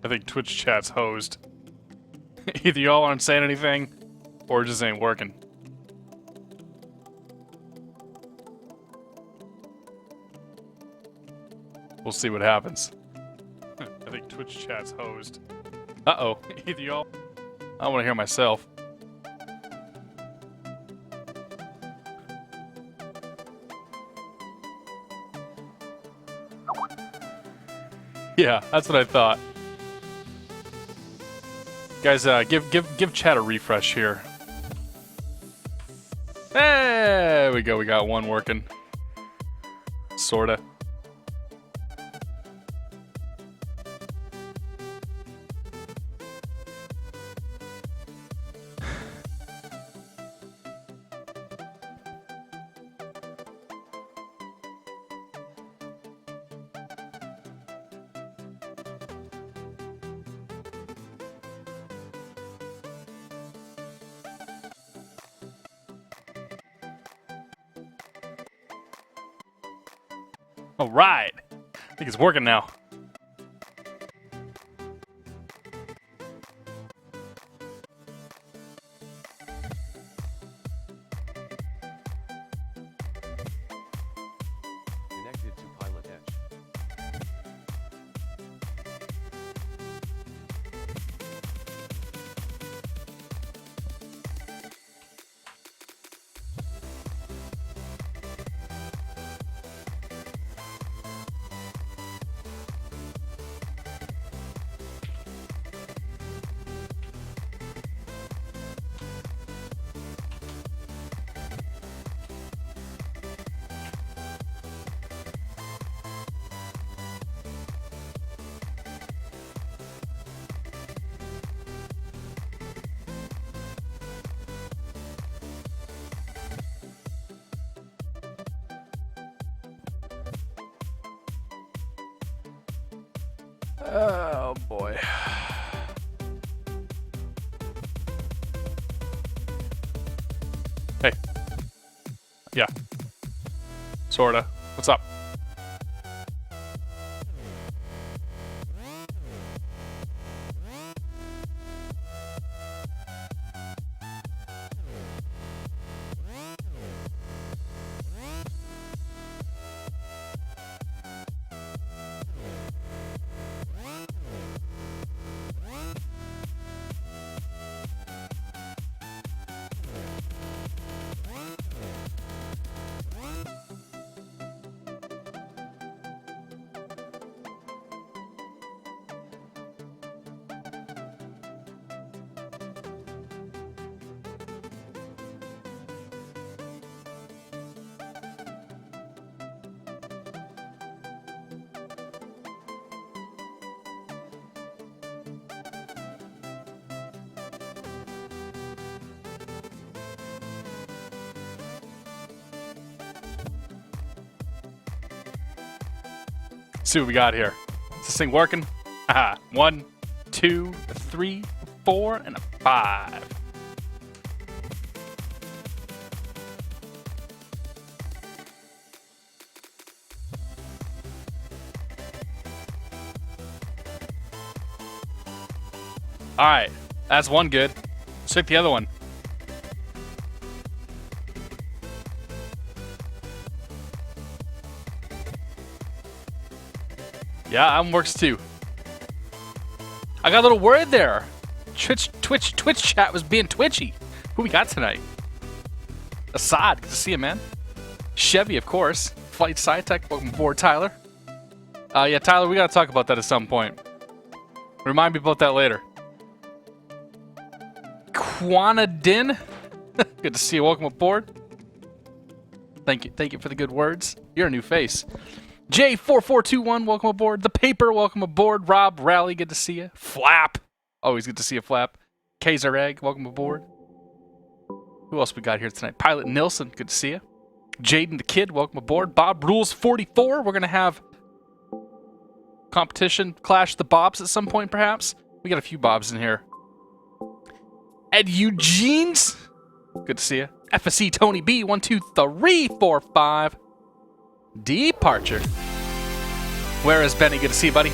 I think Twitch chat's hosed. Either y'all aren't saying anything, or it just ain't working. We'll see what happens. I think Twitch chat's hosed. Uh-oh. Either y'all... I want to hear myself. Yeah, that's what I thought. Guys, give chat a refresh here. There we go. We got one working. Sorta. All right. I think it's working now. Connected to PilotEdge. Oh boy. Hey. Yeah. Sorta. What's up? See what we got here. Is this thing working? Aha. 1, 2, 3, 4, and a 5. Alright. That's one good. Let's check the other one. Yeah, that one works too. I got a little word there. Twitch chat was being twitchy. Who we got tonight? Assad, good to see you, man. Chevy, of course. Flight SciTech, welcome aboard, Tyler. Yeah, Tyler, we gotta talk about that at some point. Remind me about that later. Quanadin, good to see you. Welcome aboard. Thank you for the good words. You're a new face. J4421, welcome aboard. The Paper, welcome aboard. Rob Rally, good to see you. Flap, always good to see you, Flap. Kaiser Egg, welcome aboard. Who else we got here tonight? Pilot Nilsson, good to see you. Jaden the Kid, welcome aboard. Bob Rules 44, we're gonna have competition Clash the Bobs at some point, perhaps. We got a few Bobs in here. Ed Eugene's, good to see you. FSC Tony B, 1, 2, 3, 4, 5. Departure. Where is Benny? Good to see you, buddy.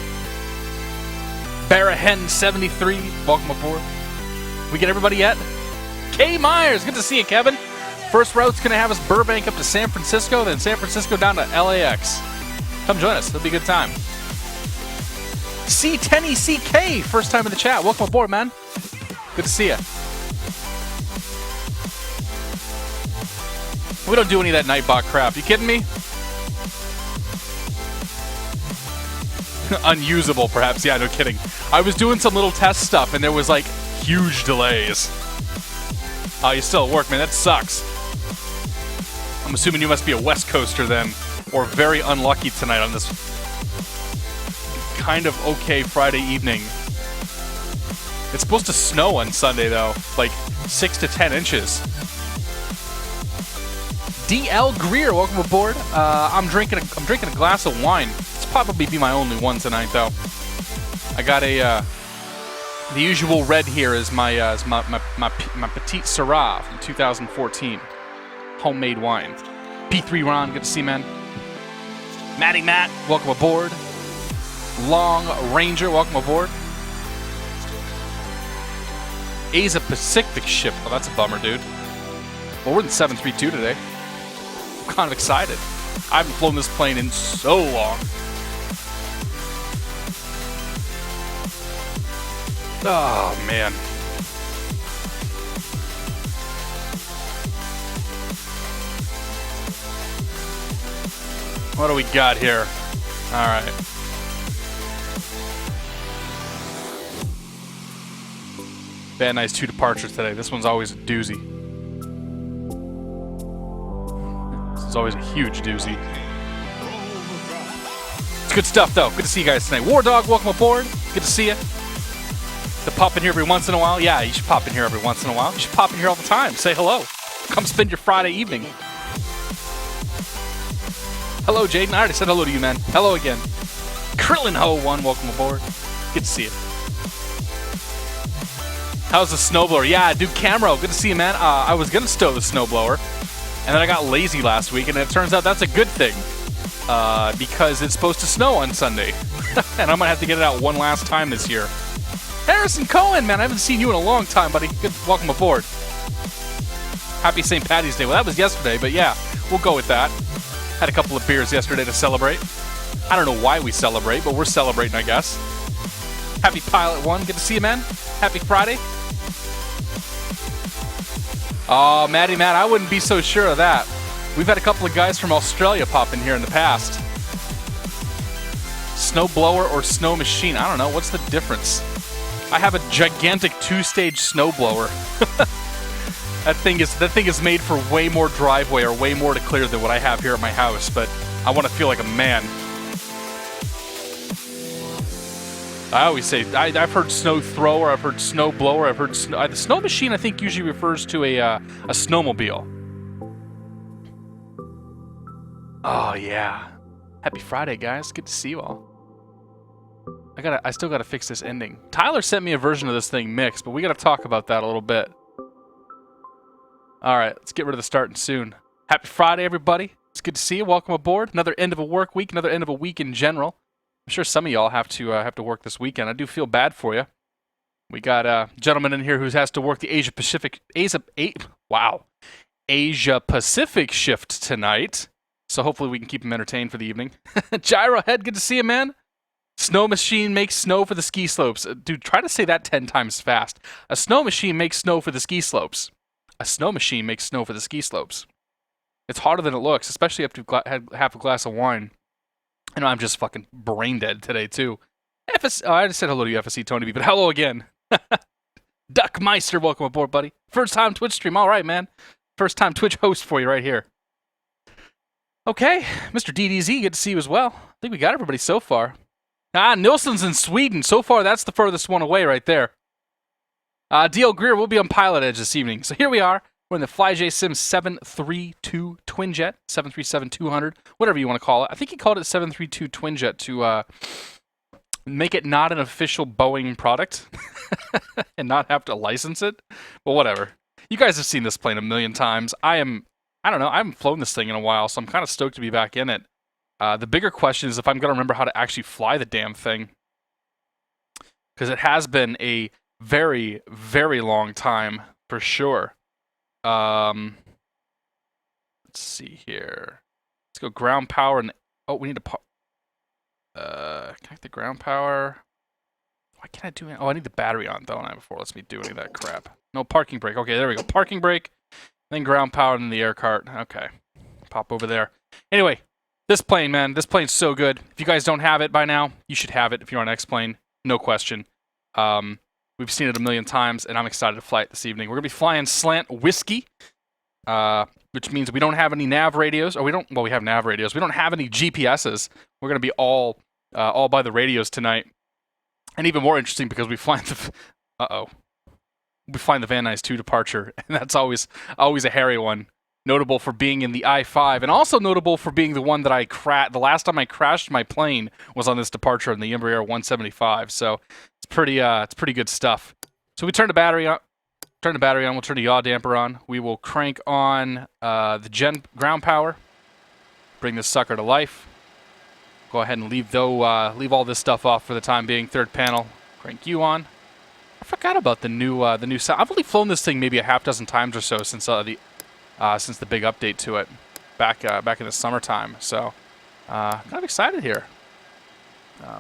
Barry Ken73, welcome aboard. We get everybody yet? K Myers, good to see you, Kevin. First route's going to have us Burbank up to San Francisco, then San Francisco down to LAX. Come join us. It'll be a good time. C10ECK, first time in the chat. Welcome aboard, man. Good to see you. We don't do any of that Nightbot crap. You kidding me? Unusable, perhaps. Yeah, no kidding. I was doing some little test stuff, and there was, like, huge delays. Oh, you still at work, man. That sucks. I'm assuming you must be a West Coaster, then. Or very unlucky tonight on this kind of okay Friday evening. It's supposed to snow on Sunday, though. Like, 6 to 10 inches. DL Greer, welcome aboard. I'm drinking a glass of wine. It's probably be my only one tonight, though. I got a the usual red here is my Petite Syrah from 2014, homemade wine. P3 Ron, good to see you, man. Matty Matt, welcome aboard. Long Ranger, welcome aboard. Asia Pacific ship. Oh, that's a bummer, dude. Well, we're in 732 today. I'm kind of excited. I haven't flown this plane in so long. Oh, man. What do we got here? All right. Van Nuys 2 departures today. This one's always a doozy. This is always a huge doozy. It's good stuff, though. Good to see you guys tonight. War Dog, welcome aboard. Good to see you. To pop in here every once in a while. Yeah, you should pop in here every once in a while. You should pop in here all the time. Say hello. Come spend your Friday evening. Hello, Jaden. I already said hello to you, man. Hello again. Krillin Ho 1, welcome aboard. Good to see you. How's the snowblower? Yeah, dude, Camero, good to see you, man. I was going to stow the snowblower, and then I got lazy last week, and it turns out that's a good thing because it's supposed to snow on Sunday, and I'm going to have to get it out one last time this year. Harrison Cohen, man, I haven't seen you in a long time, buddy. Good, welcome aboard. Happy St. Paddy's Day. Well, that was yesterday, but yeah, we'll go with that. Had a couple of beers yesterday to celebrate. I don't know why we celebrate, but we're celebrating, I guess. Happy Pilot 1, good to see you, man. Happy Friday. Oh, Matt, I wouldn't be so sure of that. We've had a couple of guys from Australia pop in here in the past. Snow blower or snow machine? I don't know. What's the difference? I have a gigantic 2-stage snow blower. That thing is made for way more driveway or way more to clear than what I have here at my house, but I want to feel like a man. I always say, I've heard snow thrower, I've heard snow blower, I've heard the snow machine. I think usually refers to a snowmobile. Oh yeah, happy Friday, guys. Good to see you all. I still gotta fix this ending. Tyler sent me a version of this thing mixed, but we gotta talk about that a little bit. All right, let's get rid of the starting soon. Happy Friday, everybody. It's good to see you. Welcome aboard. Another end of a work week, another end of a week in general. I'm sure some of y'all have to work this weekend. I do feel bad for you. We got a gentleman in here who has to work the Asia Pacific shift tonight. So hopefully we can keep him entertained for the evening. Gyro Head, good to see you, man. Snow machine makes snow for the ski slopes. Dude, try to say that 10 times fast. A snow machine makes snow for the ski slopes. A snow machine makes snow for the ski slopes. It's harder than it looks, especially after you've had half a glass of wine. I know I'm just fucking brain dead today, too. I just said hello to you, FSC Tony B, but hello again. Duckmeister, welcome aboard, buddy. First time Twitch stream. All right, man. First time Twitch host for you right here. Okay, Mr. DDZ, good to see you as well. I think we got everybody so far. Nilsson's in Sweden. So far, that's the furthest one away right there. DL Greer will be on PilotEdge this evening. So here we are. We're in the FlyJSim 732 TwinJet, 737-200, whatever you want to call it. I think he called it 732 TwinJet to make it not an official Boeing product and not have to license it. But whatever. You guys have seen this plane a million times. I don't know, I haven't flown this thing in a while, so I'm kind of stoked to be back in it. The bigger question is if I'm going to remember how to actually fly the damn thing. because it has been a very, very long time for sure. Let's see here. Let's go ground power and we need to connect the ground power. Why can't I do it? Oh, I need the battery on, don't I, before it lets me do any of that crap. No, parking brake. Okay, there we go. Parking brake, then ground power, and then the air cart. Okay. Pop over there. Anyway, this plane, man, this plane's so good. If you guys don't have it by now, you should have it if you're on X-Plane. No question. We've seen it a million times, and I'm excited to fly it this evening. We're going to be flying Slant Whiskey, which means we don't have any nav radios. Or we have nav radios. We don't have any GPSs. We're going to be all by the radios tonight. And even more interesting because we find the Van Nuys 2 departure, and that's always a hairy one. Notable for being in the I-5, and also notable for being the one that the last time I crashed my plane was on this departure in the Embraer 175. So it's pretty good stuff. So we turn the battery on. We'll turn the yaw damper on. We will crank on the ground power. Bring this sucker to life. Go ahead and leave all this stuff off for the time being. Third panel, crank you on. I forgot about the new sound. I've only flown this thing maybe a half dozen times or so since the big update to it back in the summertime. So kind of excited here.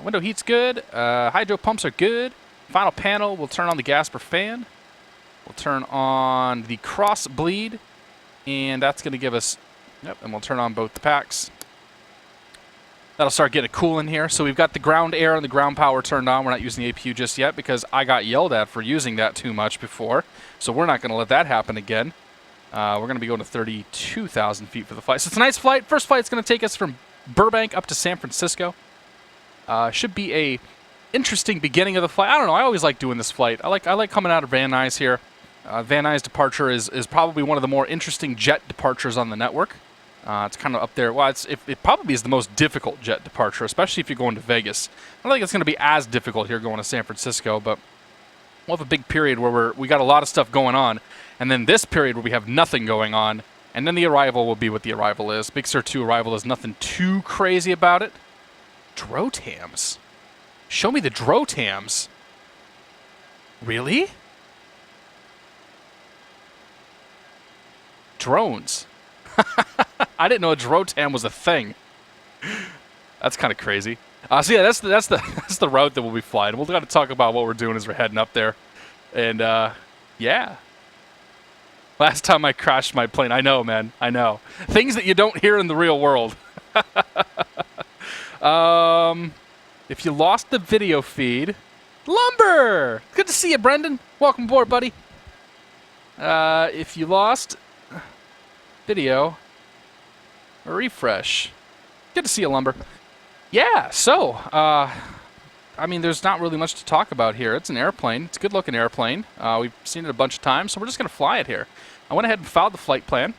Window heat's good. Hydro pumps are good. Final panel, we'll turn on the Gasper fan. We'll turn on the cross bleed, and that's going to give us. Yep, and we'll turn on both the packs. That'll start getting cool in here. So we've got the ground air and the ground power turned on. We're not using the APU just yet because I got yelled at for using that too much before. So we're not going to let that happen again. We're going to be going to 32,000 feet for the flight. So tonight's flight, first flight's going to take us from Burbank up to San Francisco. Should be a interesting beginning of the flight. I don't know. I always like doing this flight. I like coming out of Van Nuys here. Van Nuys departure is probably one of the more interesting jet departures on the network. It's kind of up there. Well, it probably is the most difficult jet departure, especially if you're going to Vegas. I don't think it's going to be as difficult here going to San Francisco, but we'll have a big period where we got a lot of stuff going on, and then this period where we have nothing going on, and then the arrival will be what the arrival is. Big Sur 2 arrival is nothing too crazy about it. Drotams. Show me the Drotams. Really? Drones. I didn't know a Drotam was a thing. That's kind of crazy. So yeah, that's the route that we'll be flying. We'll got to talk about what we're doing as we're heading up there. And yeah. Last time I crashed my plane. I know, man. I know. Things that you don't hear in the real world. If you lost the video feed, Lumber! Good to see you, Brendan. Welcome aboard, buddy. If you lost video, refresh. Good to see you, Lumber. Yeah, so, I mean, there's not really much to talk about here. It's an airplane. It's a good-looking airplane. We've seen it a bunch of times, so we're just going to fly it here. I went ahead and filed the flight plan.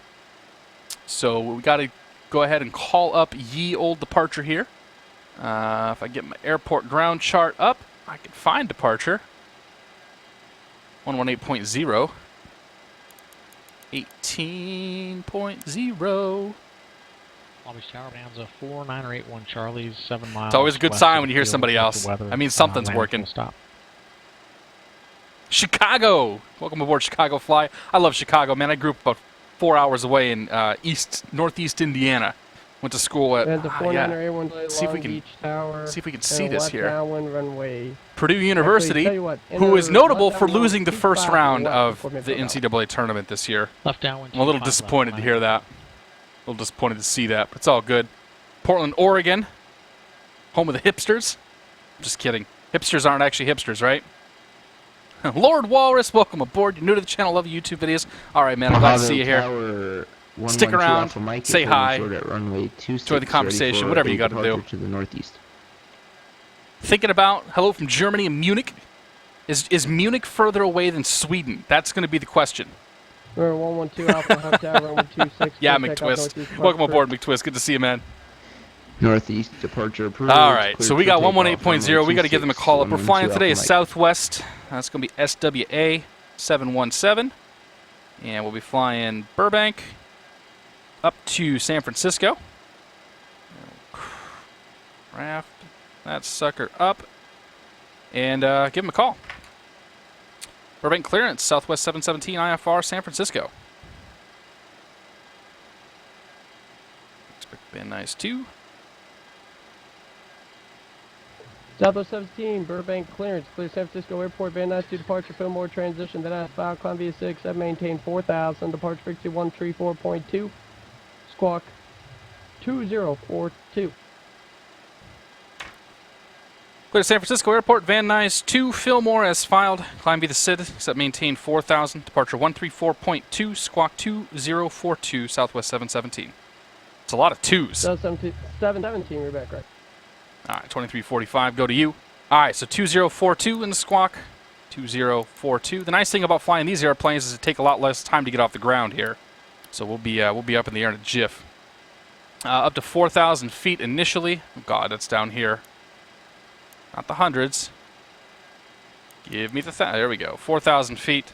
So we got to go ahead and call up ye old departure here. If I get my airport ground chart up, I can find departure. 118.0. 18.0. Long Beach Tower, Bonanza 4981 Charlie's 7 miles. It's always a good sign when you hear somebody else. I mean, something's working. Stop. Chicago! Welcome aboard Chicago Fly. I love Chicago, man. I grew up about 4 hours away in northeast Indiana. Went to school at See if we can see this here. Runway. Purdue University, who is notable for losing the first round of the NCAA tournament this year. Left downwind. I'm a little disappointed to hear that. A little disappointed to see that, but it's all good. Portland, Oregon, home of the hipsters. Just kidding. Hipsters aren't actually hipsters, right? Lord Walrus, welcome aboard. You're new to the channel. Love your YouTube videos. All right, man. I'm glad to see you here. Stick around, say hi, enjoy the conversation, whatever you got to do. To the northeast. Thinking about hello from Germany and Munich. Is Munich further away than Sweden? That's going to be the question. We're 112 Alpha Hotel, 126. Yeah, McTwist. Welcome aboard, McTwist. Good to see you, man. Northeast departure approved. All right, so we got 118.0. We got to give them a call up. We're flying today is Southwest. That's going to be SWA 717. And we'll be flying Burbank up to San Francisco. Craft that sucker up. and give them a call. Burbank clearance, Southwest 717 IFR, San Francisco. Expect Van Nuys 2. Southwest 17, Burbank clearance, clear San Francisco Airport, Van Nuys to departure, Fillmore transition, then S5, climb via 6, I've maintained 4,000, departure frequency 134.2, squawk 2042. Clear San Francisco Airport, Van Nuys 2, Fillmore as filed, climb via the SID, except maintain 4,000, departure 134.2, squawk 2042, Southwest 717. It's a lot of twos. 717, we're back, right? All right, 2345, go to you. All right, so 2042 in the squawk, 2042. The nice thing about flying these airplanes is it take a lot less time to get off the ground here. So we'll be up in the air in a jiff. Up to 4,000 feet initially. Oh God, that's down here. Not the hundreds. Give me the there we go. 4,000 feet.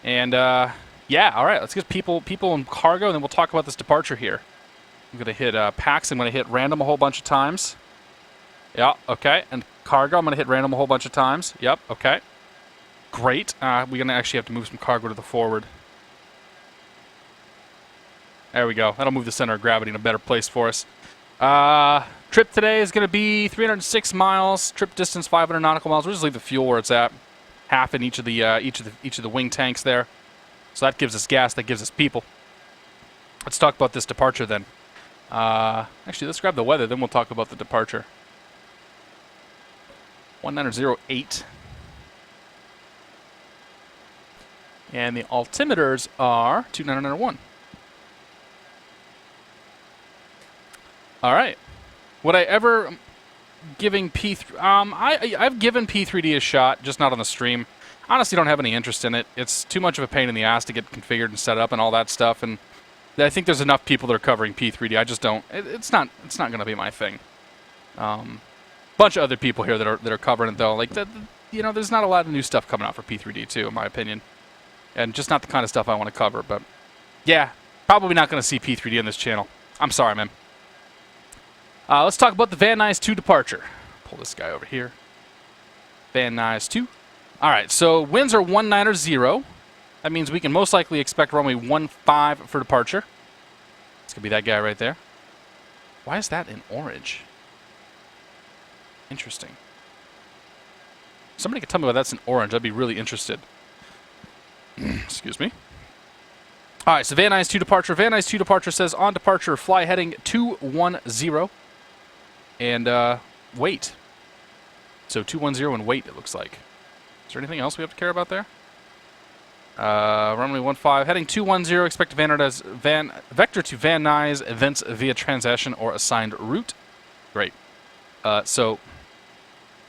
And yeah, all right, let's get people in cargo, and then we'll talk about this departure here. I'm gonna hit PAX. I'm gonna hit random a whole bunch of times. Yeah, okay. And cargo, I'm going to hit random a whole bunch of times. Yep, okay. Great. We're going to actually have to move some cargo to the forward. There we go. That'll move the center of gravity in a better place for us. Trip today is going to be 306 miles. Trip distance 500 nautical miles. We'll just leave the fuel where it's at. Half in each of the wing tanks there. So that gives us gas. That gives us people. Let's talk about this departure then. Actually, let's grab the weather. Then we'll talk about the departure. 1908. And the altimeters are 2901. All right. Would I ever giving I've given P3D a shot, just not on the stream. Honestly, don't have any interest in it. It's too much of a pain in the ass to get configured and set up and all that stuff. And I think there's enough people that are covering P3D. I just don't. It's not going to be my thing. Bunch of other people here that are covering it though. Like there's not a lot of new stuff coming out for P3D too, in my opinion, and just not the kind of stuff I want to cover. But yeah, probably not going to see P3D on this channel. I'm sorry, man. Let's talk about the Van Nuys 2 departure. Pull this guy over here. Van Nuys 2. All right, so winds are 190. That means we can most likely expect runway 15 for departure. It's gonna be that guy right there. Why is that in orange? Interesting. Somebody could tell me why that's in orange. I'd be really interested. Excuse me. All right, so Van Nuys 2 departure. Van Nuys 2 departure says on departure, fly heading 210. And wait. So 210 and wait, it looks like. Is there anything else we have to care about there? Runway 15, heading 210, expect vector to Van Nuys, events via transaction or assigned route. Great. So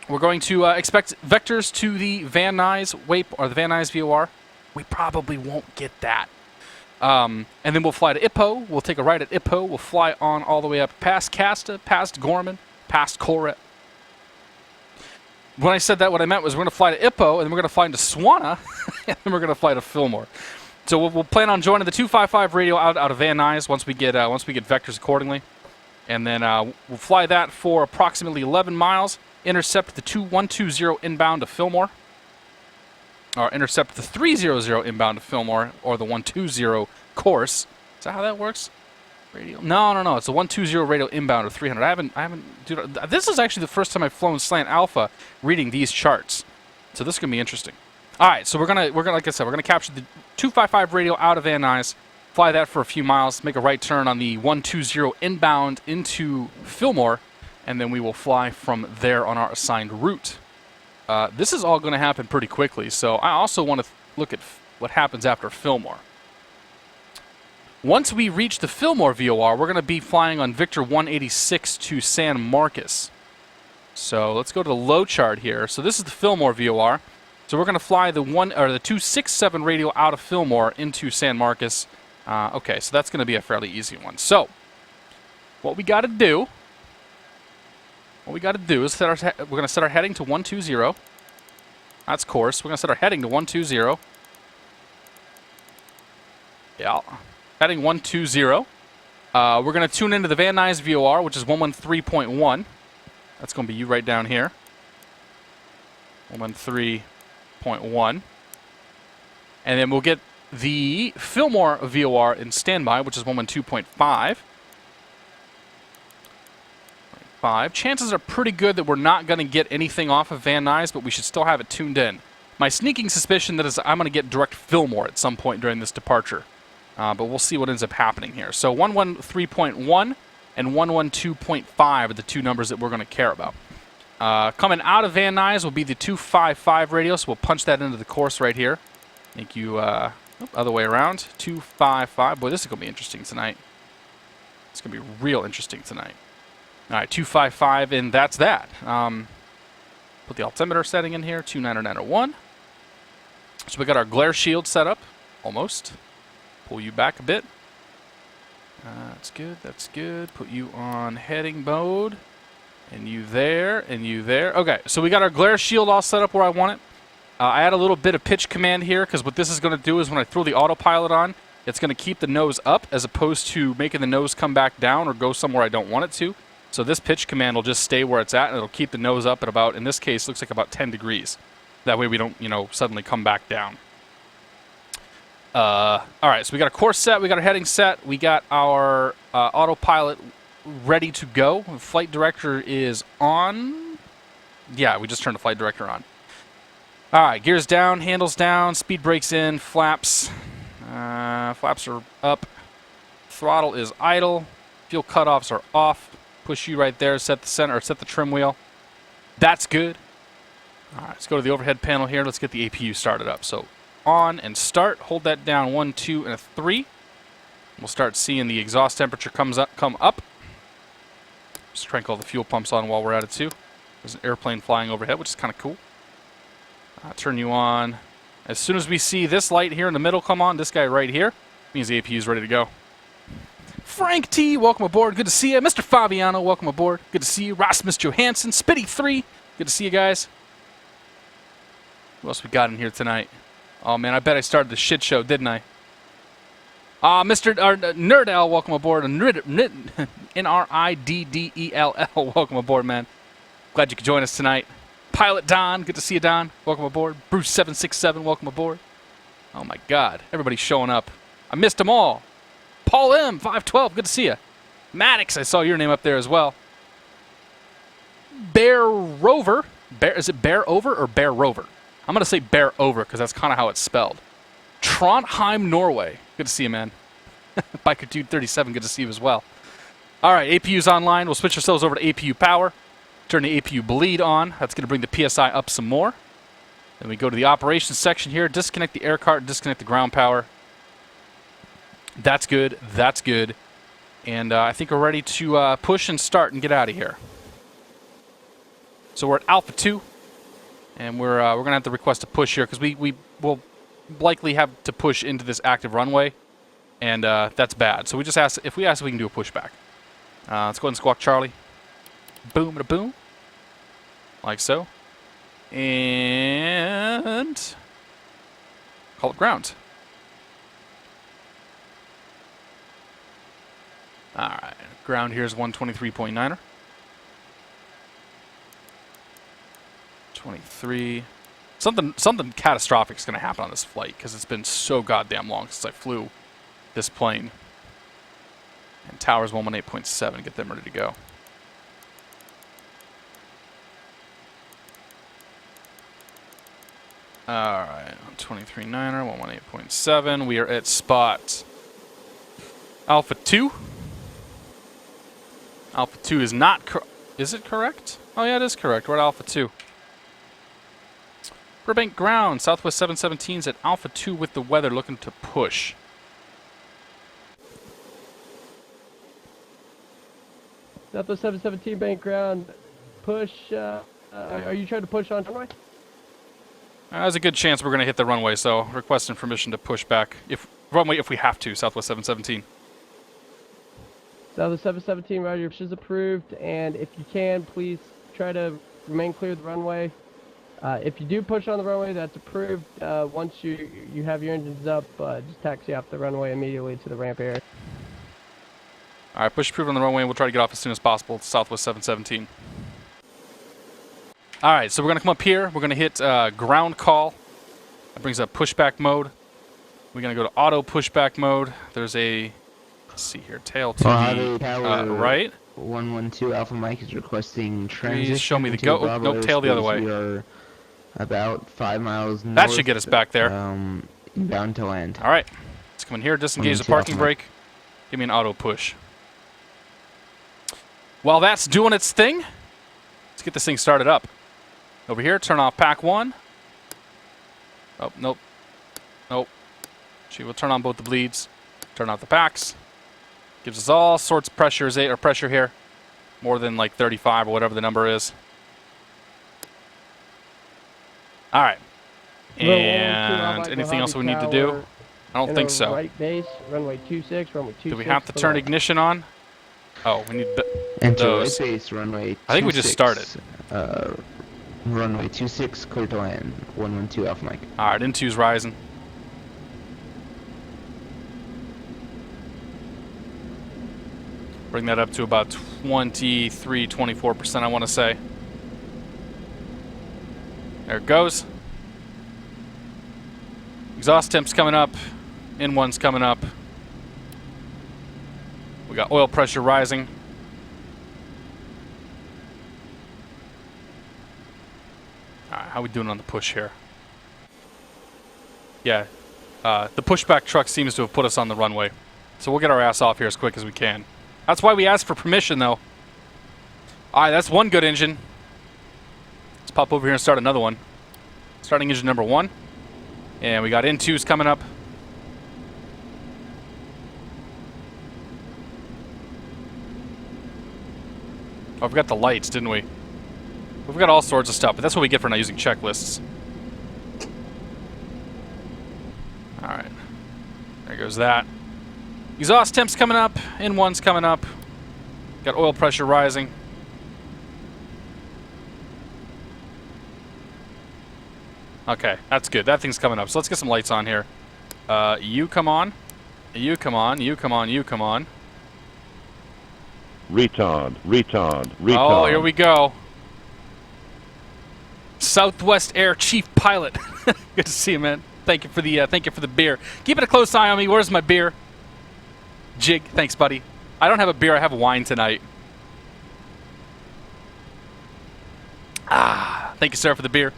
we're going to expect vectors to the Van Nuys or the Van Nuys VOR. We probably won't get that. And then we'll fly to Ipoh. We'll take a right at Ipoh. We'll fly on all the way up past Casta, past Gorman, past Colret. When I said that, what I meant was we're going to fly to Ipoh, and then we're going to fly into Swana, and then we're going to fly to Fillmore. So we'll plan on joining the 255 radio out of Van Nuys once we get vectors accordingly, and then we'll fly that for approximately 11 miles. Intercept the 2120 inbound to Fillmore, or intercept the 300 inbound to Fillmore, or the 120 course. Is that how that works? Radio? No. It's the 120 radio inbound or 300. I haven't. Dude, this is actually the first time I've flown Slant Alpha reading these charts, so this is gonna be interesting. All right, so we're gonna like I said, we're gonna capture the 255 radio out of Van Nuys, fly that for a few miles, make a right turn on the 120 inbound into Fillmore, and then we will fly from there on our assigned route. This is all going to happen pretty quickly, so I also want to look at what happens after Fillmore. Once we reach the Fillmore VOR, we're going to be flying on Victor 186 to San Marcos. So let's go to the low chart here. So this is the Fillmore VOR. So we're going to fly the 267 radio out of Fillmore into San Marcos. Okay, so that's going to be a fairly easy one. So what we got to do is we're going to set our heading to 120. That's course. We're going to set our heading to 120. Yeah. Heading 120. We're going to tune into the Van Nuys VOR, which is 113.1. That's going to be you right down here. 113.1. And then we'll get the Fillmore VOR in standby, which is 112.5. Chances are pretty good that we're not going to get anything off of Van Nuys, but we should still have it tuned in. My sneaking suspicion that is I'm going to get direct Fillmore at some point during this departure. But we'll see what ends up happening here. So 113.1 and 112.5 are the two numbers that we're going to care about. Coming out of Van Nuys will be the 255 radio, so we'll punch that into the course right here. Thank you. Other way around. 255. Boy, this is going to be interesting tonight. It's going to be real interesting tonight. All right, 255, and that's that. Put the altimeter setting in here, 29901. So we got our glare shield set up, almost. Pull you back a bit. That's good, that's good. Put you on heading mode. And you there, and you there. Okay, so we got our glare shield all set up where I want it. I add a little bit of pitch command here, because what this is going to do is when I throw the autopilot on, it's going to keep the nose up as opposed to making the nose come back down or go somewhere I don't want it to. So this pitch command will just stay where it's at, and it'll keep the nose up at about, in this case, looks like about 10 degrees. That way we don't, suddenly come back down. All right, so we got a course set, we got our heading set, we got our autopilot ready to go. The flight director is on. Yeah, we just turned the flight director on. All right, gears down, handles down, speed brakes in, flaps. Flaps are up. Throttle is idle. Fuel cutoffs are off. Push you right there, set the center, or set the trim wheel. That's good. All right, let's go to the overhead panel here. Let's get the APU started up. So on and start. Hold that down, 1, 2, and a 3. We'll start seeing the exhaust temperature come up. Just crank all the fuel pumps on while we're at it too. There's an airplane flying overhead, which is kind of cool. Turn you on. As soon as we see this light here in the middle come on, this guy right here, means the APU is ready to go. Frank T, welcome aboard. Good to see you. Mr. Fabiano, welcome aboard. Good to see you. Rasmus Johansson, Spitty3, good to see you guys. Who else we got in here tonight? Oh man, I bet I started the shit show, didn't I? Mr. Nerdell, welcome aboard. N-R-I-D-D-E-L-L, welcome aboard, man. Glad you could join us tonight. Pilot Don, good to see you, Don. Welcome aboard. Bruce767, welcome aboard. Oh my God, everybody's showing up. I missed them all. Paul M, 512, good to see you. Maddox, I saw your name up there as well. Bear Rover, is it Bear Over or Bear Rover? I'm going to say Bear Over because that's kind of how it's spelled. Trondheim, Norway, good to see you, man. Biker Dude 37, good to see you as well. All right, APU's online. We'll switch ourselves over to APU power. Turn the APU bleed on. That's going to bring the PSI up some more. Then we go to the operations section here. Disconnect the air cart, disconnect the ground power. That's good. That's good. And I think we're ready to push and start and get out of here. So we're at Alpha 2. And we're going to have to request a push here because we will likely have to push into this active runway. And that's bad. So we just ask if we can do a pushback. Let's go ahead and squawk Charlie. Boom, boom. Like so. And call it ground. All right. Ground here is 123.9er. 23. Something catastrophic is going to happen on this flight because it's been so goddamn long since I flew this plane. And towers 118.7. Get them ready to go. Alright, 23.9er, 118.7. We are at spot Alpha 2. Alpha 2 is not is it correct? Oh yeah, it is correct. We're at Alpha 2. Burbank ground, Southwest 717's at Alpha 2 with the weather looking to push. Southwest 717 bank ground, push. Are you trying to push on runway? There's a good chance we're going to hit the runway, so requesting permission to push back if we have to. Southwest 717. Southwest 717, roger, your push is approved, and if you can, please try to remain clear of the runway. If you do push on the runway, that's approved. Once you have your engines up, just taxi off the runway immediately to the ramp area. All right, push approved on the runway, and we'll try to get off as soon as possible to Southwest 717. All right, so we're going to come up here. We're going to hit ground call. That brings up pushback mode. We're going to go to auto pushback mode. There's a, let's see here, tail to the right. 112 Alpha Mike is requesting transition. Please show me the to go. Bravo Nope, tail the other way. We are about 5 miles north. That should get us back there. Bound to land. All right, let's come in here, disengage the 112 parking Alpha Mike. brake. Give me an auto push. While that's doing its thing, let's get this thing started up. Over here, turn off pack 1. Oh, nope. Nope. We'll turn on both the bleeds. Turn off the packs. Gives us all sorts of pressure here. More than like 35 or whatever the number is. All right. And anything else we need to do? I don't think so. Right base, runway 26, runway 26. Do we have to turn ignition on? Oh, we need Enter those. right base, runway 26. I think we just started. Runway 26, clear to land. 112 Alpha Mike. All right, N2's rising. Bring that up to about 23, 24%, I want to say. There it goes. Exhaust temp's coming up. N1's coming up. We got oil pressure rising. All right, how we doing on the push here? Yeah, the pushback truck seems to have put us on the runway. So we'll get our ass off here as quick as we can. That's why we asked for permission, though. All right, that's one good engine. Let's pop over here and start another one. Starting engine number 1. And we got N2s coming up. Oh, we got the lights, didn't we? We've got all sorts of stuff, but that's what we get for not using checklists. All right. There goes that. Exhaust temp's coming up. N1's coming up. Got oil pressure rising. Okay, that's good. That thing's coming up. So let's get some lights on here. You come on. You come on. You come on. You come on. Retard. Oh, here we go. Southwest Air Chief Pilot. Good to see you, man. Thank you for the beer. Keeping a close eye on me. Where's my beer? Jig, thanks, buddy. I don't have a beer. I have wine tonight. Thank you, sir, for the beer.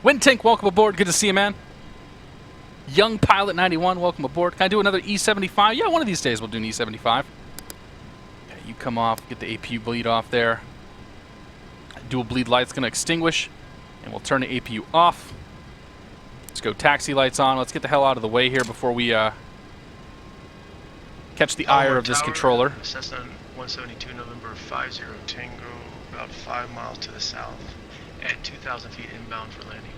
Wind Tank, welcome aboard. Good to see you, man. Young Pilot 91, welcome aboard. Can I do another E75? Yeah, one of these days we'll do an E75. Okay, you come off, get the APU bleed off there. Dual bleed light's going to extinguish, and we'll turn the APU off. Let's go taxi lights on. Let's get the hell out of the way here before we catch the ire of this controller. Cessna 172 November 50 Tango, about 5 miles to the south, at 2,000 feet inbound for landing.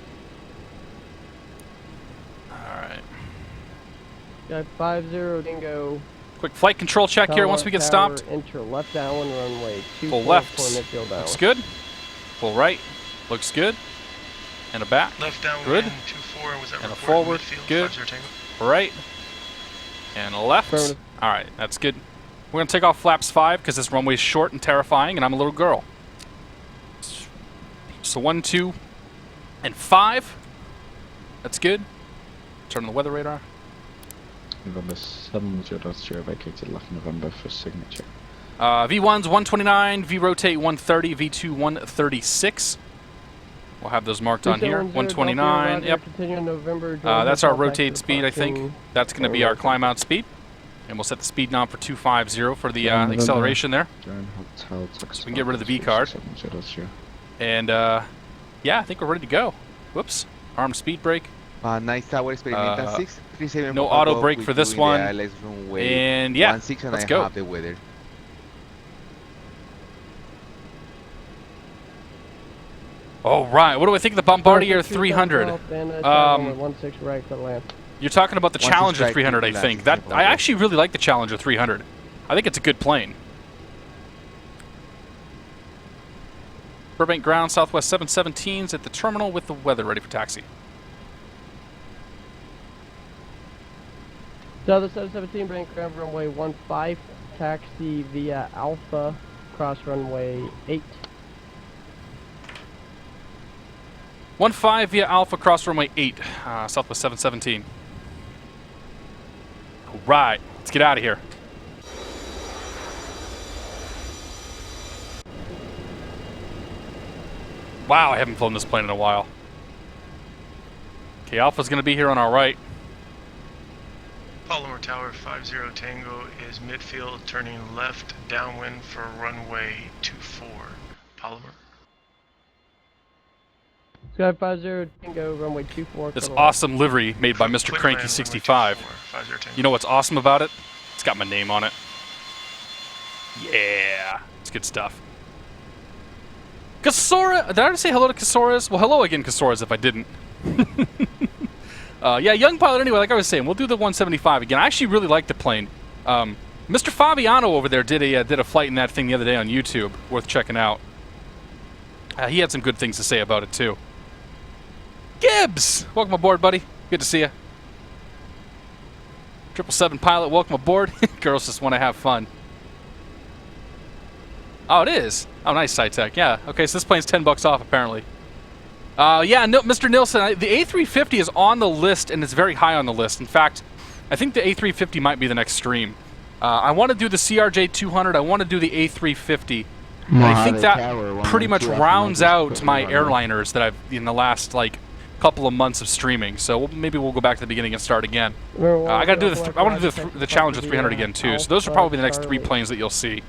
Alright. Got 50 Dingo. Quick flight control check here once we get stopped. Enter left downwind runway 24. Full left. Looks good. Full right. Looks good. And a back. Left downwind Good. 24, was that And a report forward. midfield, Good. 50 Tango? Right. And a left. Alright, that's good. We're going to take off flaps 5 because this runway's short and terrifying and I'm a little girl. So 1, 2, and 5. That's good. Turn on the weather radar. November 70, that's your vacated left November for signature. V1's 129, V rotate 130, V2 136. We'll have those marked on here. 129, yep. That's our rotate speed, I think. That's going to be our climb out speed. And we'll set the speed knob for 250 for the acceleration there. So we can get rid of the V card. And yeah, I think we're ready to go. Whoops. Armed speed brake. Nice tower experimental 637. No auto brake for this one. And yeah, let's go. The weather. All right, what do I think of the Bombardier 300? You're talking about the Challenger 300, I think. I actually really like the Challenger 300. I think it's a good plane. Burbank ground, Southwest 717's at the terminal with the weather ready for taxi. Southwest 717, Burbank ground, runway 15, taxi via Alpha, cross runway 8. 1-5 via Alpha, cross runway 8, Southwest 717. All right, let's get out of here. Wow, I haven't flown this plane in a while. Okay, Alpha's going to be here on our right. Polymer Tower 50 Tango is midfield, turning left downwind for runway 24. Polymer. Sky 50 Tango, runway 24. This awesome livery made by Mr. Cranky65. You know what's awesome about it? It's got my name on it. Yeah, it's good stuff. Kasora, did I already say hello to Kasoras? Well, hello again, Kasoras, if I didn't. Yeah, young pilot anyway, like I was saying, we'll do the 175 again. I actually really like the plane. Mr. Fabiano over there did a flight in that thing the other day on YouTube, worth checking out. He had some good things to say about it, too. Gibbs! Welcome aboard, buddy. Good to see you. 777 pilot, welcome aboard. Girls just want to have fun. Oh, it is? Oh, nice, SciTech. Yeah. Okay, so this plane's $10 off, apparently. Yeah, no, Mr. Nilsson, the A350 is on the list, and it's very high on the list. In fact, I think the A350 might be the next stream. I want to do the CRJ200. I want to do the A350. And I think that pretty much rounds out my airliners that I've in the last, like, couple of months of streaming. So maybe we'll go back to the beginning and start again. I got to do I want to do the Challenger 300 again, too. So those are probably the next 3 planes that you'll see.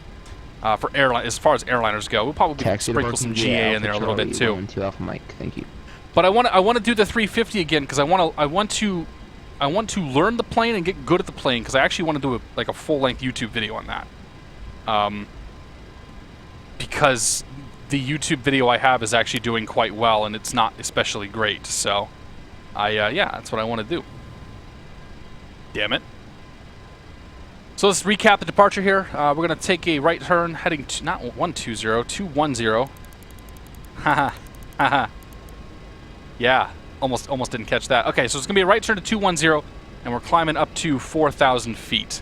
For airline, as far as airliners go, we'll probably sprinkle some GA in there a little bit too. Thank you. But I want to do the 350 again because I want to learn the plane and get good at the plane because I actually want to do a full-length YouTube video on that. Because the YouTube video I have is actually doing quite well and it's not especially great. So, yeah, that's what I want to do. Damn it. So let's recap the departure here. We're going to take a right turn heading to, not 120, 210. Haha, haha. Yeah, almost didn't catch that. Okay, so it's going to be a right turn to 210, and we're climbing up to 4,000 feet.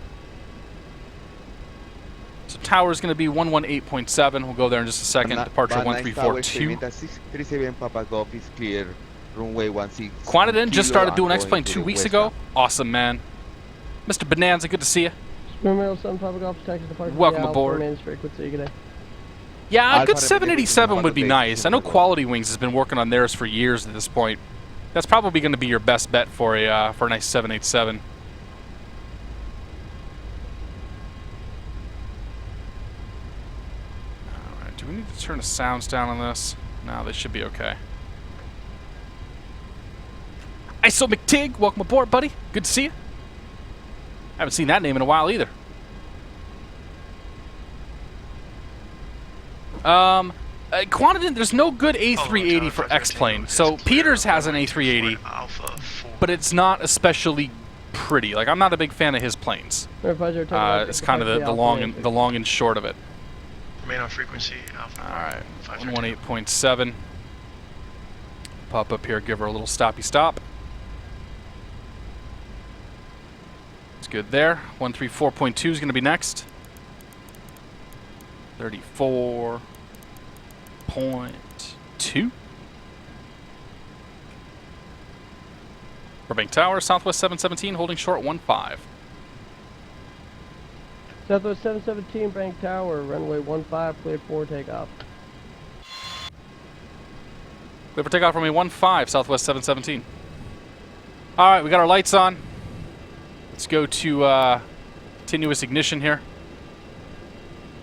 So tower is going to be 118.7. We'll go there in just a second. Departure 1342. Quantidin just started doing X-Plane 2 weeks ago. Awesome, man. Mr. Bonanza, good to see you. Welcome aboard. Yeah, a good 787 would be nice. I know Quality Wings has been working on theirs for years at this point. That's probably going to be your best bet for a nice 787. All right, do we need to turn the sounds down on this? No, they should be okay. ISO McTig, welcome aboard, buddy. Good to see you. Haven't seen that name in a while either. Quantidin, there's no good A380 for X-Plane. So Peters has an A380, but it's not especially pretty. Like, I'm not a big fan of his planes. It's kind of the long and short of it. Remain on frequency. All right, 118.7. Pop up here, give her a little stoppy stop. It's good there. 134.2 is going to be next. 34.2. Burbank Tower, Southwest 717, holding short 15. Southwest 717, Bank Tower, runway 15, cleared for takeoff. Clear for takeoff, runway 15, Southwest 717. All right, we got our lights on. Let's go to continuous ignition here.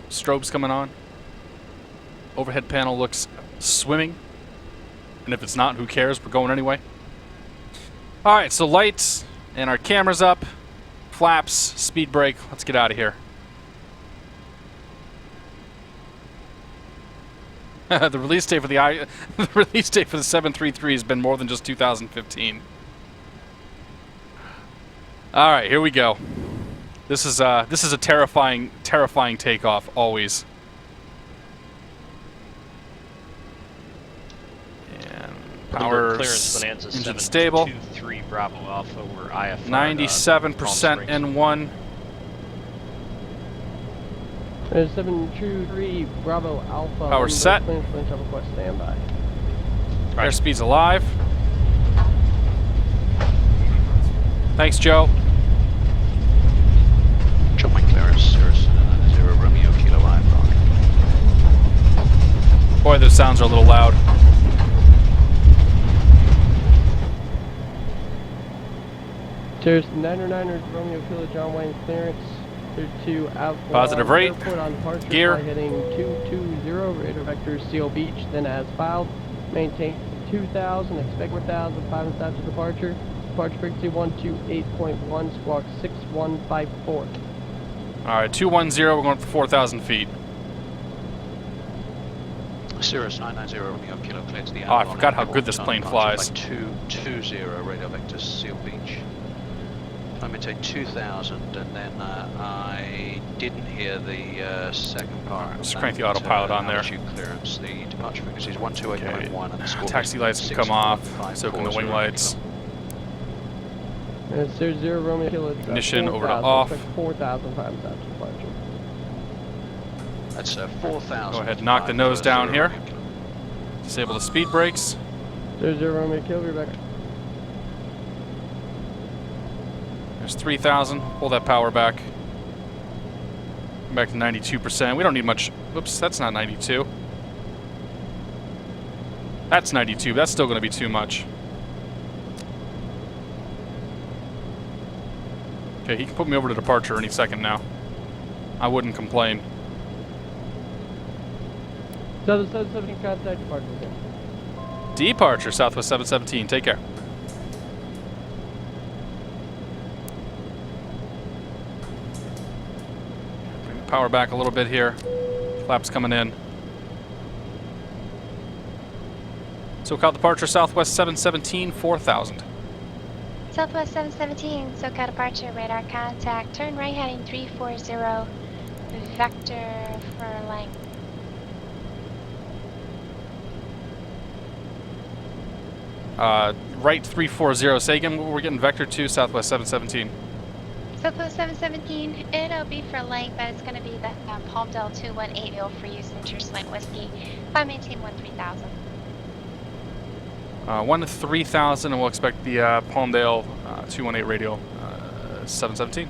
Strobes coming on. Overhead panel looks swimming. And if it's not, who cares? We're going anyway. Alright, so lights and our cameras up. Flaps, speed brake. Let's get out of here. The release date for the release date for the 733 has been more than just 2015. All right, here we go. This is a terrifying takeoff always. And power engine stable. 723 Bravo Alpha, we're IFR. 97% N1. There's 723 Bravo Alpha. Power set. Standby. Airspeed's alive. Thanks, Joe. Drop my clearance, Cirrus 0 Romeo Kilo Iron Rock. Boy, those sounds are a little loud. Cirrus 909ers, Romeo Kilo John Wayne clearance. 32 out. Positive rate. Airport on departure. Gear. Flight heading 220. Radar vector Seal Beach. Then as filed. Maintain 2000. Expect 4000. 5 and stop to departure. Departure frequency 128.1. Squawk 6154. Alright, 210, we're going up to 4,000 feet. Cirrus 990 Romeo Kilo clear to the Oh, I forgot how good this plane flies. 220 radar vector Seal Beach. I maintain 2000, and then I didn't hear the second part. Just crank the autopilot on there. Altitude clearance. The departure frequency is 128.1 and the score Taxi lights can come off, so can the wing lights. And Cirrus 0 Romeo Kilo. Ignition over to off. 4,000. 5 and stop to departure. That's 4,000. Go ahead and knock the nose down here. Disable the speed brakes. Cirrus 0 Romeo Kilo, Rebecca. There's 3,000. Pull that power back. Come back to 92%. We don't need much. Oops, that's not 92. That's 92. That's still going to be too much. Okay, he can put me over to departure any second now. I wouldn't complain. Southwest 717 contact departure. Departure, Southwest 717. Take care. Bring the power back a little bit here. Flaps coming in. SoCal departure, Southwest 717, 4,000. Southwest 717, SoCal departure, radar contact, turn right heading 340, vector for length. Right 340, say again, we're getting vector to Southwest 717. Southwest 717, it'll be for length, but it's going to be the Palmdale 218 wheel for use in Slant Whiskey. I maintain 13,000. 3,000, and we'll expect the Palmdale 218 radio 717.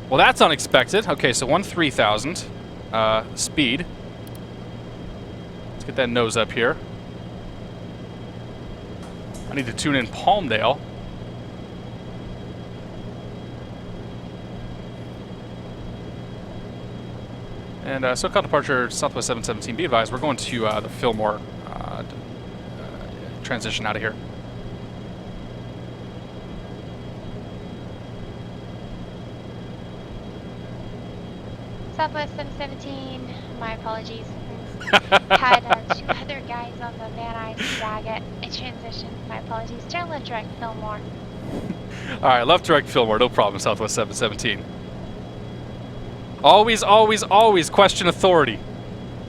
Well, that's unexpected. Okay, so 3,000 speed. Let's get that nose up here. I need to tune in Palmdale. And SoCal departure, Southwest 717. Be advised, we're going to the Fillmore transition out of here. Southwest 717, my apologies. Had 2 other guys on the Van Nuys Daggett. I transitioned, my apologies. Turn left direct Fillmore. Alright, left direct Fillmore, no problem, Southwest 717. Always, always, always question authority.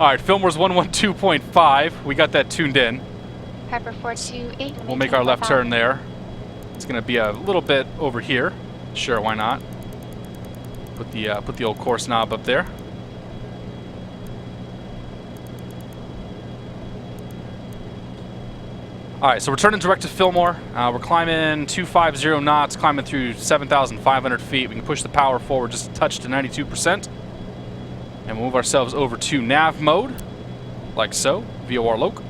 Alright, Fillmore's 112.5. We got that tuned in. Piper 428. We'll make our left turn there. It's going to be a little bit over here. Sure, why not? Put the old course knob up there. Alright, so we're turning direct to Fillmore. We're climbing 250 knots, climbing through 7,500 feet. We can push the power forward just a touch to 92%. And we'll move ourselves over to nav mode, like so, VOR loc.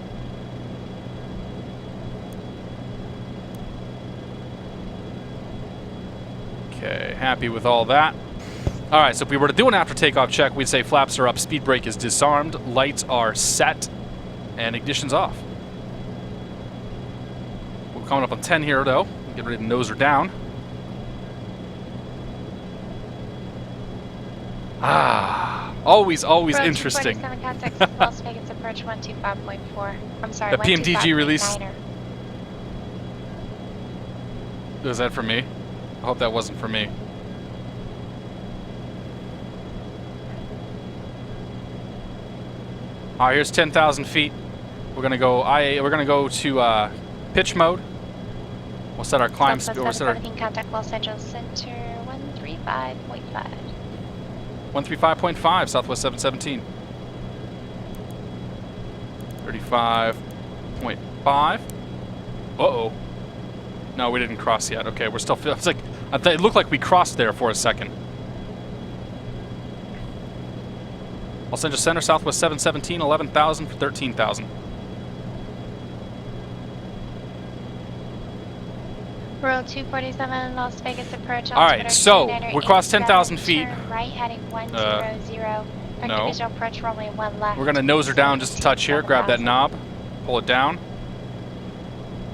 Okay, happy with all that. Alright, so if we were to do an after takeoff check, we'd say flaps are up, speed brake is disarmed, lights are set, and ignition's off. We're coming up on 10 here, though. Get ready to nose her down. Always, always Approach interesting. 47 contact, Las Vegas approach 125.4. I'm sorry, The PMDG release. 125.9er. Was that for me? I hope that wasn't for me. All right, here's 10,000 feet. We're gonna go We're gonna go to pitch mode. We'll set our climb speed. We'll set our 17 contact Los Angeles Center 135.5. 135.5, Southwest 717. 35.5. Uh-oh. No, we didn't cross yet. Okay, we're still... It's like, it looked like we crossed there for a second. Los Angeles Center, Southwest 717, 11,000 for 13,000. Road 247, Las Vegas approach. All right, so we crossed 10,000 feet. Turn right heading 100. No. Visual approach runway 1 left. We're gonna nose her down just a touch here. Grab that knob, pull it down.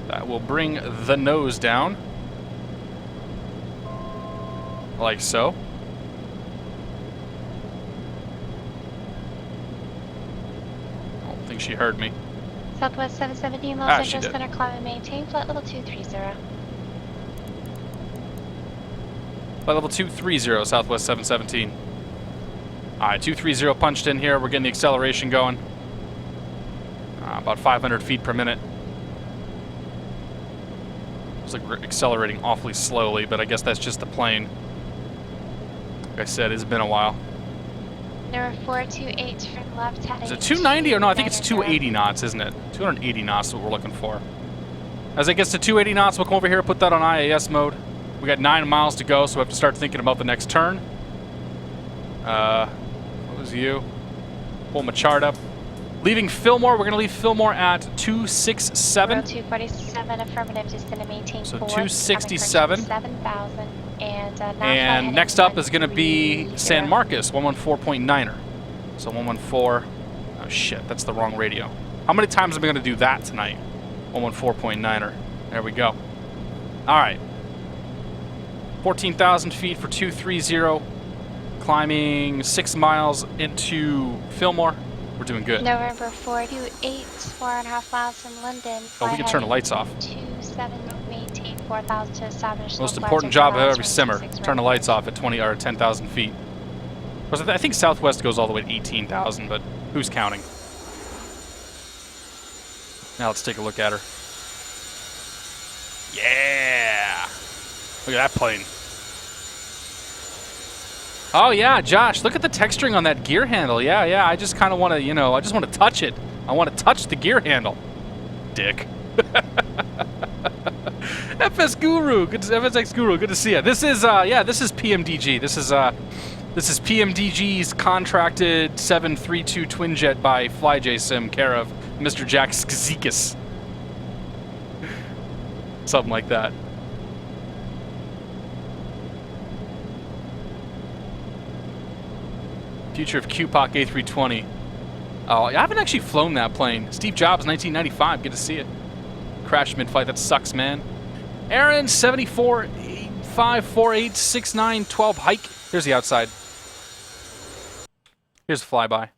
That will bring the nose down, like so. I don't think she heard me. Southwest 717, Los Angeles Center, climb and maintain flight level 230. Flight level 230, Southwest 717. All right, 230 punched in here. We're getting the acceleration going. About 500 feet per minute. Looks like we're accelerating awfully slowly, but I guess that's just the plane. Like I said, it's been a while. Number 428, turn left heading. Is it 290 or no? I think it's 280 knots, isn't it? 280 knots is what we're looking for. As it gets to 280 knots, we'll come over here, put that on IAS mode. We got 9 miles to go, so we have to start thinking about the next turn. What was you? Pull my chart up. Leaving Fillmore, we're going to leave Fillmore at 267. Road 247, affirmative, just going to maintain so 4. 267. 7,000. And next up is going to be San Marcos, 114.9er. So 114. Oh shit, that's the wrong radio. How many times am I going to do that tonight? 114.9er. There we go. All right. 14,000 feet for 230. Climbing 6 miles into Fillmore. We're doing good. November 428, 4.5 miles from London. Oh, we can turn the lights off. 27, maintain 4,000 to establish. Most important job of every simmer. Turn the lights off at 20 or 10,000 feet. Of course, I think Southwest goes all the way to 18,000, but who's counting? Now let's take a look at her. Yeah! Look at that plane. Oh yeah, Josh, look at the texturing on that gear handle. Yeah, I just kind of want to, you know, I just want to touch it. I want to touch the gear handle. Dick. FS Guru, good to, FSX Guru, good to see you. This is, yeah, this is PMDG. This is PMDG's contracted 732 TwinJet by FlyJSim, care of Mr. Jack Skzikis. Something like that. Future of QPOC A320. Oh, I haven't actually flown that plane. Steve Jobs, 1995. Good to see it. Crashed mid-flight. That sucks, man. Aaron, 74, 8548, 6912 hike. Here's the outside. Here's the flyby.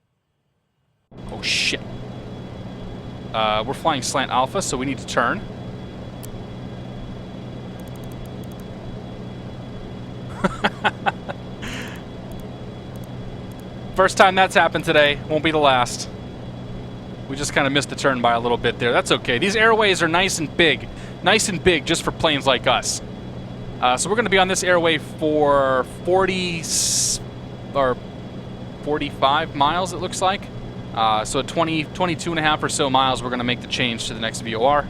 Oh, shit. We're flying slant alpha, so we need to turn. First time that's happened today. Won't be the last. We just kind of missed the turn by a little bit there. That's okay. These airways are nice and big. Nice and big just for planes like us. So we're going to be on this airway for 40 or 45 miles, it looks like. So 22 and a half or so miles, we're going to make the change to the next VOR.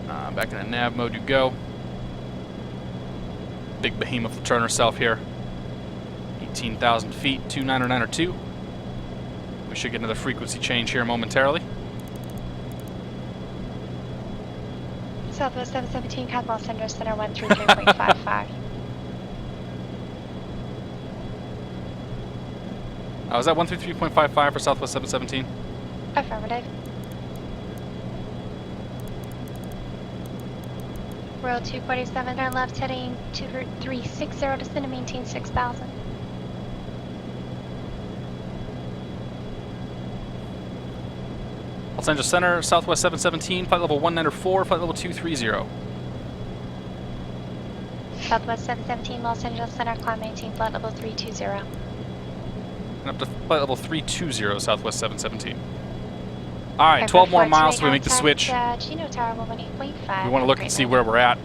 Back in the nav mode you go. Big behemoth will turn herself here. 18,000 feet, 29902. We should get another frequency change here momentarily. Southwest 717, Cosmo Center, Center 133.55. Was that 133.55 for Southwest 717? Affirmative. Road 247, turn left heading 2360, descend and maintain 6,000. Los Angeles Center, Southwest 717, flight level 194, flight level 230. Southwest 717, Los Angeles Center, climb 18, flight level 320. And up to flight level 320, Southwest 717. All right, 12 more miles till we make the switch. Chino Tower, 118.5. We want to look and see where we're at.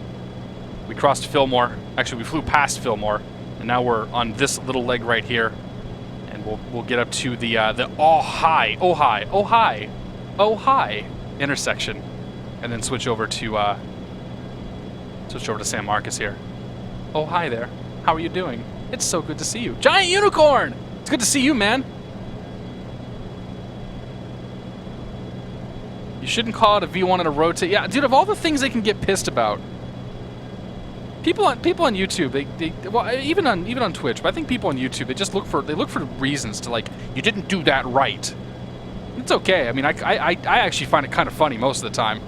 We crossed Fillmore. Actually, we flew past Fillmore, and now we're on this little leg right here. And we'll get up to the Ojai Oh hi intersection, and then switch over to San Marcos here. Oh hi there. How are you doing? It's so good to see you. Giant Unicorn! It's good to see you, man. You shouldn't call it a V1 and a rotate. Yeah, dude, of all the things they can get pissed about, people on YouTube, well, even on Twitch, but I think people on YouTube, they look for reasons to, like, you didn't do that right. It's okay. I mean, I actually find it kind of funny most of the time.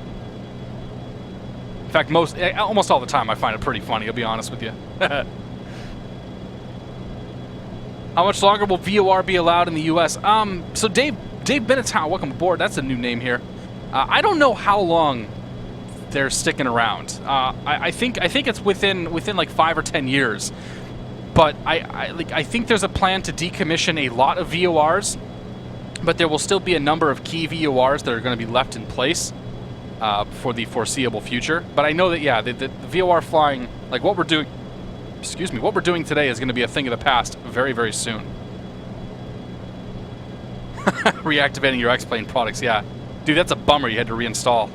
In fact, almost all the time, I find it pretty funny. I'll be honest with you. How much longer will VOR be allowed in the U.S.? So Dave Benetown, welcome aboard. That's a new name here. I don't know how long they're sticking around. I think it's within like 5 or 10 years. But I think there's a plan to decommission a lot of VORs, but there will still be a number of key VORs that are going to be left in place for the foreseeable future. But I know that, yeah, the VOR flying, like what we're doing, what we're doing today is going to be a thing of the past very, very soon. Reactivating your X-Plane products, yeah. Dude, that's a bummer you had to reinstall.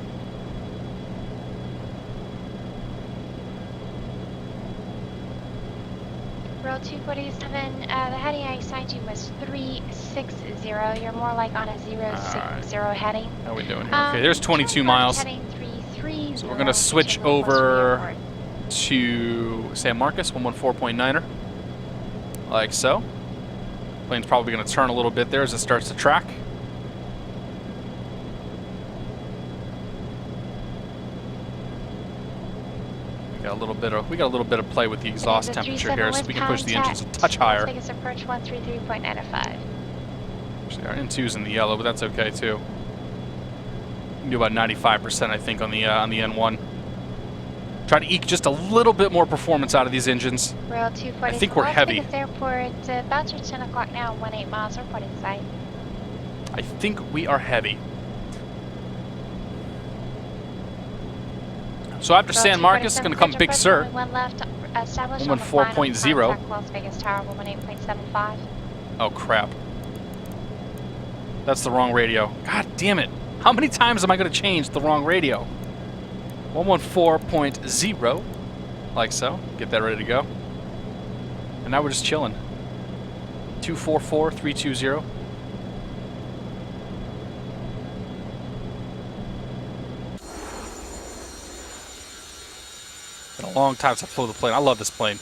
Row 247, the heading I assigned you was 360. You're more like on a 060 heading. How are we doing here? Okay, there's 22 miles. Heading 330. So we're going to switch over to San Marcos, 114.9er. Like so. Plane's probably going to turn a little bit there as it starts to track. We got a little bit of play with the exhaust temperature here, so we can push the engines a touch higher. Biggest approach 133.95. Actually, our N2's in the yellow, but that's okay too. We can do about 95%, I think, on the N1. Try to eke just a little bit more performance out of these engines. Rail 240. I think we're heavy. Airport, about your 10 o'clock now, 18 miles, reporting site. I think we are heavy. So after San Marcos, it's going to come Big Sur. One left, established on the 114.0. Las Vegas Tower, 18.75. Oh crap. That's the wrong radio. God damn it. How many times am I going to change the wrong radio? 114.0. Like so. Get that ready to go. And now we're just chilling. 244, 320. Been a long time since I flew the plane. I love this plane.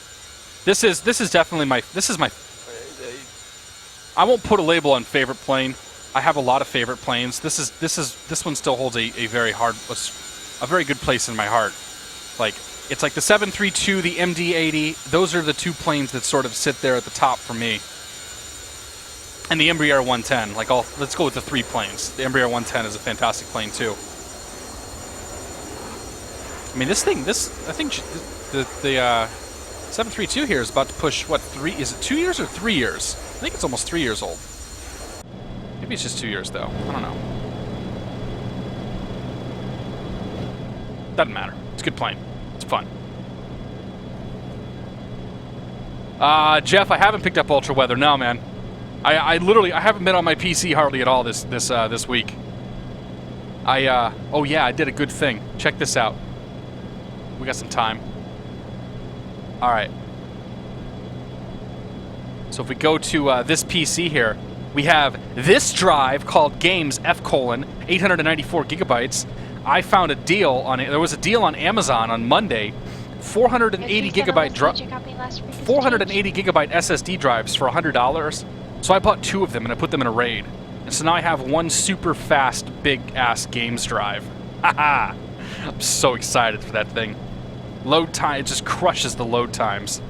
This is definitely my I won't put a label on favorite plane. I have a lot of favorite planes. This one still holds a very good place in my heart. Like, it's like the 732, the MD-80. Those are the two planes that sort of sit there at the top for me. And the Embraer 110. Like, let's go with the three planes. The Embraer 110 is a fantastic plane too. I mean, I think the 732 here is about to push, what, is it 2 years or 3 years? I think it's almost 3 years old. Maybe it's just 2 years, though. I don't know. Doesn't matter. It's a good plane. It's fun. Jeff, I haven't picked up Ultra Weather. No, man. I literally haven't been on my PC hardly at all this week. Oh yeah, I did a good thing. Check this out. We got some time. All right. So if we go to this PC here, we have this drive called Games F:, 894 gigabytes. I found a deal on it. There was a deal on Amazon on Monday. 480 gigabyte SSD drives for $100. So I bought 2 of them and I put them in a RAID. And so now I have one super fast, big ass games drive. Haha! I'm so excited for that thing. Load time, it just crushes the load times.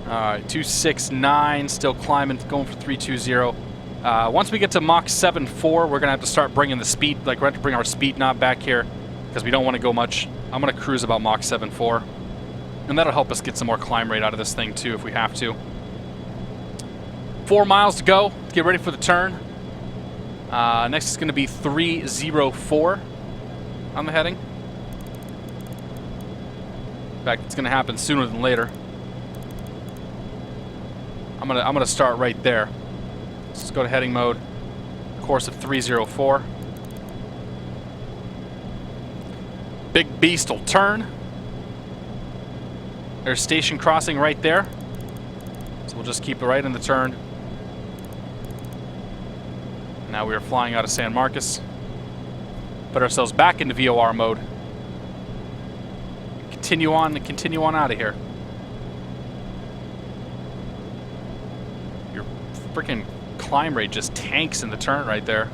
Alright, 269, still climbing, going for 320. Once we get to Mach 7.4, we're going to have to start bringing the speed, like we're going to have to bring our speed knob back here, because we don't want to go much. I'm going to cruise about Mach 7.4. And that'll help us get some more climb rate out of this thing too, if we have to. 4 miles to go. Let's get ready for the turn. Next is going to be 304 on the heading. In fact, it's going to happen sooner than later. I'm gonna start right there. Let's go to heading mode. course of 304. Big beast will turn. There's station crossing right there. So we'll just keep it right in the turn. Now we are flying out of San Marcos. Put ourselves back into VOR mode. Continue on out of here. Your freaking climb rate just tanks in the turn right there.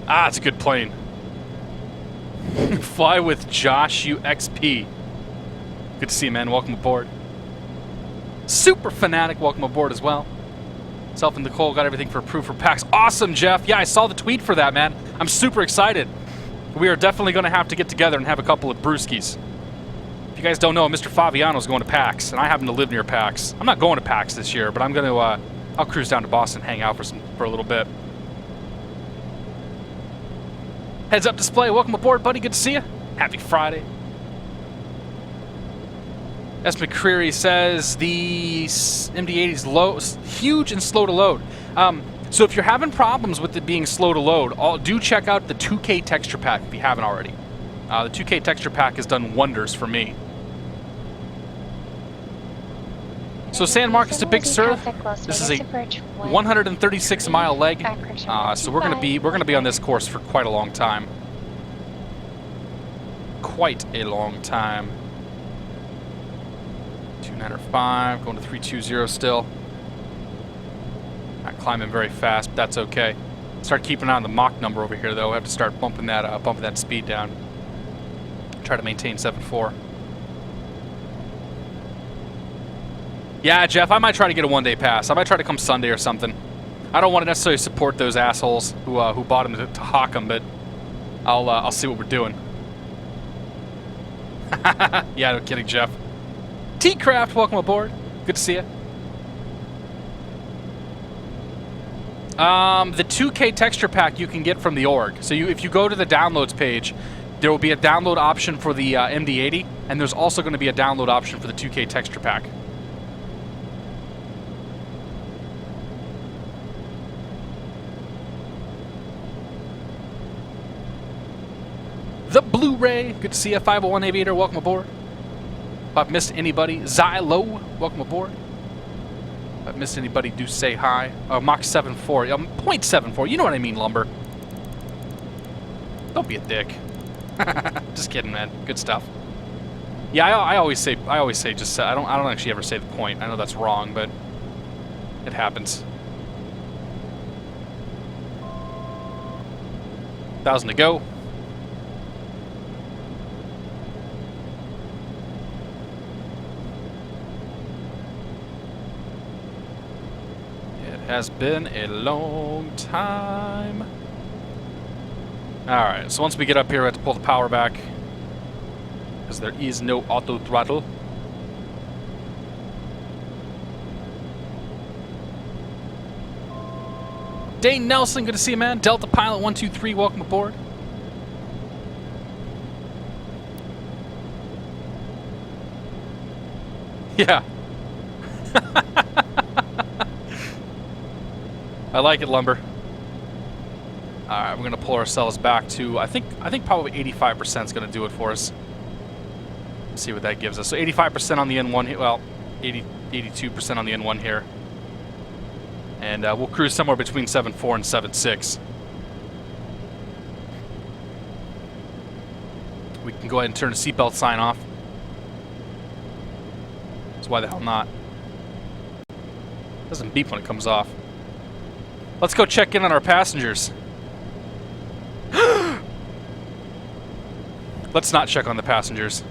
Ah, it's a good plane. Fly with Josh UXP. Good to see you, man. Welcome aboard. Super Fanatic, welcome aboard as well. Self and Nicole got everything for approved for PAX. Awesome, Jeff. Yeah, I saw the tweet for that, man. I'm super excited. We are definitely going to have to get together and have a couple of brewskis. If you guys don't know, Mr. Fabiano's going to PAX, and I happen to live near PAX. I'm not going to PAX this year, but I'm going to, I'll cruise down to Boston, hang out for a little bit. Heads Up Display, welcome aboard, buddy. Good to see you. Happy Friday. S. McCreary says the MD-80 is low, huge and slow to load. So if you're having problems with it being slow to load, do check out the 2K texture pack if you haven't already. The 2K texture pack has done wonders for me. So San Marcos to Big Sur, this is a 136-mile leg, so we're gonna be on this course for quite a long time. Quite a long time. 295, going to 320 still. Not climbing very fast, but that's okay. Start keeping an eye on the Mach number over here, though. We have to start bumping that speed down. Try to maintain 7.4. Yeah, Jeff, I might try to get a one-day pass. I might try to come Sunday or something. I don't want to necessarily support those assholes who bought them to hawk them, but I'll see what we're doing. Yeah, no kidding, Jeff. T-Craft, welcome aboard. Good to see you. The 2K texture pack you can get from the org. So if you go to the downloads page, there will be a download option for the MD-80, and there's also going to be a download option for the 2K texture pack. The Blu-ray, good to see you. 501 Aviator, welcome aboard. If I've missed anybody, Zylo, welcome aboard. If I've missed anybody, do say hi. Mach 7.4, 0.74, you know what I mean, Lumber. Don't be a dick. Just kidding, man. Good stuff. Yeah, I always say just I don't actually ever say the point. I know that's wrong, but it happens. 1,000 to go. Has been a long time. Alright, so once we get up here, we have to pull the power back because there is no auto throttle. Dane Nelson, good to see you, man. Delta Pilot 123, welcome aboard. Yeah. I like it, Lumber. All right, we're gonna pull ourselves back to I think probably 85% is gonna do it for us. Let's see what that gives us. So 85% on the N1 here. Well, 82% on the N1 here, and we'll cruise somewhere between 7.4 and 7.6. We can go ahead and turn the seatbelt sign off. So why the hell not? It doesn't beep when it comes off. Let's go check in on our passengers. Let's not check on the passengers.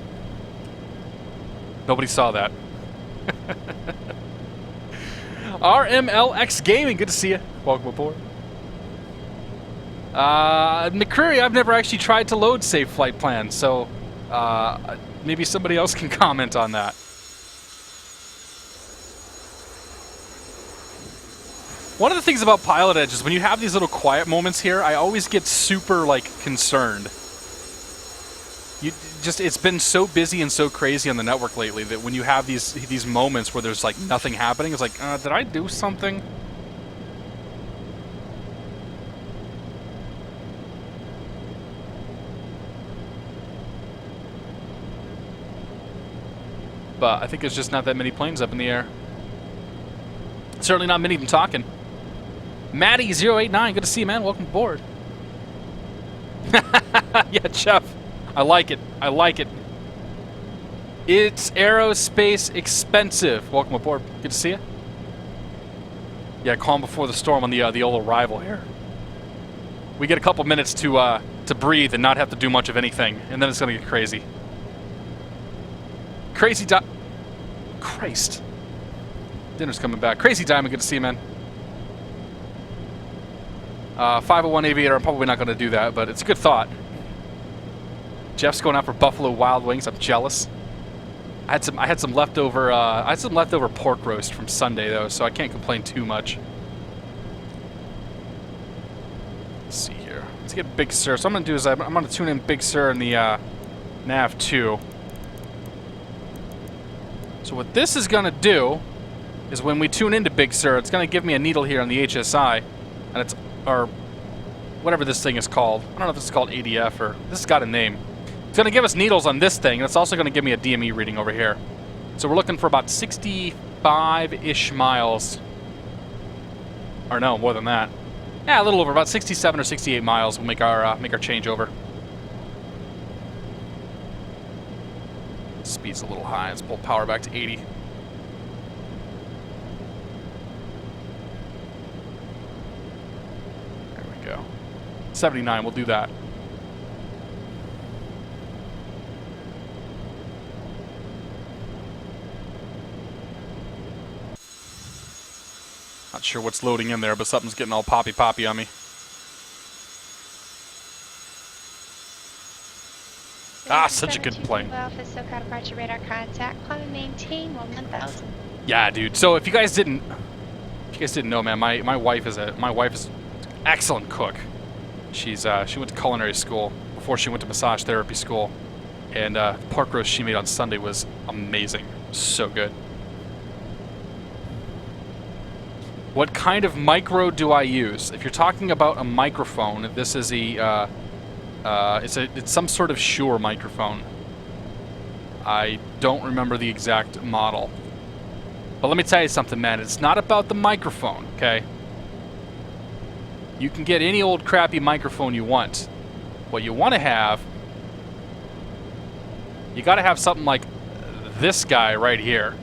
Nobody saw that. RMLX Gaming, good to see you. Welcome aboard. McCreary, I've never actually tried to load Safe Flight Plan, so maybe somebody else can comment on that. One of the things about PilotEdge is when you have these little quiet moments here, I always get super, like, concerned. It's been so busy and so crazy on the network lately that when you have these moments where there's, like, nothing happening, it's like, did I do something? But I think there's just not that many planes up in the air. Certainly not many of them talking. Maddie089, good to see you, man. Welcome aboard. Yeah, Jeff. I like it. I like it. It's aerospace expensive. Welcome aboard. Good to see you. Yeah, calm before the storm on the old arrival here. We get a couple minutes to breathe and not have to do much of anything, and then it's gonna get crazy. Christ. Dinner's coming back. Crazy Diamond, good to see you, man. 501 Aviator, I'm probably not going to do that, but it's a good thought. Jeff's going out for Buffalo Wild Wings. I'm jealous. I had some leftover pork roast from Sunday though, so I can't complain too much. Let's see here. Let's get Big Sur. So what I'm going to do is I'm going to tune in Big Sur in the Nav 2. So what this is going to do is when we tune into Big Sur, it's going to give me a needle here on the HSI, and it's, or whatever this thing is called. I don't know if this is called ADF or, this has got a name. It's going to give us needles on this thing, and it's also going to give me a DME reading over here. So we're looking for about 65-ish miles. Or no, more than that. Yeah, a little over, about 67 or 68 miles. We'll make our changeover. Speed's a little high. Let's pull power back to 80. There we go. 79, we'll do that. Not sure what's loading in there, but something's getting all poppy on me. Ah, such a good plane. Yeah, dude. So if you guys didn't know, man, my wife is an excellent cook. She went to culinary school before she went to massage therapy school, and pork roast she made on Sunday was amazing, so good. What kind of micro do I use? If you're talking about a microphone, this is it's some sort of Shure microphone. I don't remember the exact model. But let me tell you something, man. It's not about the microphone, okay? You can get any old crappy microphone you want. What you want to have, you got to have something like this guy right here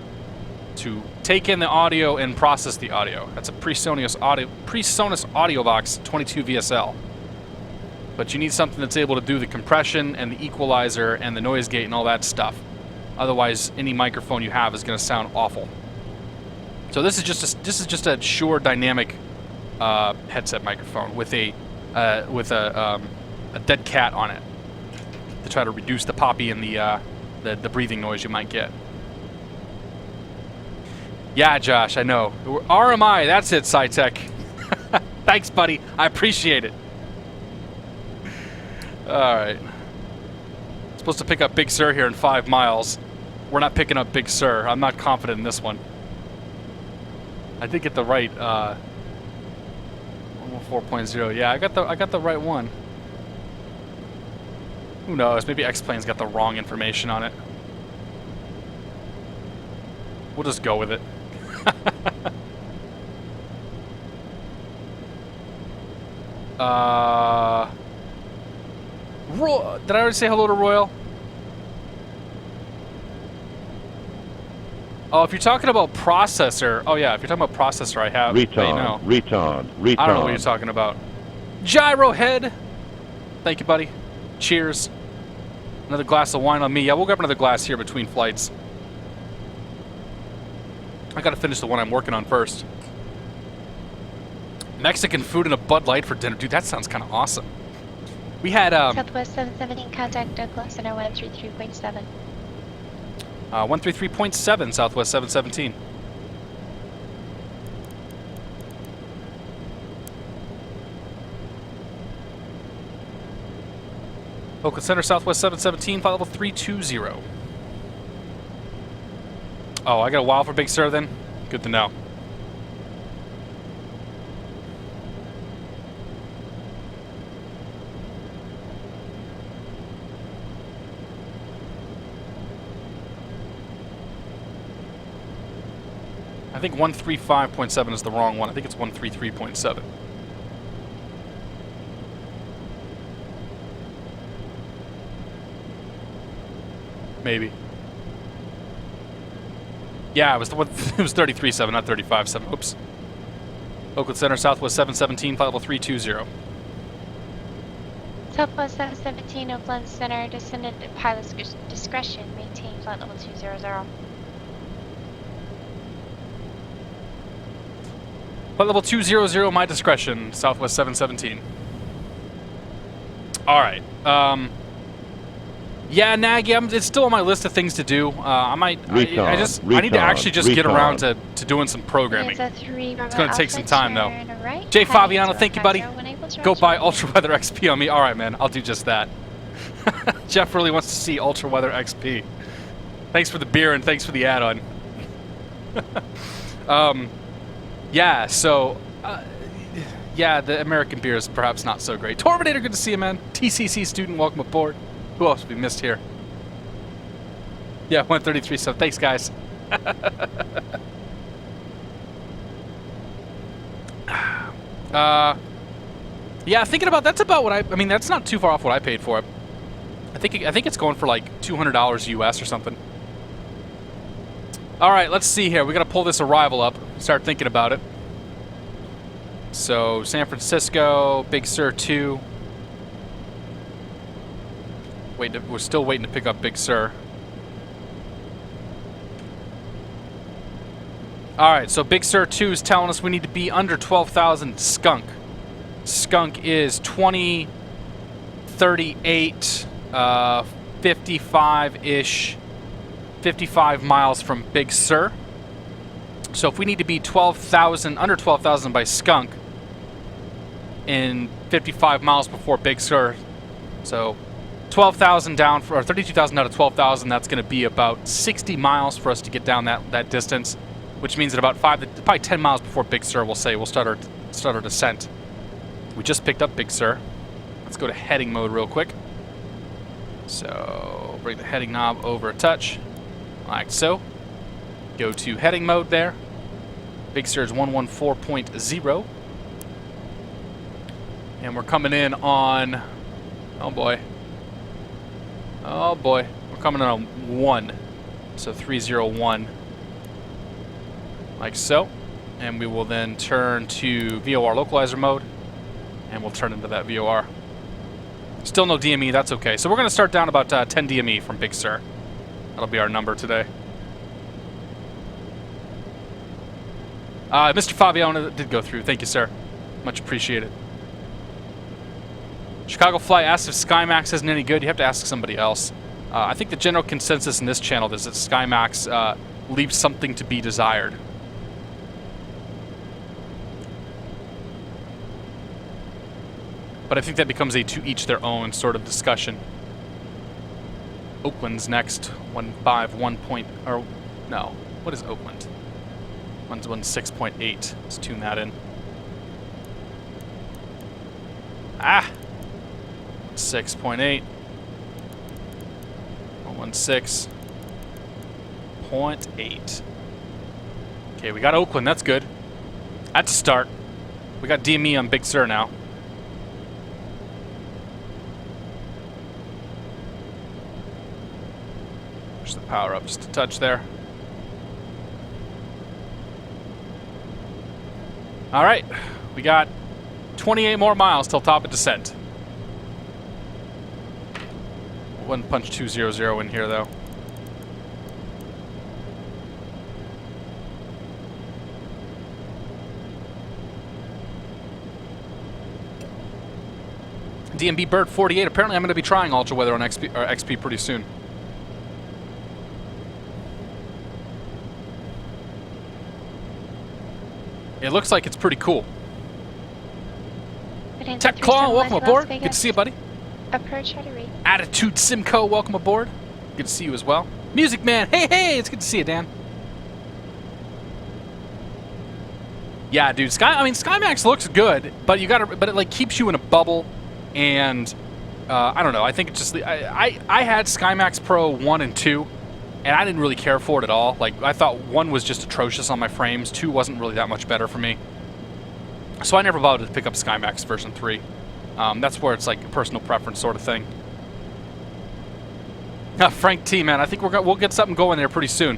to take in the audio and process the audio. That's a PreSonus Audio Box 22 VSL. But you need something that's able to do the compression and the equalizer and the noise gate and all that stuff. Otherwise, any microphone you have is going to sound awful. So this is just a Shure dynamic headset microphone with a dead cat on it to try to reduce the poppy and the breathing noise you might get. Yeah, Josh, I know. RMI, that's it, SciTech. Thanks, buddy. I appreciate it. Alright. Supposed to pick up Big Sur here in 5 miles. We're not picking up Big Sur. I'm not confident in this one. I did get the right 114.0. Yeah, I got the right one. Who knows? Maybe X-Plane's got the wrong information on it. We'll just go with it. Did I already say hello to Royal? Oh, if you're talking about processor, oh yeah, if you're talking about processor, I have. Retard. I don't know what you're talking about. Gyro Head. Thank you, buddy. Cheers. Another glass of wine on me. Yeah, we'll grab another glass here between flights. I gotta finish the one I'm working on first. Mexican food and a Bud Light for dinner. Dude, that sounds kind of awesome. We had, Southwest 717, contact Douglas and 133.7. 133.7, Southwest 717. Oakland Center, Southwest 717, flight level 320. Oh, I got a while for Big Sur then? Good to know. I think 135.7 is the wrong one. I think it's 133.7. Maybe. Yeah, it was the one. It was 33.7, not 35.7. Oops. Oakland Center, Southwest 717, flight level 320. Southwest 717, Oakland Center, descendant at pilot's discretion, maintain flight level 200. Flight level 200, my discretion, Southwest 717. Alright. Yeah, Nagy, it's still on my list of things to do. I might. I need to actually just get around to doing some programming. It's going to take some time, though. Right. Jay Fabiano, thank you, buddy. Go buy Ultra Weather XP on me. Alright, man, I'll do just that. Jeff really wants to see Ultra Weather XP. Thanks for the beer and thanks for the add-on. Yeah, so, yeah, the American beer is perhaps not so great. Torminator, good to see you, man. TCC student, welcome aboard. Who else we missed here? Yeah, 133, so thanks, guys. Yeah, thinking about, that's about what I mean, that's not too far off what I paid for it. I think it's going for like $200 US or something. All right, let's see here. We got to pull this arrival up. Start thinking about it. So, San Francisco, Big Sur 2. We're still waiting to pick up Big Sur. All right, so Big Sur 2 is telling us we need to be under 12,000 skunk. Skunk is 20, 38, 55-ish. 55 miles from Big Sur. So if we need to be 12,000, under 12,000 by Skunk in 55 miles before Big Sur, so 12,000 down, or 32,000 out of 12,000, that's going to be about 60 miles for us to get down that distance, which means that about probably 10 miles before Big Sur, we'll start our descent. We just picked up Big Sur. Let's go to heading mode real quick. So bring the heading knob over a touch. Like so. Go to heading mode there. Big Sur is 114.0. And we're coming in on, oh boy. Oh boy. We're coming in on 1. So 301. Like so. And we will then turn to VOR localizer mode. And we'll turn into that VOR. Still no DME, that's okay. So we're going to start down about 10 DME from Big Sur. That'll be our number today. Mr. Fabiano did go through. Thank you, sir. Much appreciated. Chicago Fly asked if SkyMax isn't any good. You have to ask somebody else. I think the general consensus in this channel is that SkyMax leaves something to be desired. But I think that becomes a to each their own sort of discussion. Oakland's next. 151 point, or no, what is Oakland? 116.8. Let's tune that in. Ah! 6.8. 116.8. Okay, we got Oakland, that's good. That's a start. We got DME on Big Sur now. Push the power up just a touch there. All right, we got 28 more miles till top of descent. Wouldn't punch 200 in here though. DMB Bird 48. Apparently, I'm going to be trying Ultra Weather on XP pretty soon. It looks like it's pretty cool. Tech Claw, welcome aboard. Good to see you, buddy. Approach at a rate. Attitude Simcoe, welcome aboard. Good to see you as well. Music Man, hey, it's good to see you, Dan. Yeah, dude, SkyMax looks good, but but it like keeps you in a bubble, and I don't know. I think it's just I had SkyMax Pro 1 and 2, and I didn't really care for it at all. Like I thought 1 was just atrocious on my frames, 2 wasn't really that much better for me, so I never bothered to pick up SkyMax version 3. That's where it's like a personal preference sort of thing. Frank T, man, I think we'll get something going there pretty soon.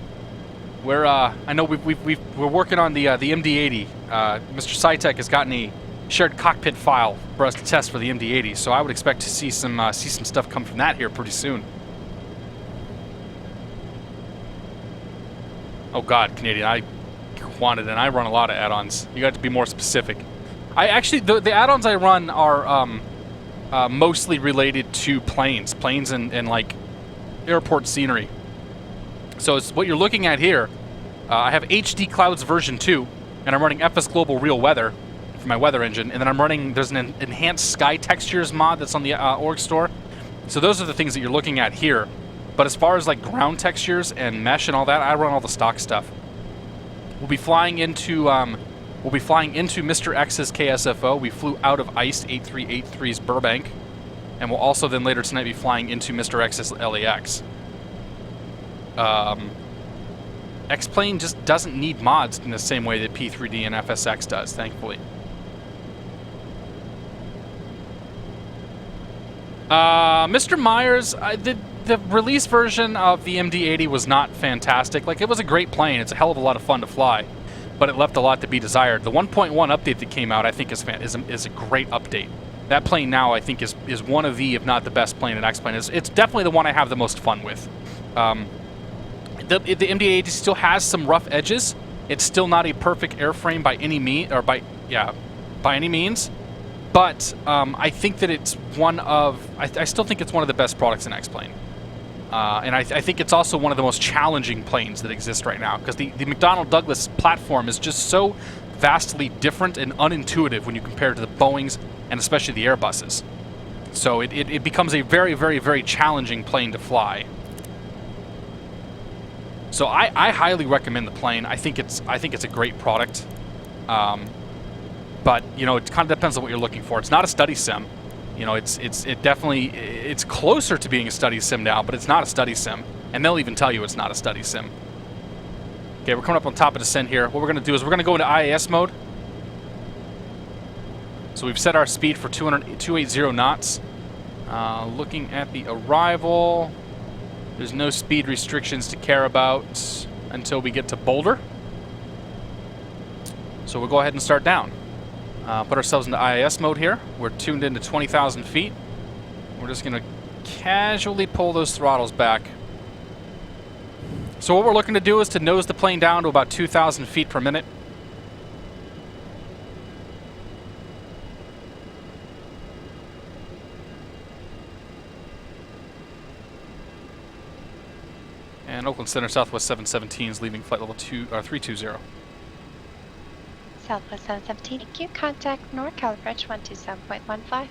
I know we're working on the MD-80. Mr. Cytec has gotten a shared cockpit file for us to test for the MD-80, so I would expect to see some stuff come from that here pretty soon. Oh God, Canadian, I wanted, and I run a lot of add-ons. You got to be more specific. I actually the add-ons I run are mostly related to planes and like airport scenery. So it's what you're looking at here. I have HD Clouds version 2, and I'm running FS Global Real Weather for my weather engine, and then I'm running, there's an enhanced sky textures mod that's on the org store. So those are the things that you're looking at here. But as far as like ground textures and mesh and all that, I run all the stock stuff. We'll be flying into Mr. X's KSFO. We flew out of ICE 8383's Burbank, and we'll also then later tonight be flying into Mr. X's LAX. X-Plane just doesn't need mods in the same way that P3D and FSX does, thankfully. Mr. Myers, the release version of the MD-80 was not fantastic. Like, it was a great plane. It's a hell of a lot of fun to fly, but it left a lot to be desired. The 1.1 update that came out, I think, is a great update. That plane now, I think, is one of the, if not the best plane in X-Plane. It's definitely the one I have the most fun with. The MD-80 still has some rough edges. It's still not a perfect airframe by any means. But I think that it's I still think it's one of the best products in X-Plane. And I think it's also one of the most challenging planes that exist right now, because the McDonnell Douglas platform is just so vastly different and unintuitive when you compare it to the Boeings and especially the Airbuses. So it becomes a very, very, very challenging plane to fly. So I highly recommend the plane. I think it's a great product. But you know, it kind of depends on what you're looking for. It's not a study sim. You know, it's closer to being a study sim now, but it's not a study sim. And they'll even tell you it's not a study sim. Okay, we're coming up on top of descent here. What we're going to do is we're going to go into IAS mode. So we've set our speed for 280 knots. Looking at the arrival, there's no speed restrictions to care about until we get to Boulder. So we'll go ahead and start down. Put ourselves into IAS mode here. We're tuned into 20,000 feet. We're just going to casually pull those throttles back. So what we're looking to do is to nose the plane down to about 2,000 feet per minute. And Oakland Center, Southwest 717 is leaving flight level 320. Southwest 717, thank you. Contact NorCal approach 127.15.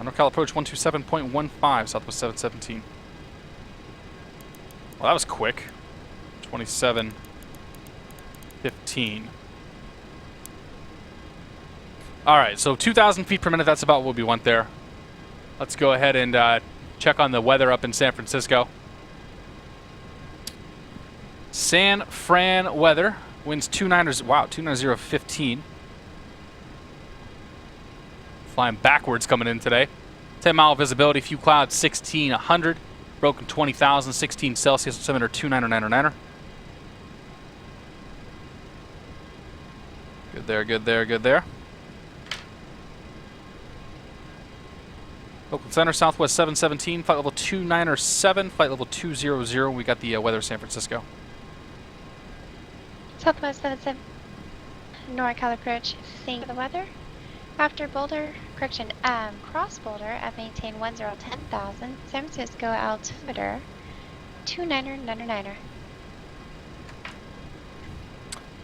NorCal approach 127.15, Southwest 717. Well, that was quick. 27:15. All right, so 2,000 feet per minute, that's about what we want there. Let's go ahead and check on the weather up in San Francisco. San Fran weather. Winds 290, 15. Flying backwards coming in today. 10-mile visibility, few clouds, 1600. Broken 20,000, 16 Celsius, altimeter 299er. Good there, good there, good there. Oakland Center, Southwest 717, flight level 297, flight level 200. We got the weather, San Francisco. Southwest 77, NorCal approach, seeing the weather. After Boulder, correction, cross Boulder at maintain 10,000, San Francisco altimeter 299er.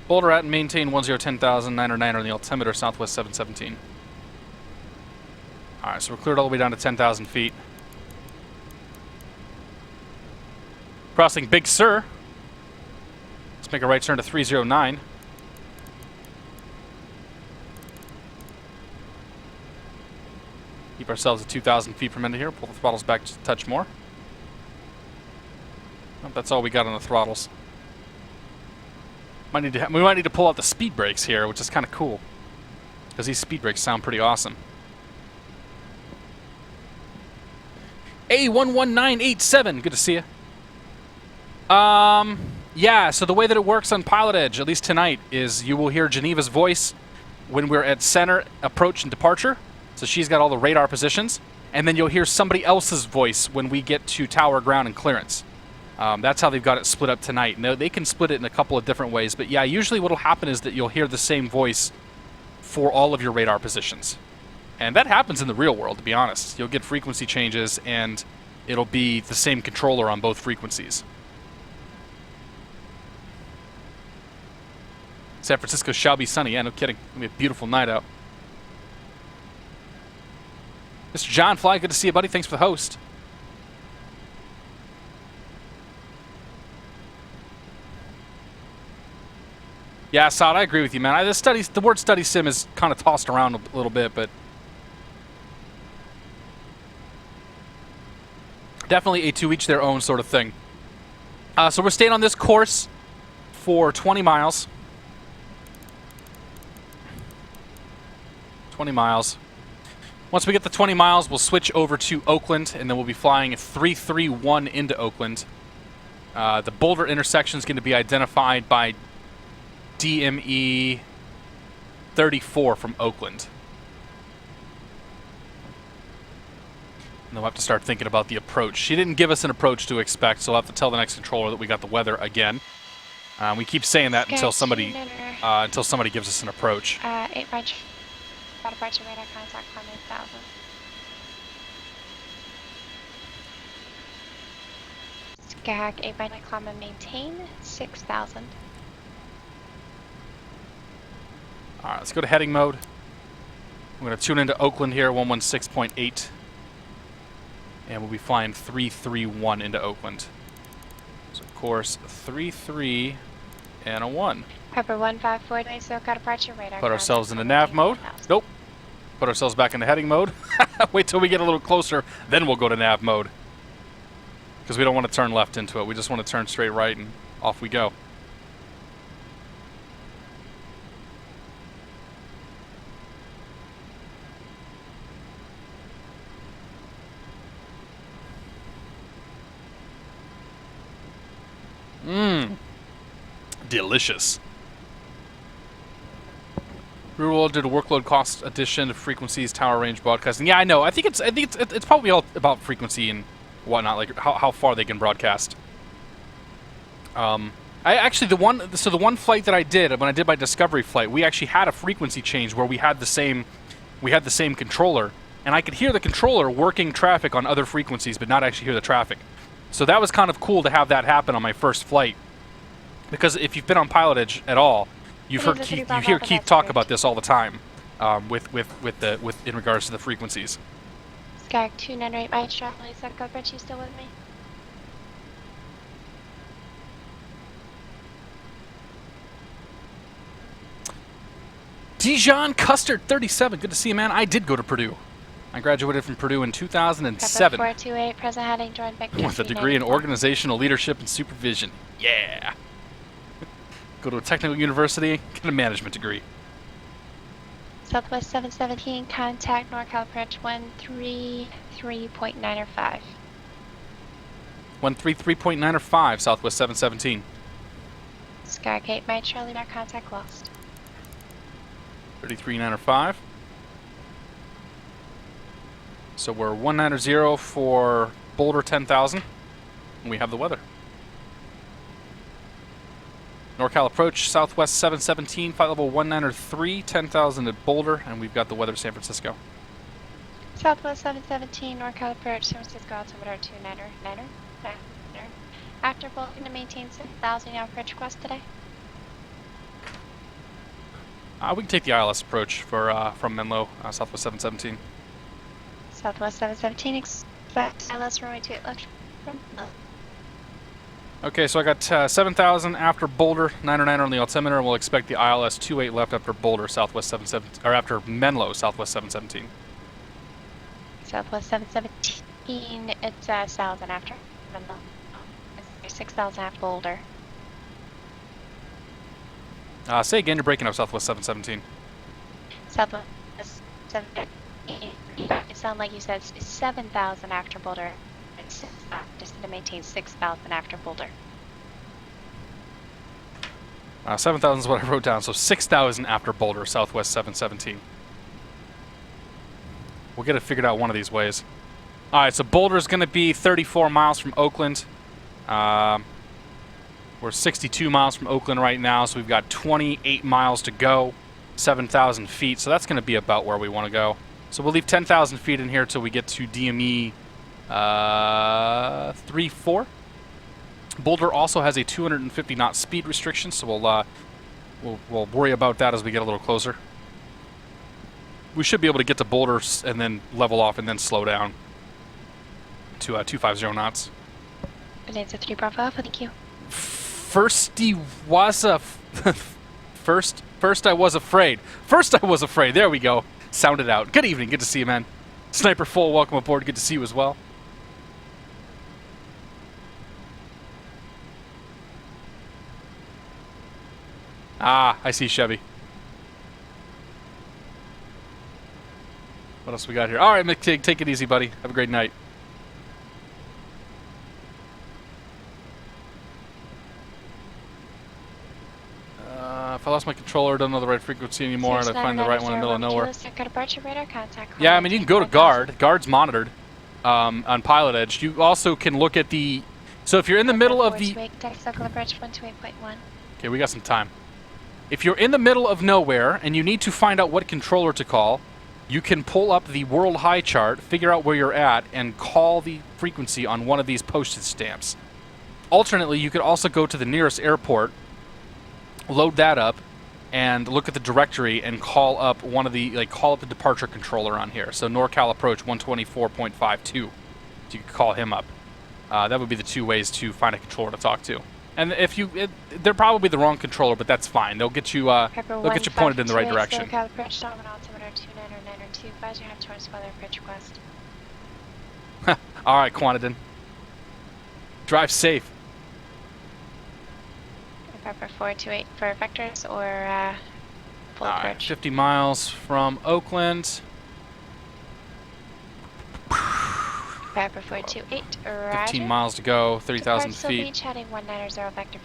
Boulder at maintain 10,000, 99er in the altimeter, Southwest 717. Alright, so we're cleared all the way down to 10,000 feet. Crossing Big Sur. Let's make a right turn to 309. Keep ourselves at 2,000 feet from into here. Pull the throttles back just a touch more. Oh, that's all we got on the throttles. We might need to pull out the speed brakes here, which is kind of cool. Because these speed brakes sound pretty awesome. A11987, good to see you. Yeah, so the way that it works on PilotEdge, at least tonight, is you will hear Geneva's voice when we're at center, approach, and departure. So she's got all the radar positions. And then you'll hear somebody else's voice when we get to tower, ground, and clearance. That's how they've got it split up tonight. Now, they can split it in a couple of different ways, but yeah, usually what will happen is that you'll hear the same voice for all of your radar positions. And that happens in the real world, to be honest. You'll get frequency changes, and it'll be the same controller on both frequencies. San Francisco shall be sunny. Yeah, no kidding. It'll be a beautiful night out. Mr. John Fly, good to see you, buddy. Thanks for the host. Yeah, Assad, I agree with you, man. The word study sim is kind of tossed around a little bit, but definitely a to each their own sort of thing. So we're staying on this course for 20 miles. 20 miles. Once we get the 20 miles, we'll switch over to Oakland, and then we'll be flying 331 into Oakland. The Boulder intersection is going to be identified by DME 34 from Oakland. And we'll have to start thinking about the approach. She didn't give us an approach to expect, so we'll have to tell the next controller that we got the weather again. We keep saying that until somebody gives us an approach. 8 French. Departure radar contact climb 8,000. Skag 8 by climb and maintain 6,000. Alright, let's go to heading mode. We're going to tune into Oakland here, 116.8. And we'll be flying 331 into Oakland. So course 33 and a 1. Pepper 154, so got departure radar. Put ourselves into nav mode. Nope. Put ourselves back into heading mode. Wait till we get a little closer, then we'll go to nav mode. Because we don't want to turn left into it. We just want to turn straight right and off we go. Mmm. Delicious. Rule due to workload cost addition to frequencies, tower range broadcasting. Yeah, I know. I think it's probably all about frequency and whatnot, like how far they can broadcast. I actually the one flight that I did when I did my discovery flight, we actually had a frequency change where we had the same controller, and I could hear the controller working traffic on other frequencies, but not actually hear the traffic. So that was kind of cool to have that happen on my first flight, because if you've been on PilotEdge at all, you hear Keith talk about this all the time, with in regards to the frequencies. Skag 298 by extrapolate. Set code bridge, you still with me? Dijon Custard 37, good to see you, man. I did go to Purdue. I graduated from Purdue in 2007 428, present heading, join Victor with a degree in organizational leadership and supervision. Yeah. Go to a technical university, get a management degree. Southwest 717, contact NorCal approach 133.9 or 5. 133.9 or 5, Southwest 717. Skag 8 by Charlie, our contact lost. 33.9 or 5. So we're 190 for Boulder 10,000, and we have the weather. NorCal approach, Southwest 717, flight level 193, 10,000 at Boulder, and we've got the weather San Francisco. Southwest 717, NorCal approach, San Francisco altimeter 29er. After Boulder, to maintain 6,000 approach request today. We can take the ILS approach for from Menlo, Southwest 717. Southwest 717, expect ILS runway 28 left from Okay, so I got 7,000 after Boulder, 909 on the altimeter, and we'll expect the ILS 28 left after Boulder, Southwest 717, or after Menlo, Southwest 717. Southwest 717, it's 6,000 after Menlo. 6,000 after Boulder. Say again, you're breaking up, Southwest 717. Southwest 717, it sounded like you said 7,000 after Boulder. It's just to maintain 6,000 after Boulder. 7,000 is what I wrote down, so 6,000 after Boulder, Southwest 717. We'll get it figured out one of these ways. Alright, so Boulder's going to be 34 miles from Oakland. We're 62 miles from Oakland right now, so we've got 28 miles to go, 7,000 feet, so that's going to be about where we want to go. So we'll leave 10,000 feet in here till we get to DME 3-4. Boulder also has a 250 knot speed restriction, so we'll worry about that as we get a little closer. We should be able to get to Boulder and then level off and then slow down to 250 knots. Bonanza 3 Bravo Alpha, thank you. First I was afraid. First I was afraid. There we go. Sound it out. Good evening. Good to see you, man. Sniper Full, welcome aboard. Good to see you as well. Ah, I see Chevy. What else we got here? All right, McTig, take it easy, buddy. Have a great night. If I lost my controller, don't know the right frequency anymore, and I find the right one in the middle of nowhere. Yeah, I mean, you can go to guard. Guard's monitored on PilotEdge. You also can look at the... So if you're in the middle of the... Okay, we got some time. If you're in the middle of nowhere and you need to find out what controller to call, you can pull up the World High chart, figure out where you're at, and call the frequency on one of these postage stamps. Alternately, you could also go to the nearest airport, load that up, and look at the directory and call up one of the call up the departure controller on here. So NorCal approach 124.52. You could call him up. That would be the two ways to find a controller to talk to. And if they're probably the wrong controller, but that's fine. They'll get you pointed in the right direction. NorCal approach 2992, advisor have towards weather approach request. All right, Quantidin. Drive safe. Pepper 428 for vectors or full All approach. right, 50 miles from Oakland. Pepper 428, roger. 15 miles to go, 30,000 feet. Beach heading 190 vector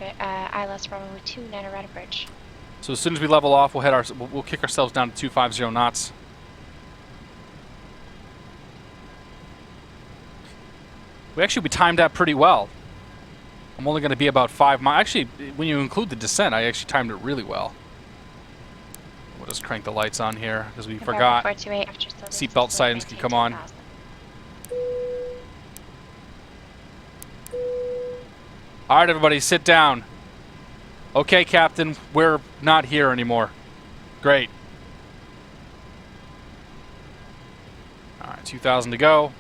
ILS runway 29 right approach. So as soon as we level off, we'll kick ourselves down to 250 knots. We timed that pretty well. I'm only going to be about 5 miles. Actually, when you include the descent, I actually timed it really well. We'll just crank the lights on here because we forgot. Seatbelt signs can come on. All right, everybody, sit down. Okay, Captain, we're not here anymore. Great. All right, 2,000 to go.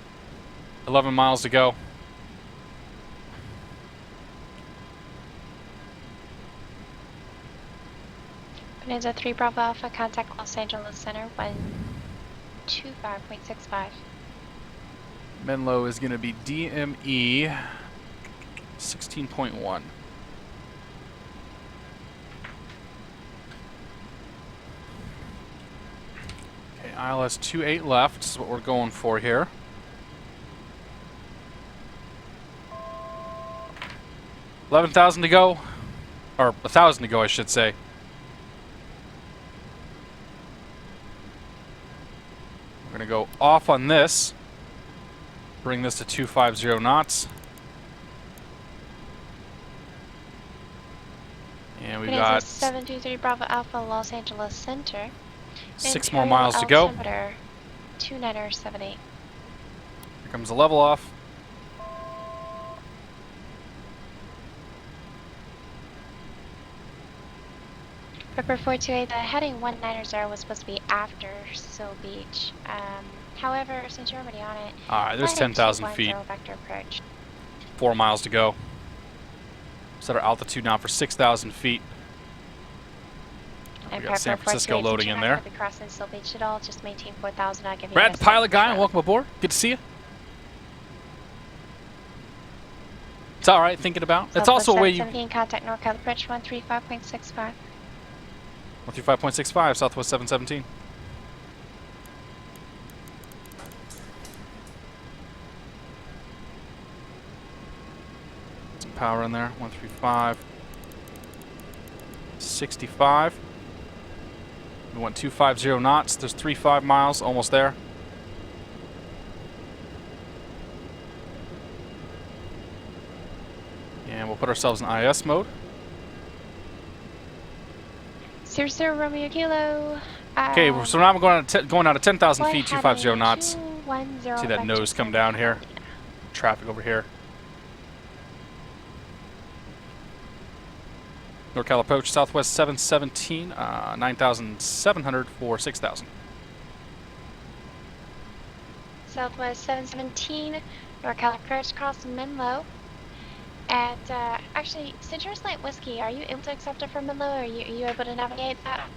11 miles to go. Bonanza 3 Bravo Alpha, contact Los Angeles Center 125.65. Menlo is going to be DME 16.1. Okay, ILS 28 left is what we're going for here. $11,000 to go, or 1,000 to go, I should say. We're going to go off on this, bring this to 250 knots. And we've got 723 Bravo Alpha, Los Angeles Center. 6 more miles to go. 2978. Here comes the level off. Pepper 428, the heading 190 was supposed to be after Seal Beach. However, since you're already on it, Alright, there's 10,000 feet. Vector approach. 4 miles to go. Set our altitude now for 6,000 feet. We got San Francisco loading in there. Be crossing Seal Beach at all. Just maintain 4,000. I'll give you Brad, the pilot guy, and welcome aboard. Good to see you. It's all right. Thinking about. It's also a way you. 17, contact NorCal approach 135.65. 135.65, Southwest 717. Some power in there. 135. 65. We went 250 knots. There's 35 miles, almost there. And we'll put ourselves in IS mode. 00 Romeo Kilo. Okay, so now we're going out of 10,000 feet, 250 knots. 210 See that nose come down here. Traffic over here. NorCal approach, Southwest 717, 9,700 for 6,000. Southwest 717, NorCal approach, cross Menlo. And actually, Citrus Light Whiskey, are you able to accept it from Menlo, or are you able to navigate that?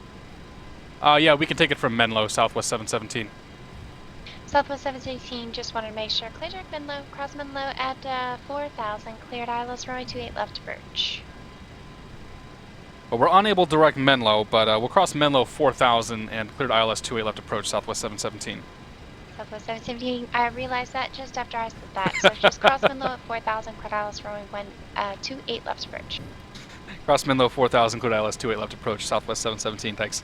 Yeah, we can take it from Menlo, Southwest 717. Southwest 718, just wanted to make sure. Clear direct Menlo, cross Menlo at 4,000, cleared ILS runway 28 left to Birch. Well, we're unable to direct Menlo, but we'll cross Menlo 4,000 and cleared ILS 28 left approach, Southwest 717. Southwest 717, I realized that just after I said that, so just cross Menlo at 4,000, cleared ILS runway 28 left to Birch. Cross Menlo 4,000, cleared ILS 28 left approach, Southwest 717, thanks.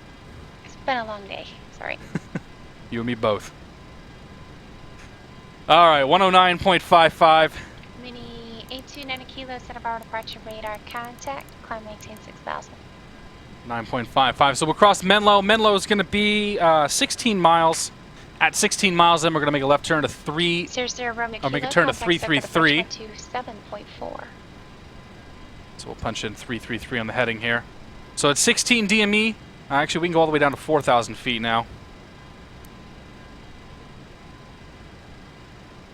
It's been a long day, sorry. You and me both. Alright, 109.55. Mini 829 kilo, Santa Barbara departure radar contact, climb maintain 6,000. 9.55. So we'll cross Menlo. Menlo is going to be 16 miles. At 16 miles, then we're going to make a left turn to 3. 00 Romeo Or make a Kilo, turn to contact 333. to 7.4. So we'll punch in 333 on the heading here. So at 16 DME, actually we can go all the way down to 4,000 feet now.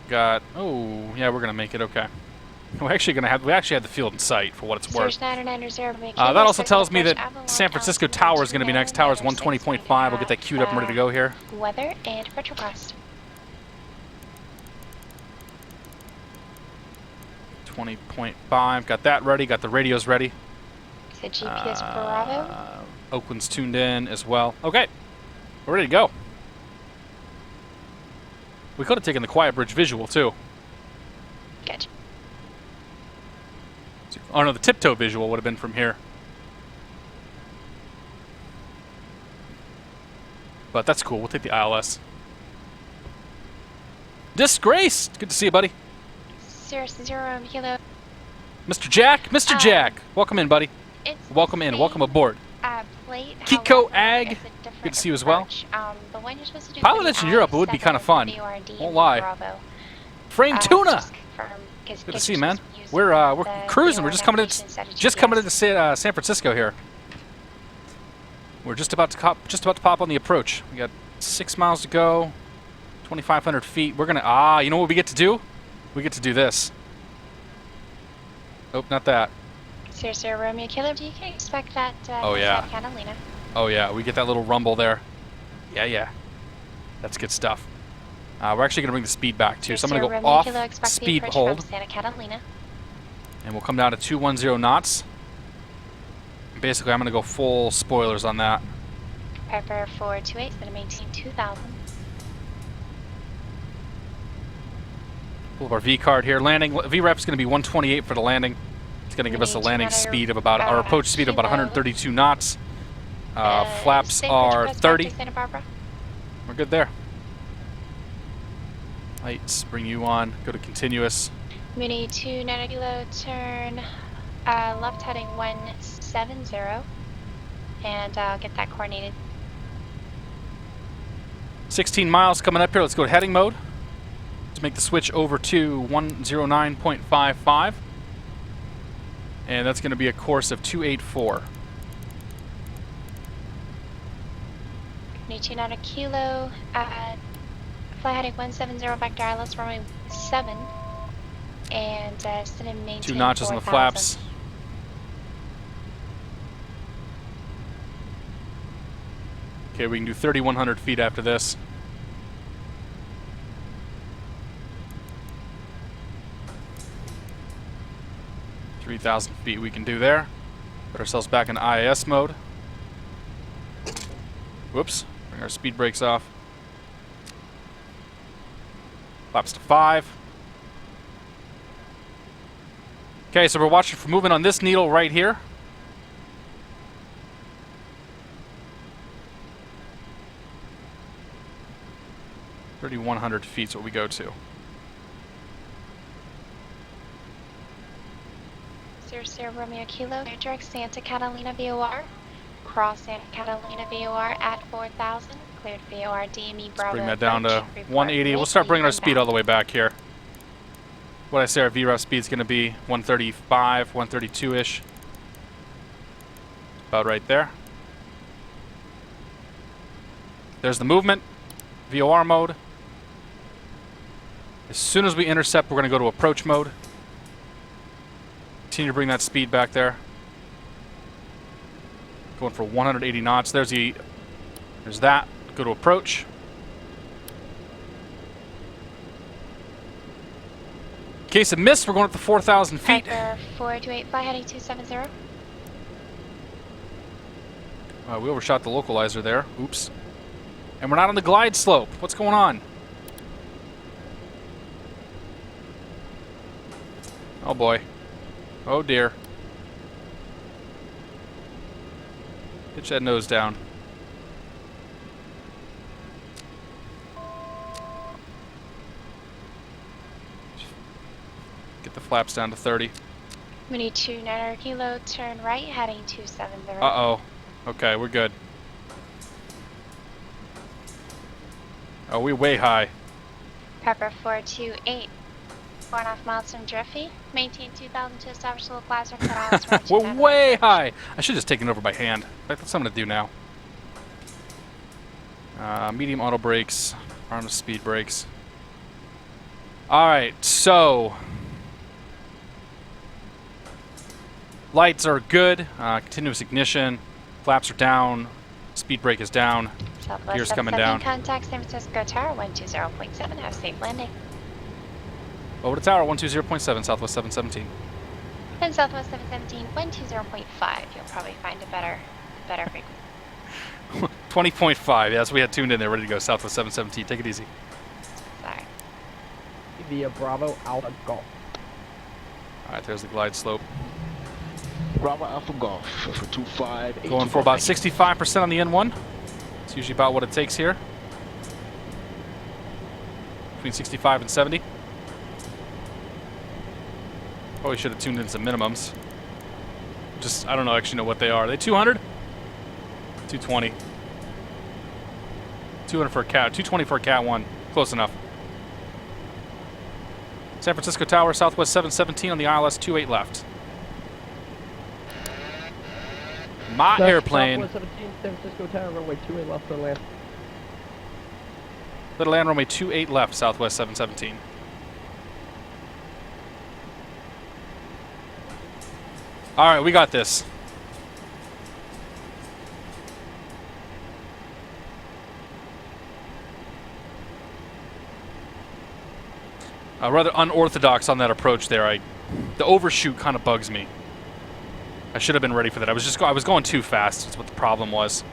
Got, oh yeah, we're gonna make it. Okay, we actually have the field in sight for what it's worth. That also tells me that San Francisco Tower is gonna be next. Tower's 120.5. We'll get that queued up and ready to go here. Weather and retrocast. 20.5. Got that ready. Got the radios ready. So GPS Bravo. Oakland's tuned in as well. Okay, we're ready to go. We could have taken the Quiet Bridge visual too. Good. Oh no, the tiptoe visual would have been from here. But that's cool. We'll take the ILS. Disgrace! Good to see you, buddy. 00 Kilo. Mr. Jack, Mr. Jack, welcome in, buddy. Welcome in. Welcome aboard. Plate, Kiko Ag. Good to see you as well. The one you're supposed to do PilotEdge in Europe would be kind of fun. Won't lie. Frame tuna. Good to see you, man. We're cruising. We're just coming into San Francisco here. We're just about to pop on the approach. We got 6 miles to go, 2,500 feet. We're gonna you know what we get to do? We get to do this. Oh, not that. 00 Romeo Kilo. Do you expect that? Oh yeah. Catalina. Oh yeah, we get that little rumble there. Yeah. That's good stuff. We're actually going to bring the speed back too. So I'm going to go off speed hold. Santa Catalina. And we'll come down to 210 knots. Basically, I'm going to go full spoilers on that. Prepare for 28, so to maintain 2,000. Pull up our V card here. Landing, VREP is going to be 128 for the landing. It's going to give us a landing speed of about, our approach speed of about 132 knots. Flaps are 30. We're good there. Lights, bring you on. Go to continuous. Mini 290 kilo, turn left heading 170. And I'll get that coordinated. 16 miles coming up here. Let's go to heading mode. Let's make the switch over to 109.55. And that's going to be a course of 284. 290 kilo, fly heading 170 vector ILS runway 7. And send and maintain 2 notches on the 4,000. flaps. Okay, we can do 3,100 feet after this. $3,000 feet we can do there. Put ourselves back in IIS mode. Whoops. Bring our speed brakes off. Flaps to 5. Okay, so we're watching for movement on this needle right here. $3,100 feet is what we go to. 00 Romeo Kilo, direct Santa Catalina VOR. Cross Santa Catalina VOR at 4,000. Cleared VOR DME Bravo. Bring that down to approach. 180. We'll start bringing our speed all the way back here. What I say our VREF speed is going to be 135, 132-ish. About right there. There's the movement. VOR mode. As soon as we intercept, we're going to go to approach mode. Continue to bring that speed back there. Going for 180 knots. There's that. Go to approach. In case of miss, we're going up to 4,000 feet. Piper 428, fly heading 270. We overshot the localizer there. Oops. And we're not on the glide slope. What's going on? Oh boy. Oh dear. Pitch that nose down. Get the flaps down to 30. We need 29 Kilo, turn right, heading 270. Uh-oh. Okay, we're good. Oh, we're way high. Pepper 428, 4.5 miles from Driffy. Maintain 2,000 to establish the localizer cut We're way high. I should have just taken it over by hand. That's what I'm going to do now. Medium auto brakes, arm speed brakes. All right, so lights are good. Continuous ignition. Flaps are down. Speed brake is down. Southwest Gears coming down. Contact San Francisco Tower 120.7. Have a safe landing. Over to tower 120.7, Southwest 717. And Southwest 717 120.5. You'll probably find a better frequency. 20.5. Yes, we had tuned in there, ready to go. Southwest 717. Take it easy. Sorry. Via Bravo Alpha Golf. All right, there's the glide slope. Bravo Alpha Golf for 25. Going for about 65% on the N1. It's usually about what it takes here. Between 65 and 70. Probably should have tuned in some minimums. Just, I don't know, actually know what they are. Are they 200? 220. 200 for a Cat. 220 for a Cat 1. Close enough. San Francisco Tower, Southwest 717 on the ILS 28 left. My airplane. Southwest 17, San Francisco Tower, runway 28 left for land. Little land runway 28 left, Southwest 717. All right, we got this. Rather unorthodox on that approach there. The overshoot kind of bugs me. I should have been ready for that. I was going too fast. That's what the problem was.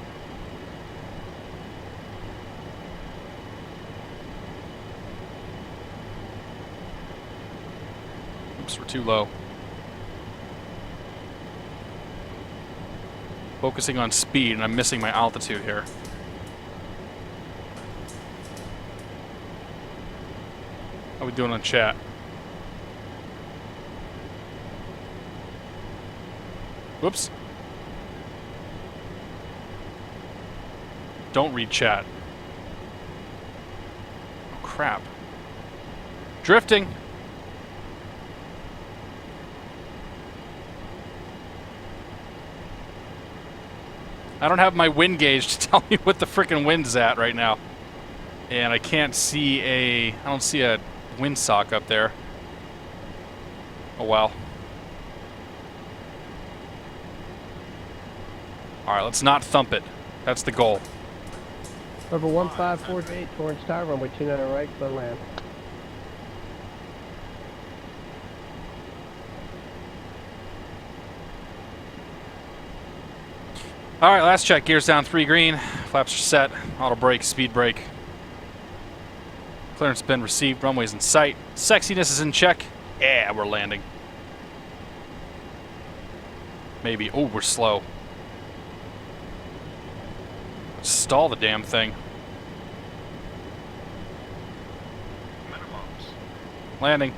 Oops, we're too low. Focusing on speed, and I'm missing my altitude here. How are we doing on chat? Whoops. Don't read chat. Oh, crap. Drifting. I don't have my wind gauge to tell me what the frickin' wind's at right now. And I can't see I don't see a windsock up there. Oh well. Alright, let's not thump it. That's the goal. Number 1548, Torrance Tower, runway 29 right, clear land. Alright, last check. Gears down 3 green. Flaps are set. Auto brake, speed brake. Clearance been received. Runway's in sight. Sexiness is in check. Yeah, we're landing. Maybe. Oh, we're slow. Let's stall the damn thing. Landing.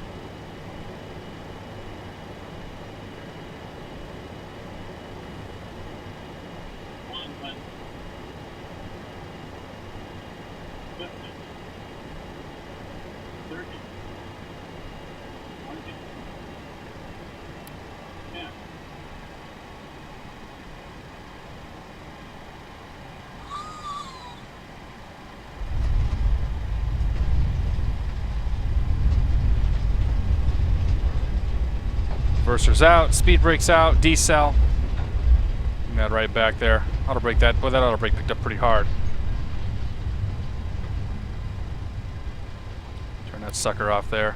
Reverser's out, speed brake's out, decel. Bring that right back there. Auto brake that. Boy, that auto brake picked up pretty hard. Turn that sucker off there.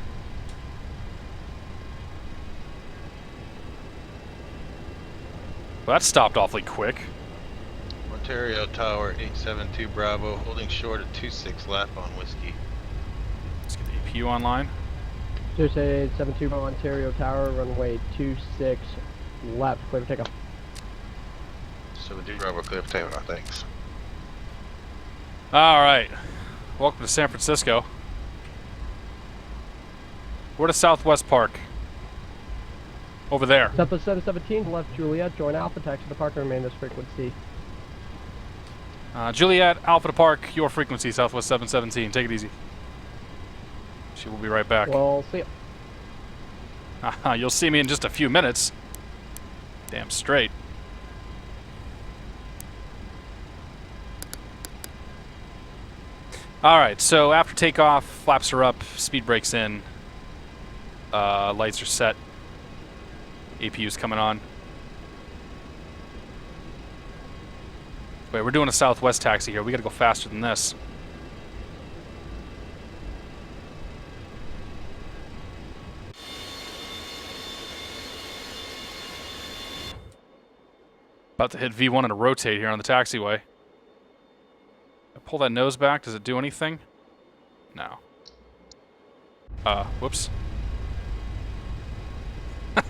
Well, that stopped awfully quick. Ontario Tower 872 Bravo, holding short at 26 lap on whiskey. Let's get the APU online. 0872 Ontario Tower, runway 26 left, clear for takeoff. 72 Bravo, clear for takeoff, thanks. Alright. Welcome to San Francisco. We're to Southwest Park. Over there. Southwest 717, left Juliet, join Alpha, taxi to park and remain this frequency. Juliet, Alpha to Park, your frequency, Southwest 717. Take it easy. She will be right back. Well, see ya. You'll see me in just a few minutes. Damn straight. Alright, so after takeoff, flaps are up, speed brake's in, lights are set, APU's coming on. Wait, we're doing a southwest taxi here. We gotta go faster than this. About to hit V1 and a rotate here on the taxiway. I pull that nose back. Does it do anything? No. Whoops. We'll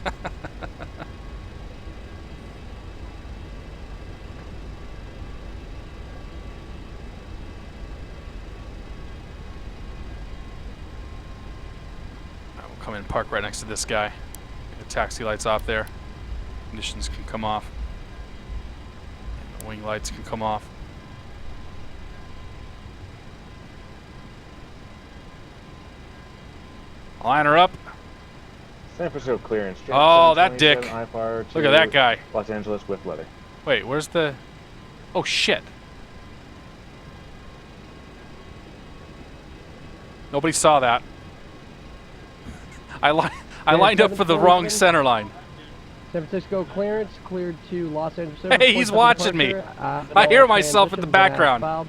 come in and park right next to this guy. Get the taxi lights off there. Ignitions can come off. And the wing lights can come off. Line her up. San Francisco clearance. Oh, that dick. Look at that guy. Los Angeles with weather. Wait, where's the... Oh, shit. Nobody saw that. I lined up for the wrong center line. San Francisco clearance, cleared to Los Angeles. Hey, he's watching me. I hear myself in the background.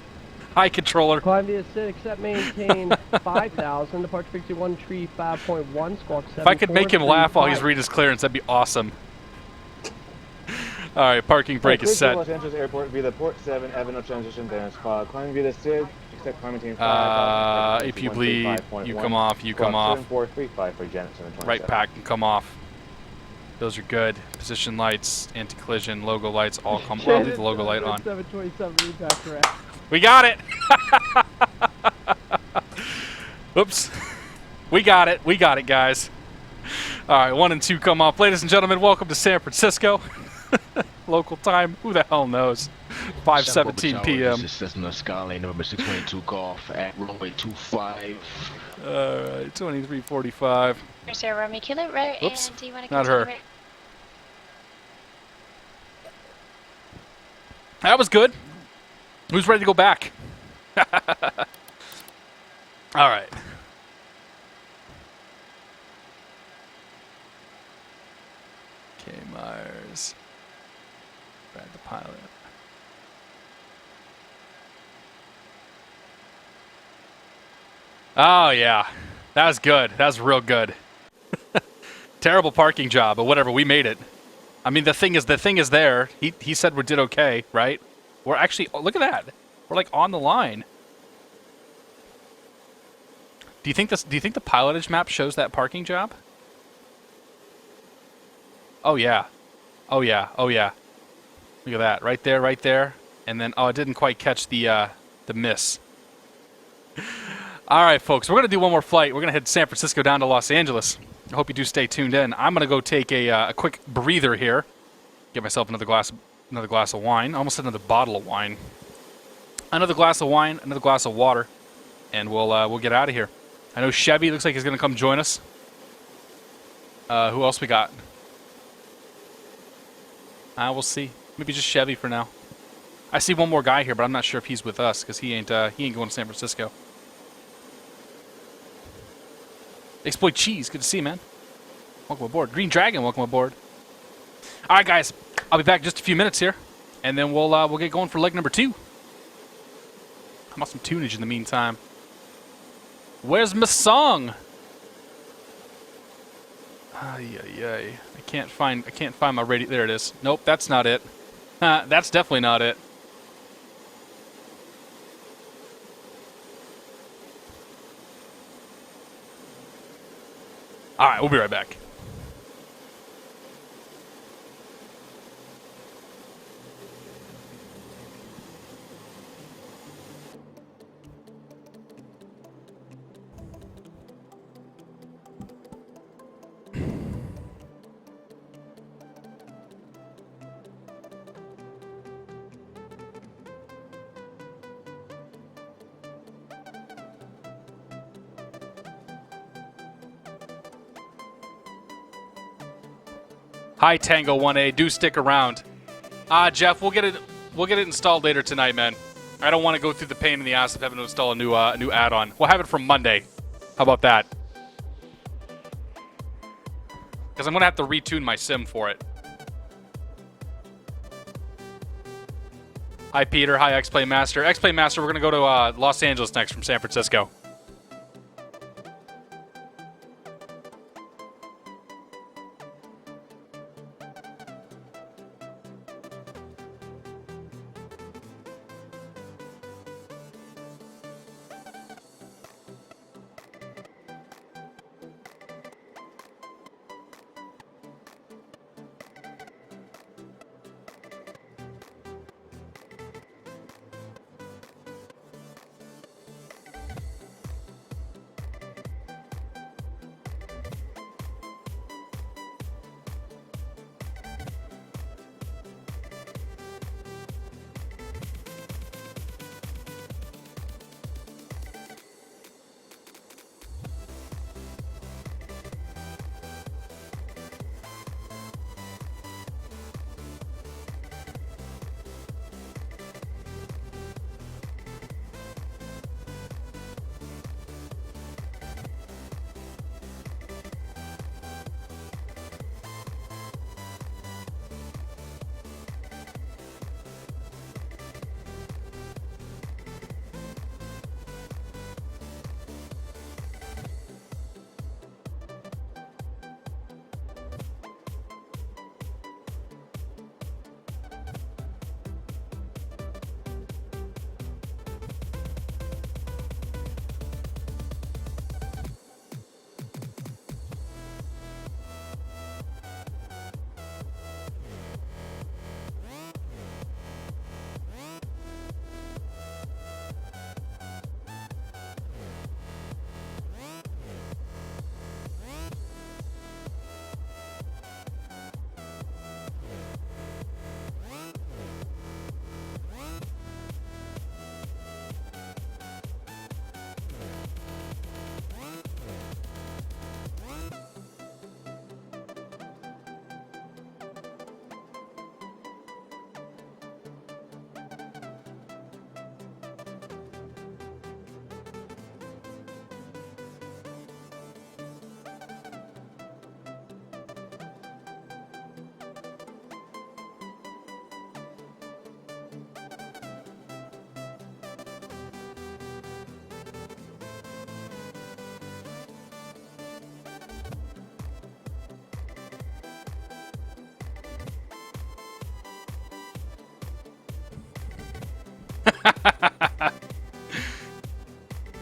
Hi, controller. Climb via 6, set maintain 5,000, departure frequency 135.1, squawk 7. If I could make him laugh while he's reading his clearance, that'd be awesome. Alright, parking brake is set. Los Angeles Airport via the Port 7 Avenue transition, then climb via the SID, except climb maintain 5,000. APU bleed, you come off, you come off. 7435 for Janetson and 27. Right pack can come off. Those are good. Position lights, anti-collision, logo lights, all come. Well, I'll leave the logo light on. 727, read back correct. We got it! Oops. We got it. We got it, guys. Alright, 1 and 2 come off. Ladies and gentlemen, welcome to San Francisco. Local time, who the hell knows? 5:17 p.m. This is Cessna Skylane number 622 golf at runway 25. Alright, 23:45. Here's our Romeo Kilo, right? Oops, and do you want to not her. right? That was good. Who's ready to go back? All right. K. Myers. Brad the pilot. Oh, yeah. That was good. That was real good. Terrible parking job, but whatever. We made it. I mean, the thing is there. He said we did okay, right? We're actually... Oh, look at that. We're, like, on the line. Do you think the PilotEdge map shows that parking job? Oh, yeah. Oh, yeah. Oh, yeah. Look at that. Right there, right there. And then... Oh, it didn't quite catch the miss. All right, folks, we're going to do one more flight. We're going to head San Francisco down to Los Angeles. I hope you do stay tuned in. I'm going to go take a quick breather here. Get myself another glass of wine. I almost said another bottle of wine. Another glass of wine, another glass of water, and we'll get out of here. I know Chevy looks like he's going to come join us. Who else we got? We'll see. Maybe just Chevy for now. I see one more guy here, but I'm not sure if he's with us because he ain't going to San Francisco. Exploit Cheese, good to see you, man. Welcome aboard. Green Dragon, welcome aboard. All right, guys, I'll be back in just a few minutes here, and then we'll get going for leg number 2. How about some tunage in the meantime? Where's my song? Ay, ay, ay. I can't find my radio. There it is. Nope, that's not it. That's definitely not it. All right, we'll be right back. Hi, Tango 1A. Do stick around. Jeff, we'll get it installed later tonight, man. I don't want to go through the pain in the ass of having to install a new add-on. We'll have it from Monday. How about that? Because I'm going to have to retune my sim for it. Hi, Peter. Hi, X-Play Master. X-Play Master, we're going to go to Los Angeles next from San Francisco.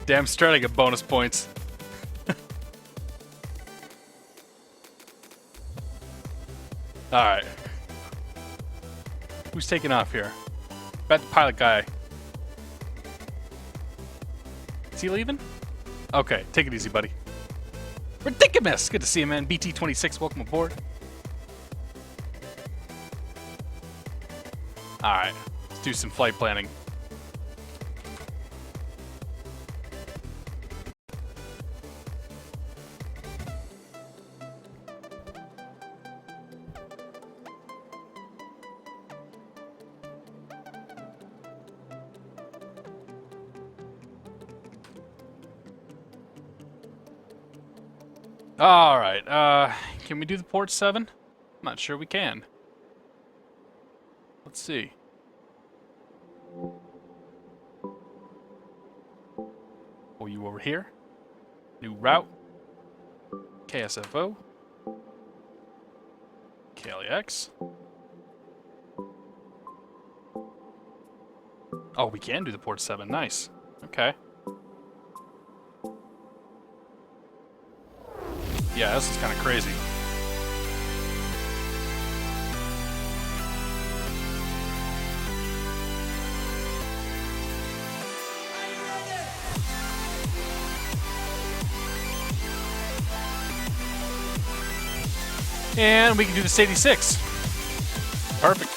Damn straight I get bonus points. Alright. Who's taking off here? Bet the pilot guy. Is he leaving? Okay, take it easy, buddy. Ridiculous! Good to see you, man. BT26, welcome aboard. Alright, let's do some flight planning. Alright, can we do the port 7? I'm not sure we can. Let's see. Oh, you over here? New route. KSFO. KLAX. Oh, we can do the port 7. Nice. Okay. Yeah, this is kind of crazy. And we can do this 86. Perfect.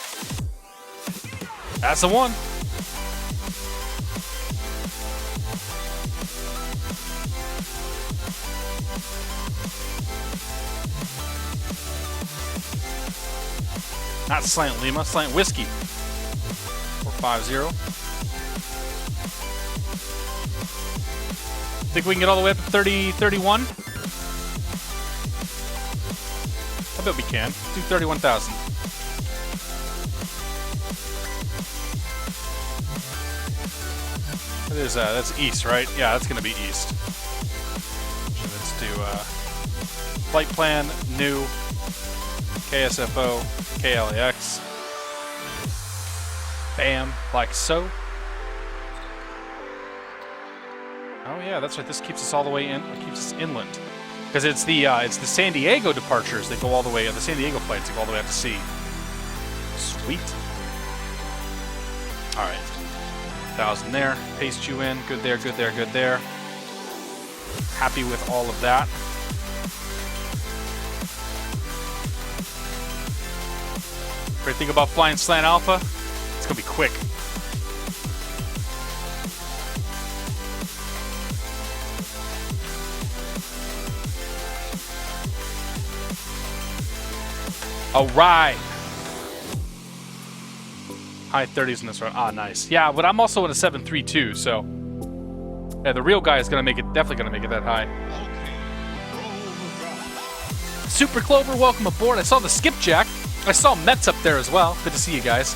That's the one. Not Slant Lima, Slant Whiskey. 450. Think we can get all the way up to 31? I bet we can. Do 31,000. What is that? That's east, right? Yeah, that's gonna be east. So let's do flight plan, new, KSFO, KLAX. Bam, like so. Oh yeah, that's right. This keeps us all the way in. It keeps us inland, because it's the San Diego departures that go all the way. The San Diego flights that go all the way out to sea. Sweet. All right, 1,000 there. Paste you in. Good there. Good there. Good there. Happy with all of that. Great thing about flying Slant Alpha, it's gonna be quick. Alright. High 30s in this run. Ah, nice. Yeah, but I'm also in a 732, so yeah, the real guy is gonna make it, definitely gonna make it that high. Super Clover, welcome aboard. I saw the Skipjack. I saw Mets up there as well. Good to see you guys.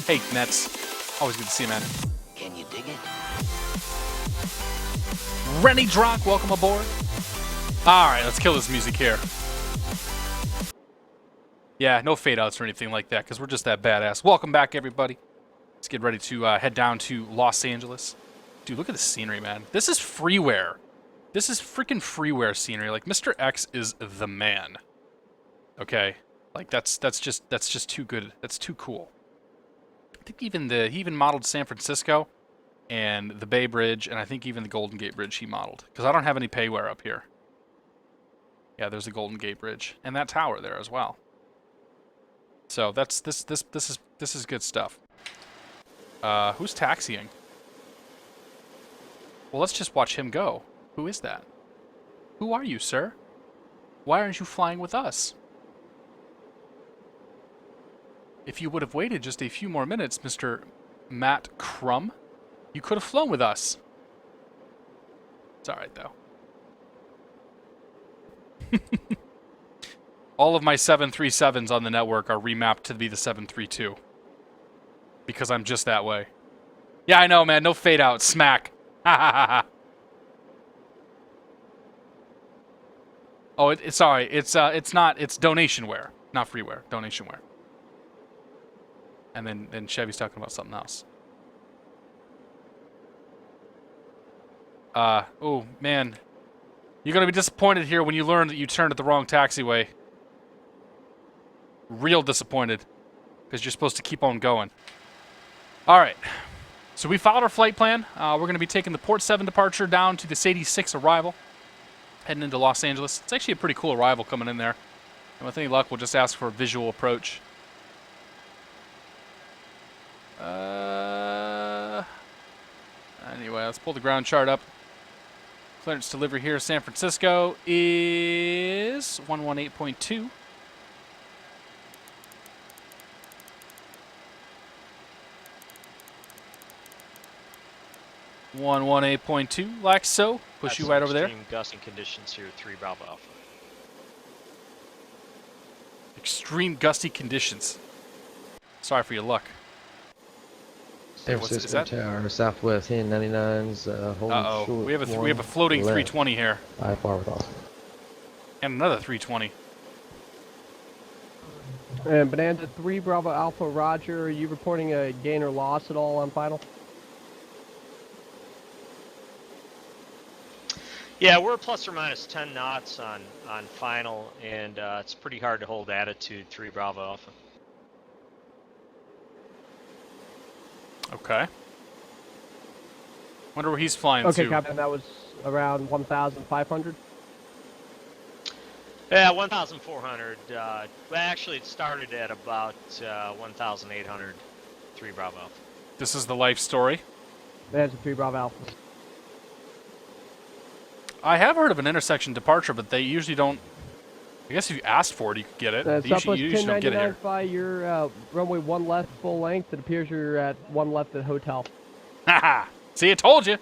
Hey, Mets. Always good to see you, man. Can you dig it? Rennie Dronk, welcome aboard. Alright, let's kill this music here. Yeah, no fade outs or anything like that, because we're just that badass. Welcome back, everybody. Let's get ready to head down to Los Angeles. Dude, look at the scenery, man. This is freeware. This is freaking freeware scenery. Like, Mr. X is the man. Okay, like that's just too good. That's too cool. I think he even modeled San Francisco and the Bay Bridge, and I think even the Golden Gate Bridge he modeled, because I don't have any payware up here. Yeah, there's the Golden Gate Bridge and that tower there as well. So that's this is good stuff. Who's taxiing? Well, let's just watch him go. Who is that? Who are you, sir? Why aren't you flying with us? If you would have waited just a few more minutes, Mr. Matt Crumb, you could have flown with us. It's alright, though. All of my 737s on the network are remapped to be the 732. Because I'm just that way. Yeah, I know, man. No fade out. Smack. Ha ha ha ha. Oh, it's sorry. It's not. It's donationware, not freeware. Donationware. And then Chevy's talking about something else. Oh, man. You're going to be disappointed here when you learn that you turned at the wrong taxiway. Real disappointed. Because you're supposed to keep on going. Alright. So we followed our flight plan. We're going to be taking the Port 7 departure down to the Sadie 6 arrival. Heading into Los Angeles. It's actually a pretty cool arrival coming in there. And with any luck, we'll just ask for a visual approach. Anyway, let's pull the ground chart up. Clearance delivery here, San Francisco is 118.2. Like so. Push you right over there. Extreme gusting conditions here, 3 Bravo Alpha. Extreme gusty conditions. Sorry for your luck. San Francisco Tower, Southwest 1099's holding short. We have a floating 320 here. IFR with Austin. And another 320. And Bonanza 3 Bravo Alpha Roger, are you reporting a gain or loss at all on final? Yeah, we're plus or minus 10 knots on final, and it's pretty hard to hold attitude 3 Bravo Alpha. Okay. Wonder where he's flying to. Okay, Captain, that was around 1,500? Yeah, 1,400. Well, actually, it started at about 1,800, 3 Bravo Alpha. This is the life story. That's a 3 Bravo Alpha. I have heard of an intersection departure, but they usually don't. I guess if you asked for it, you could get it. They usually don't get it here. By your runway 1 left full length, it appears you're at 1 left at hotel. Haha! See, I told you.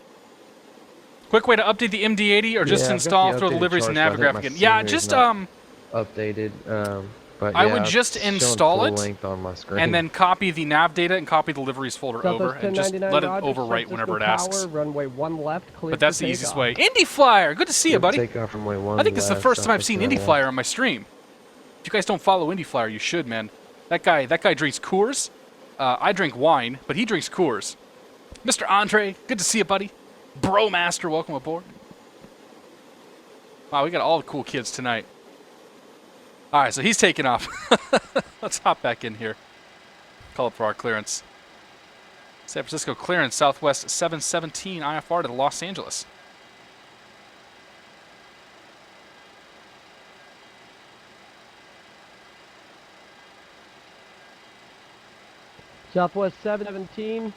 Quick way to update the MD-80 or just install, throw the liveries and Navigraph again. Yeah, just updated. But I would just install it on my screen. and then copy the nav data and copy the liveries folder over and just let it overwrite whenever it asks. Runway 1 left, clear but that's the easiest way. Indy Flyer, good to see you, buddy. Takeoff runway 1 I think this is the first time I've seen Indy left. Flyer on my stream. If you guys don't follow Indy Flyer, you should, man. That guy drinks Coors. I drink wine, but he drinks Coors. Mr. Andre, good to see you, buddy. Bro Master, welcome aboard. Wow, we got all the cool kids tonight. All right, so he's taking off. Let's hop back in here. Call up for our clearance. San Francisco clearance, Southwest 717 IFR to Los Angeles. Southwest 717.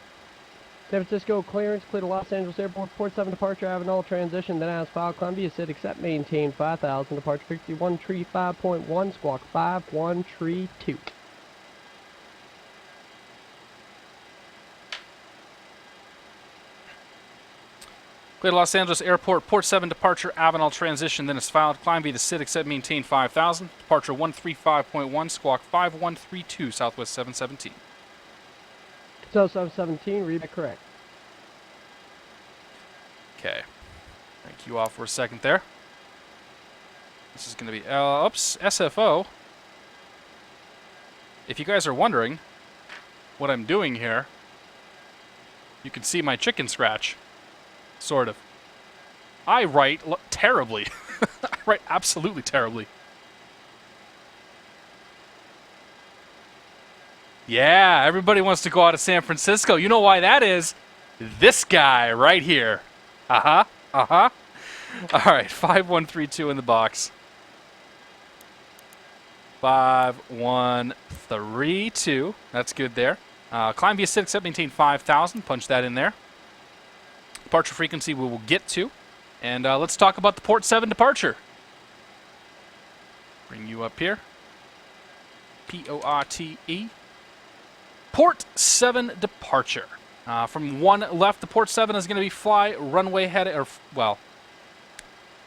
San Francisco clearance, clear to Los Angeles Airport, Port 7 departure, Avenal transition, then as file Columbia said accept, maintain 5,000, departure frequency 135.1, squawk 5132. Clear to Los Angeles Airport, Port 7 departure, Avenal transition, then is filed. Climb via the SID, accept, maintain 5,000, departure 135.1, squawk 5132, Southwest 717. So 717, read that correct. Okay. Thank you all for a second there. This is going to be, oops, SFO. If you guys are wondering what I'm doing here, you can see my chicken scratch. Sort of. I write terribly. I write absolutely terribly. Yeah, everybody wants to go out of San Francisco. You know why that is? This guy right here. Uh-huh. Uh-huh. All right, 5132 in the box. 5132. That's good there. Climb via SID, accept, maintain 5,000. Punch that in there. Departure frequency we will get to. And let's talk about the Port 7 departure. Bring you up here. P-O-R-T-E. Port 7 departure. From 1 left, the Port 7 is going to be fly runway head, or, well,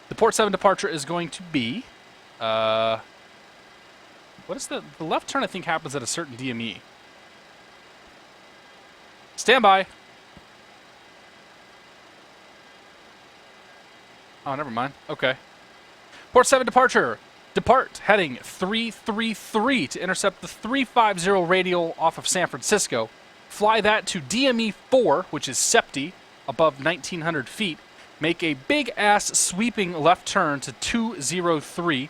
the Port 7 departure is going to be, what is the left turn I think happens at a certain DME. Stand by. Oh, never mind. Okay. Port 7 departure. Depart, heading 333 to intercept the 350 radial off of San Francisco. Fly that to DME 4, which is SEPTI, above 1,900 feet. Make a big-ass sweeping left turn to 203.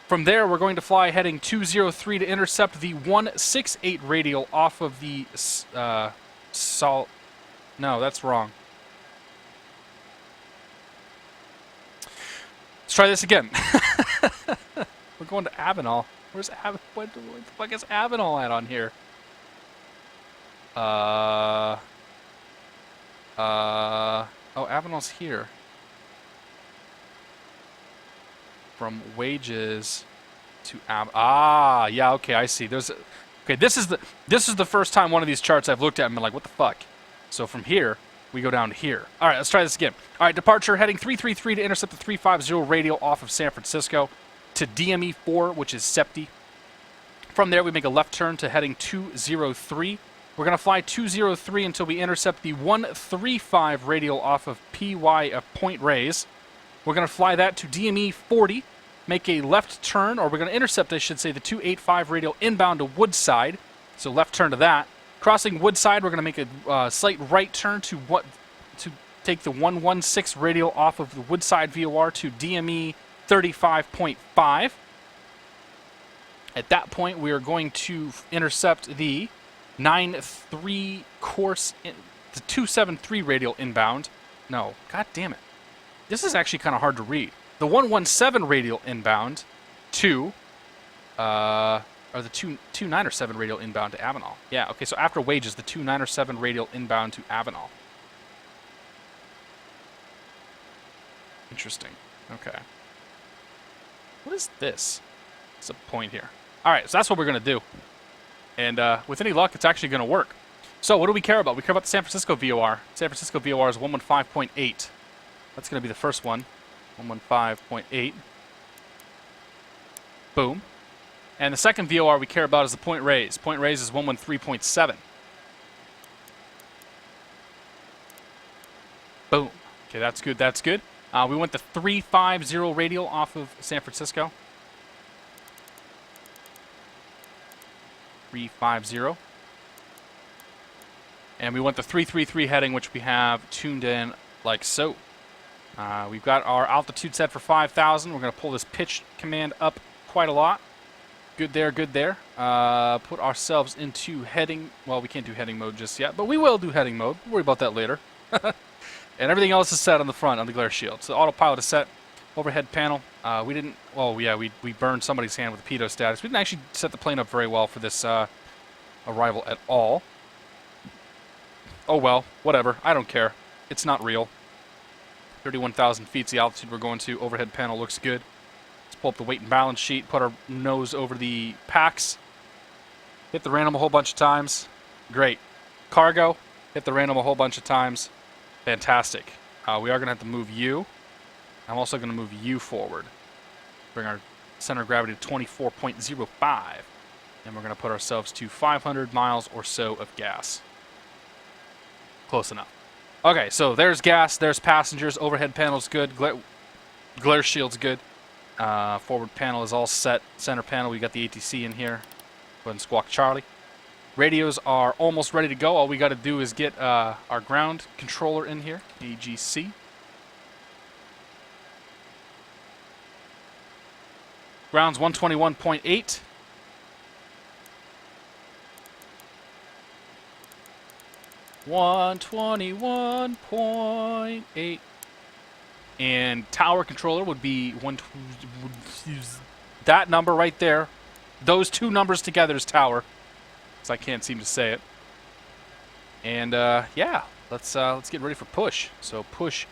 From there, we're going to fly heading 203 to intercept the 168 radial off of the No, that's wrong. Let's try this again. We're going to Avenal. Where's what the fuck is Avenal at on here? Oh, Avenal's here. From wages to yeah, okay, I see. Okay, this is the first time one of these charts I've looked at and been like, what the fuck? So from here, we go down to here. All right, let's try this again. All right, departure heading 333 to intercept the 350 radial off of San Francisco to DME 4, which is SEPTI. From there, we make a left turn to heading 203. We're going to fly 203 until we intercept the 135 radial off of PY of Point Reyes. We're going to fly that to DME 40, make a left turn, or we're going to intercept, I should say, the 285 radial inbound to Woodside. So left turn to that. Crossing Woodside, we're going to make a slight right turn to take the 116 radial off of the Woodside VOR to DME 35.5. At that point, we are going to intercept the 93 course, the 273 radial inbound. No, god damn it. This is actually kind of hard to read. The 117 radial inbound to, or the 297 radial inbound to Avenal. Yeah, okay, so after wages, the 297 radial inbound to Avenal. Interesting. Okay. What is this? What's the point here? All right, so that's what we're going to do. And with any luck, it's actually going to work. So what do we care about? We care about the San Francisco VOR. San Francisco VOR is 115.8. That's going to be the first one. 115.8. Boom. And the second VOR we care about is the Point Reyes. Point Reyes is 113.7. Boom. Okay, that's good. That's good. We went the 350 radial off of San Francisco. 350. And we went the 333 heading, which we have tuned in like so. We've got our altitude set for 5,000. We're going to pull this pitch command up quite a lot. Good there, good there. Put ourselves into heading. Well, we can't do heading mode just yet, but we will do heading mode. We'll worry about that later. And everything else is set on the front on the glare shield. So autopilot is set. Overhead panel. We didn't. Well, yeah, we burned somebody's hand with pitot status. We didn't actually set the plane up very well for this arrival at all. Oh well, whatever. I don't care. It's not real. 31,000 feet's the altitude we're going to. Overhead panel looks good. Let's pull up the weight and balance sheet. Put our nose over the packs. Hit the random a whole bunch of times. Great. Cargo. Hit the random a whole bunch of times. Fantastic. We are going to have to move you. I'm also going to move you forward. Bring our center of gravity to 24.05. And we're going to put ourselves to 500 miles or so of gas. Close enough. Okay, so there's gas, there's passengers, overhead panel's good, glare shield's good. Forward panel is all set. Center panel, we got the ATC in here. Go ahead and squawk Charlie. Radios are almost ready to go. All we got to do is get our ground controller in here, AGC. Ground's 121.8. .8. And tower controller would be that number right there. Those two numbers together is tower. Because I can't seem to say it. And yeah, let's get ready for push. So push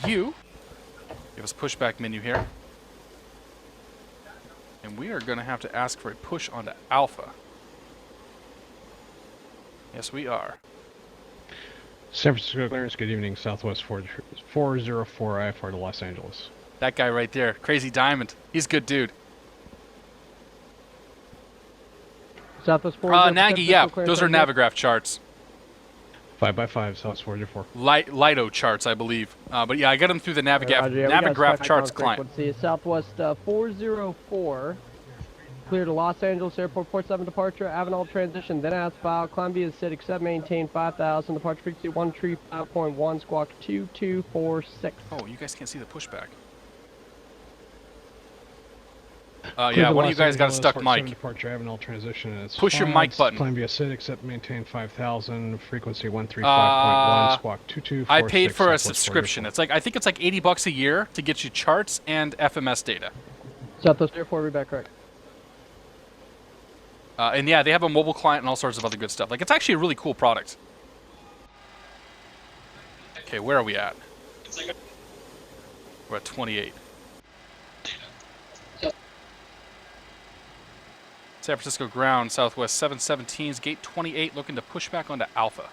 U. Give us a pushback menu here. And we are going to have to ask for a push onto Alpha. Yes, we are. San Francisco clearance, good evening, Southwest 404 IFR to Los Angeles. That guy right there, Crazy Diamond. He's a good dude. Southwest 404. Nagy, yeah, those are Navigraph charts. 5x5, South 404. Lido charts, I believe. But yeah, I got them through the Roger, yeah, we got Navigraph spec charts on client. frequency. Southwest 404. Clear to Los Angeles Airport, port 7 departure, Avenal transition, then asphalt, climb via SID, except maintain 5,000, departure frequency 135.1, squawk 2246. Oh, you guys can't see the pushback. Yeah, one of you guys got a stuck mic. Departure, Avenal transition, and it's Push your mic button. Climb via SID, except maintain 5,000, frequency 135.1, squawk 2246. I paid for a subscription. It's like, I think it's like $80 a year to get you charts and FMS data. Southwest Airport, read back correct. And yeah, they have a mobile client and all sorts of other good stuff. Like, it's actually a really cool product. Okay, where are we at? We're at 28. San Francisco ground, Southwest 717's gate 28, looking to push back onto Alpha.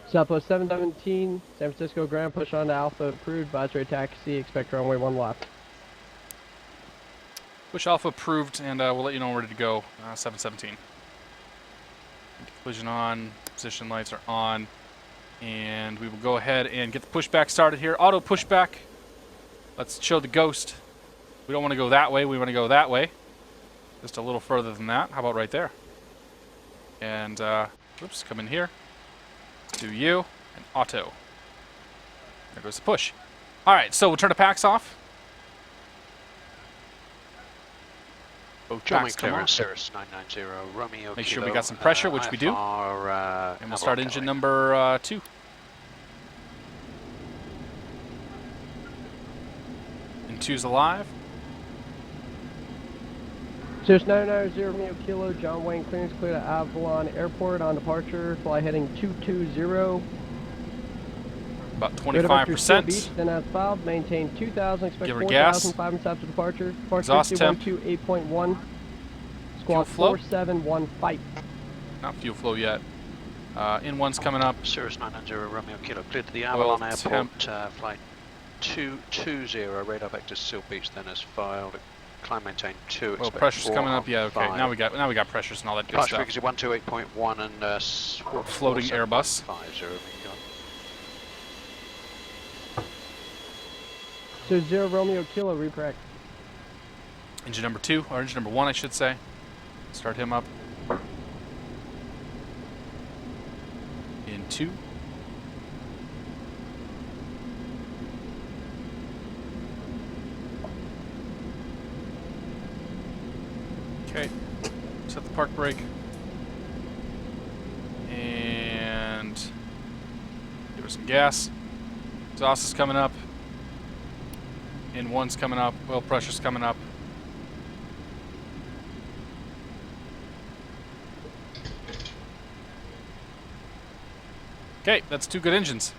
Southwest 717, San Francisco ground, push on to Alpha, approved, advisory taxi, expect runway 1 left. Push Alpha approved, and we'll let you know when we're ready to go, 717. Collision on, position lights are on, and we will go ahead and get the pushback started here. Auto pushback. Let's show the ghost. We don't want to go that way, we want to go that way. Just a little further than that. How about right there? And, oops, come in here. Do you, and auto. There goes the push. Alright, so we'll turn the packs off. Both John packs come clearance, off. Cirrus 990, Romeo Make sure Kilo, we got some pressure, which we do. IFR, And we'll start engine number 2. And 2's alive. Cirrus 990 Romeo Kilo, John Wayne clearance clear to Avalon Airport on departure, fly heading 220. About Right up after Seal 25%. Beach, then as filed, maintain 2,000, expect Give her gas. 4,005 minutes after departure. Exhaust temp. 128.1, squawk flow. 4715. Not fuel flow yet. In1's coming up. Cirrus 990 Romeo Kilo, clear to the Oil Avalon temp. Airport, flight 220, radar back to Seal Beach, then as filed. Climb maintain 2. Well, pressure's coming up. Yeah, okay. Now we got pressures and all that good Departure stuff. frequency 128.1 and Floating Airbus. 50. So 0 Romeo Kilo, recorrect. Engine number 2, or engine number 1, I should say. Start him up. In 2. Okay. Set the park brake. And give her some gas. Exhaust is coming up. In1's coming up. Oil pressure's coming up. Okay, that's 2 good engines.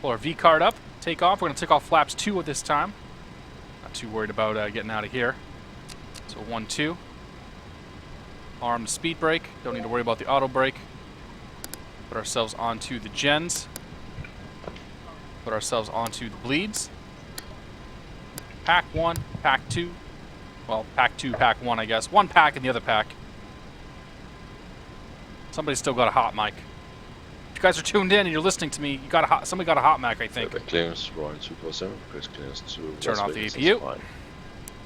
Pull our V card up, take off. We're going to take off flaps 2 at this time. Not too worried about getting out of here. So 1, 2. Arm the speed brake. Don't need to worry about the auto brake. Put ourselves onto the gens. Put ourselves onto the bleeds. Pack 1, pack 2. Well, pack 2, pack 1, I guess. 1 pack in the other pack. Somebody's still got a hot mic. If you guys are tuned in and you're listening to me, somebody got a hot mic, I think. Clearance, Royal 247, request clearance to turn off the Vegas, APU.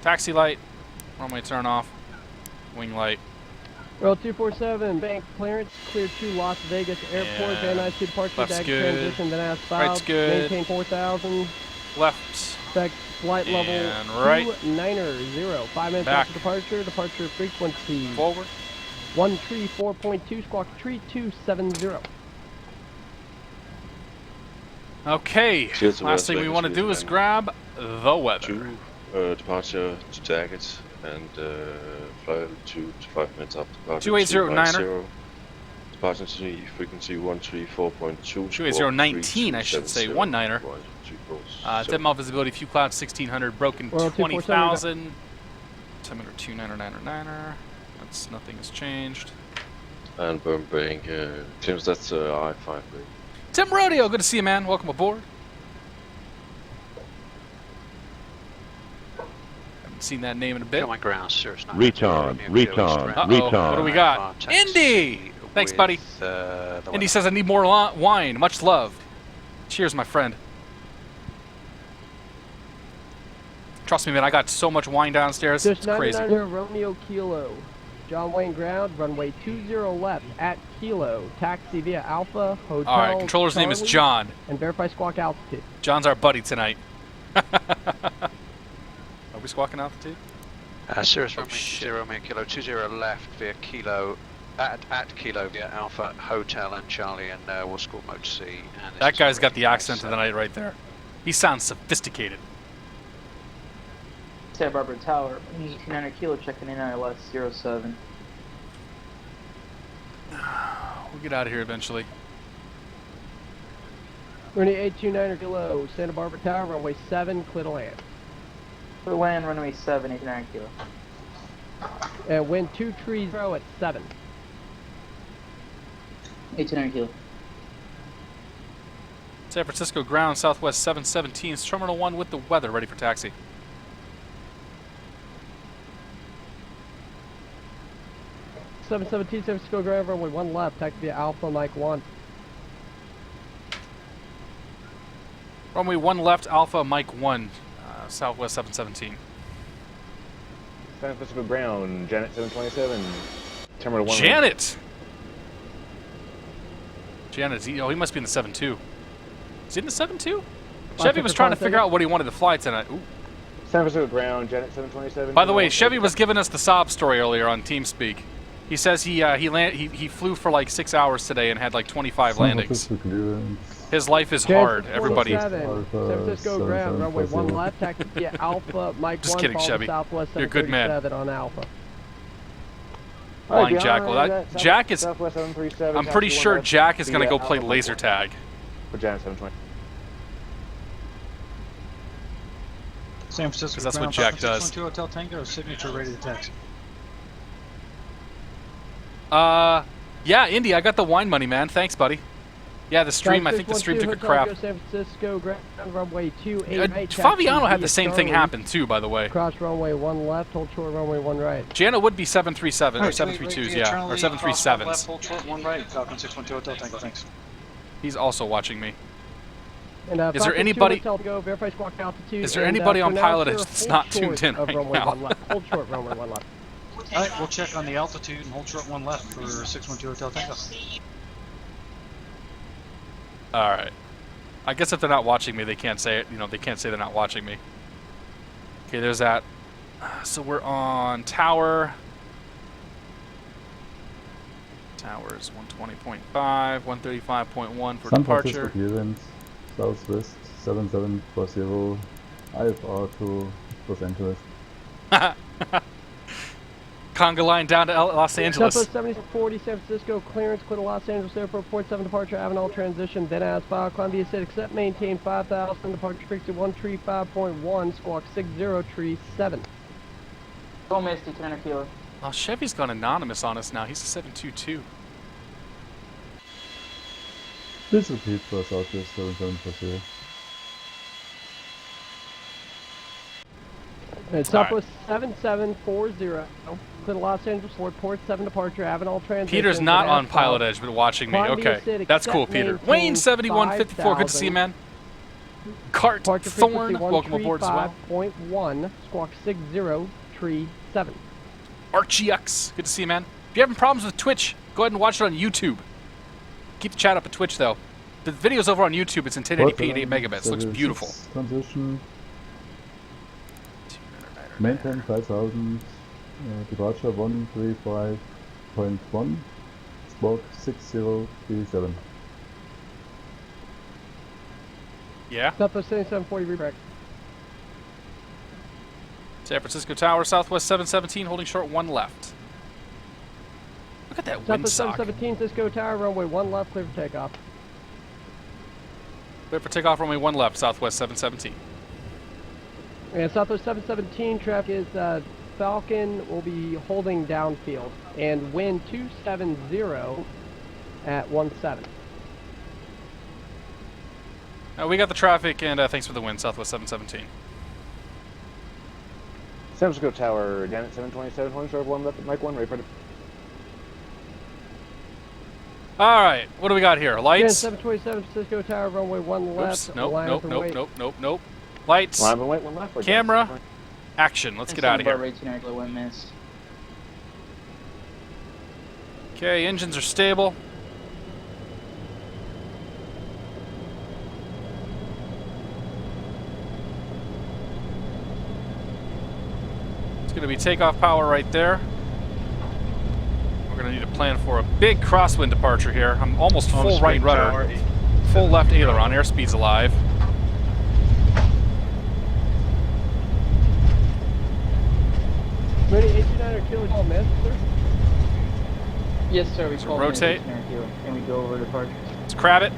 Taxi light. Runway turn off. Wing light. Roll 247, bank clearance, clear to Las Vegas Airport, Yeah. Van Nuys to departure, Left's DAG good. transition, then as filed. Right's good. Maintain 4,000. Left. Expect flight level And right. 290. 5 minutes Back. after departure, departure frequency. Forward. 134.2, squawk 3270. Okay. Cheers to Last Las thing we Vegas, want to do ladies is and grab the weather. 2, departure to target and fly 2 to 5 minutes after departure. 280-9er. Departure to frequency 134.2. 280-19, I should say, 19er. Dead visibility, few clouds, 1600, broken Well, 20,000. 10 299er. That's nothing has changed. And Burbank, claims that's I-5. Tim Rodeo, good to see you, man. Welcome aboard. Haven't seen that name in a bit. Common ground, Cirrus 9. Recon. Uh-oh, what do we got? Indy! Thanks, buddy. Indy says I need more wine. Much love. Cheers, my friend. Trust me, man, I got so much wine downstairs. It's crazy. Romeo Kilo. John Wayne ground, runway 20 left at Kilo. Taxi via Alpha, Hotel. All right, controller's Charlie, name is John. And verify squawk altitude. John's our buddy tonight. Are we squawking altitude? Cirrus Romeo Kilo 20 left via Kilo. At Kilo via Alpha, Hotel and Charlie, and we'll score mode C. And that guy's got the accent of the night right there. He sounds sophisticated. Santa Barbara Tower, 1800 Kilo, checking in on LS 07. We'll get out of here eventually. Runway 829 Kilo, Santa Barbara Tower, runway 7, clear to land. Clear to land, runway 7, 829 Kilo. And wind 230 at 7. 829 Kilo. San Francisco ground, Southwest 717, Terminal 1 with the weather, ready for taxi. San Francisco ground, runway 1 left, taxi via Alpha, Mike 1. Runway 1 left, Alpha, Mike 1, Southwest 717. San Francisco ground, Janet 727, Terminal 1. Janet! Janet, he must be in the 7-2. Is he in the 7-2? Chevy was trying to figure out what he wanted to fly tonight. Ooh. San Francisco ground, Janet 727. By the way, Chevy was giving us the sob story earlier on TeamSpeak. He says he flew for like 6 hours today and had like 25 landings. His life is hard, everybody. San Francisco ground, runway 1 left, taxi via Alpha, Mike 1. Just kidding, Chevy. Southwest You're a good man. On Alpha. Flying Jackal. Jack is. I'm pretty sure Jack is going to go play laser tag. For Janet 720. San Francisco. That's what Jack does. 612 Hotel Tango, signature ready to taxi. Yeah, Indy, I got the wine money, man. Thanks, buddy. Yeah, the stream. I think the stream took a crap. San Francisco ground, runway 288. Fabiano had the same thing happen too, by the way. Cross runway 1 left, hold short runway 1 right. Jana would be 737 or 732s, yeah, or 737s. Left, hold short 1 right. Falcon 612 Hotel Tango. Thanks. He's also watching me. And, is there anybody? Verify squawk altitude. Is there anybody on PilotEdge that's not tuned in right now? Hold short runway 1 left. All right, we'll check on the altitude and hold short 1 left for 612 Hotel Tango. All right. I guess if they're not watching me, they can't say it. You know, they can't say they're not watching me. Okay, there's that. So we're on tower. Towers 120.5, 135.1 for departure. Clearance, Southwest 7740, IFR to Los Angeles. Conga line down to Los Angeles. Southwest 7040, San Francisco, clearance, clear to Los Angeles Airport, port 7 departure, Avenal transition, then as file, Columbia City, accept, maintain 5,000, departure frequency 135.1, squawk 6037. Go Misty, 10 Kilo. Oh, Chevy's gone anonymous on us now. He's a 722. Please repeat for Southwest 7740. Southwest 7740, clear to Los Angeles Fort, port 7 departure, Avenal transition. Peter's not on PilotEdge, but watching me. Okay, that's cool, Peter. Wayne 7154, good to see you, man. Cart Thorn, welcome aboard as well. 1, squawk 6037. Archiex, good to see you, man. If you're having problems with Twitch, go ahead and watch it on YouTube. Keep the chat up at Twitch, though. The video's over on YouTube. It's in 1080p and 8 megabits. Looks beautiful. Transition. Maintain 5,000. Departure 135.1. Squawk 6037. Yeah. Southwest 7740, rebrake. San Francisco Tower, Southwest 717, holding short 1 left. Look at that windsock. Southwest 717, Cisco Tower, runway 1 left, clear for takeoff. Clear for takeoff, runway 1 left, Southwest 717. And Southwest 717 traffic is Falcon will be holding downfield and wind 270 at 17. We got the traffic and thanks for the wind, Southwest 717. San Francisco Tower, Janet 727, holding short of 1 left, Mike 1, ready for the... All right, what do we got here? Janet Lights? 727, Cisco Tower, runway 1 left. Oops, nope, line nope, up and nope, wait. nope, nope, nope. Lights, Line up and wait, 1 left. camera, action. Let's get out of here. Okay, engines are stable. It's going to be takeoff power right there. We're going to need to plan for a big crosswind departure here. I'm almost full right rudder, full left aileron. Airspeed's alive. Ready, 1800 kilo call miss, sir? Yes, sir. We called rotate. Can we go over departure? Let's crab it.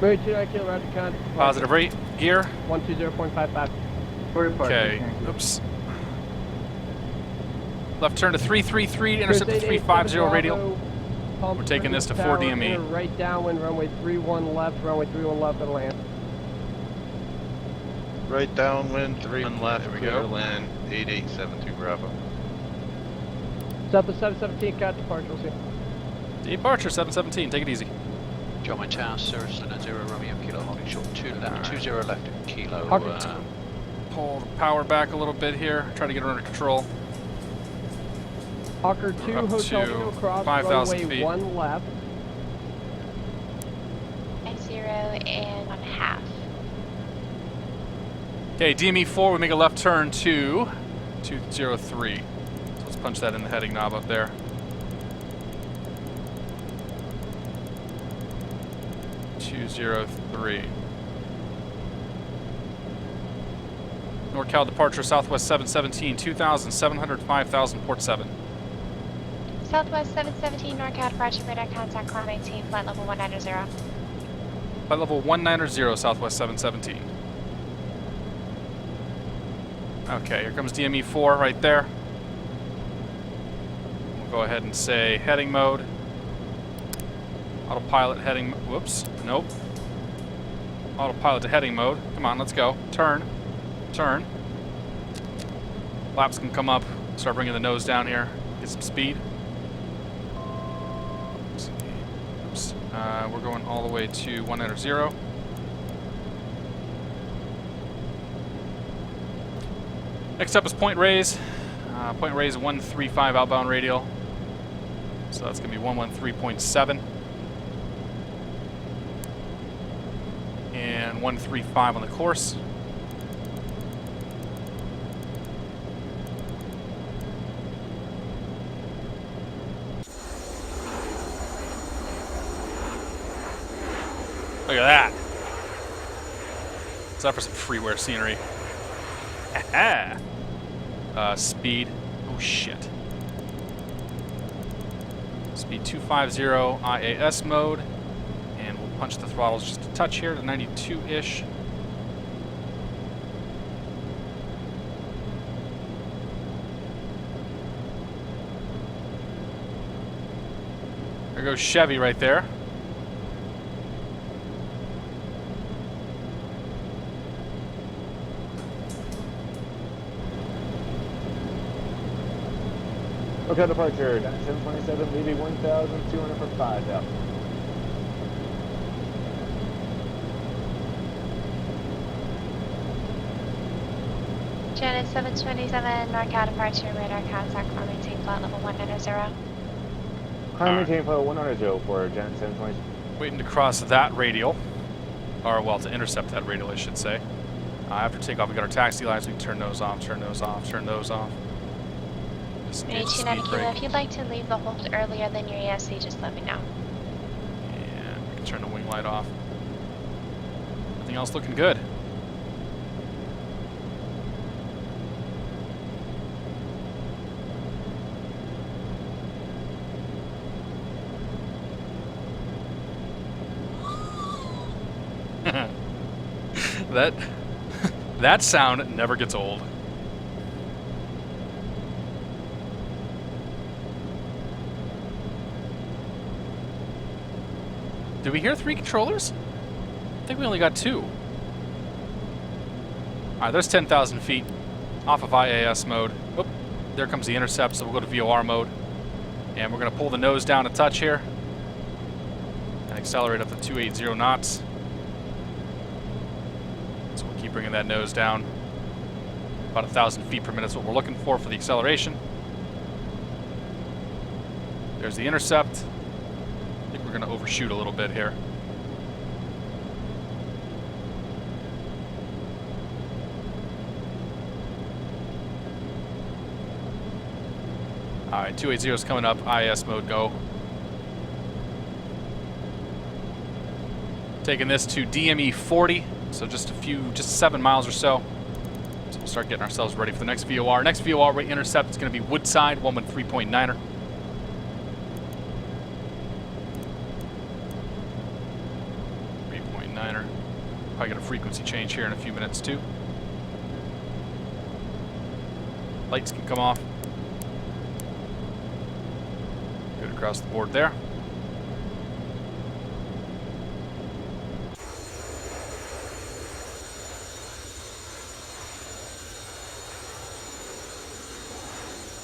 Ready, 29 kilo route to contact. Positive rate. Gear. 120.55. Okay. Oops. Left turn to 333, intercept to 350 radial. We're taking this to 4 DME. Right downwind, runway 31 left, runway 31 left at land. Right downwind, 3-1 left, There we clear go. land, 8872 Bravo. Southwest 717, got departure, we'll see. Departure 717, take it easy. German Tower, Saracen at 0 Romeo Kilo, holding short 2 left, 20 left Kilo. Pull the power back a little bit here, try to get it under control. Hawker 2, We're up Hotel to Eagle Cross, 5,000 runway feet. 1 left. 0 and 1/2. Okay, DME 4, we make a left turn to 203. So let's punch that in the heading knob up there. 203. NorCal departure, Southwest 717, 2,700, 5,000, port 7. Southwest 717, NorCal departure, radar contact, climb 18, flight level 190. Flight level 190, Southwest 717. Okay, here comes DME 4 right there. We'll go ahead and say heading mode. Autopilot heading, whoops, nope. Autopilot to heading mode. Come on, let's go. Turn, turn. Flaps can come up. Start bringing the nose down here. Get some speed. Oops. We're going all the way to 190. Next up is point raise. Point raise 135 outbound radial. So that's going to be 113.7. And 135 on the course. Look at that. What's that for some freeware scenery? Speed. Oh shit. Speed 250 IAS mode. And we'll punch the throttles just a touch here to 92-ish. There goes Chevy right there. Okay, departure, 727, leaving 1,200 for 5,000. Janet 727, NorCal departure, radar contact, climb 18, flight level 190. Climb maintain flight 190 for Janet 727. Waiting to cross that radial. Or, well, to intercept that radial, I should say. After takeoff, we got our taxi lights. We can turn those off, turn those off, turn those off. Ready 290 Kilo, if you'd like to leave the hold earlier than your ESC, just let me know. And we can turn the wing light off. Everything else looking good. That sound never gets old. Did we hear 3 controllers? I think we only got 2. Alright, there's 10,000 feet. off of IAS mode. Oop, there comes the intercept, so we'll go to VOR mode. And we're going to pull the nose down a touch here. And accelerate up to 280 knots. So we'll keep bringing that nose down. About 1,000 feet per minute is what we're looking for the acceleration. There's the intercept. I think we're going to overshoot a little bit here. Alright, 280 is coming up. IS mode, go. Taking this to DME 40, so just 7 miles or so. So we'll start getting ourselves ready for the next VOR. Next VOR rate intercept is going to be Woodside, 113.9er. Probably get a frequency change here in a few minutes too. Lights can come off. Good across the board there.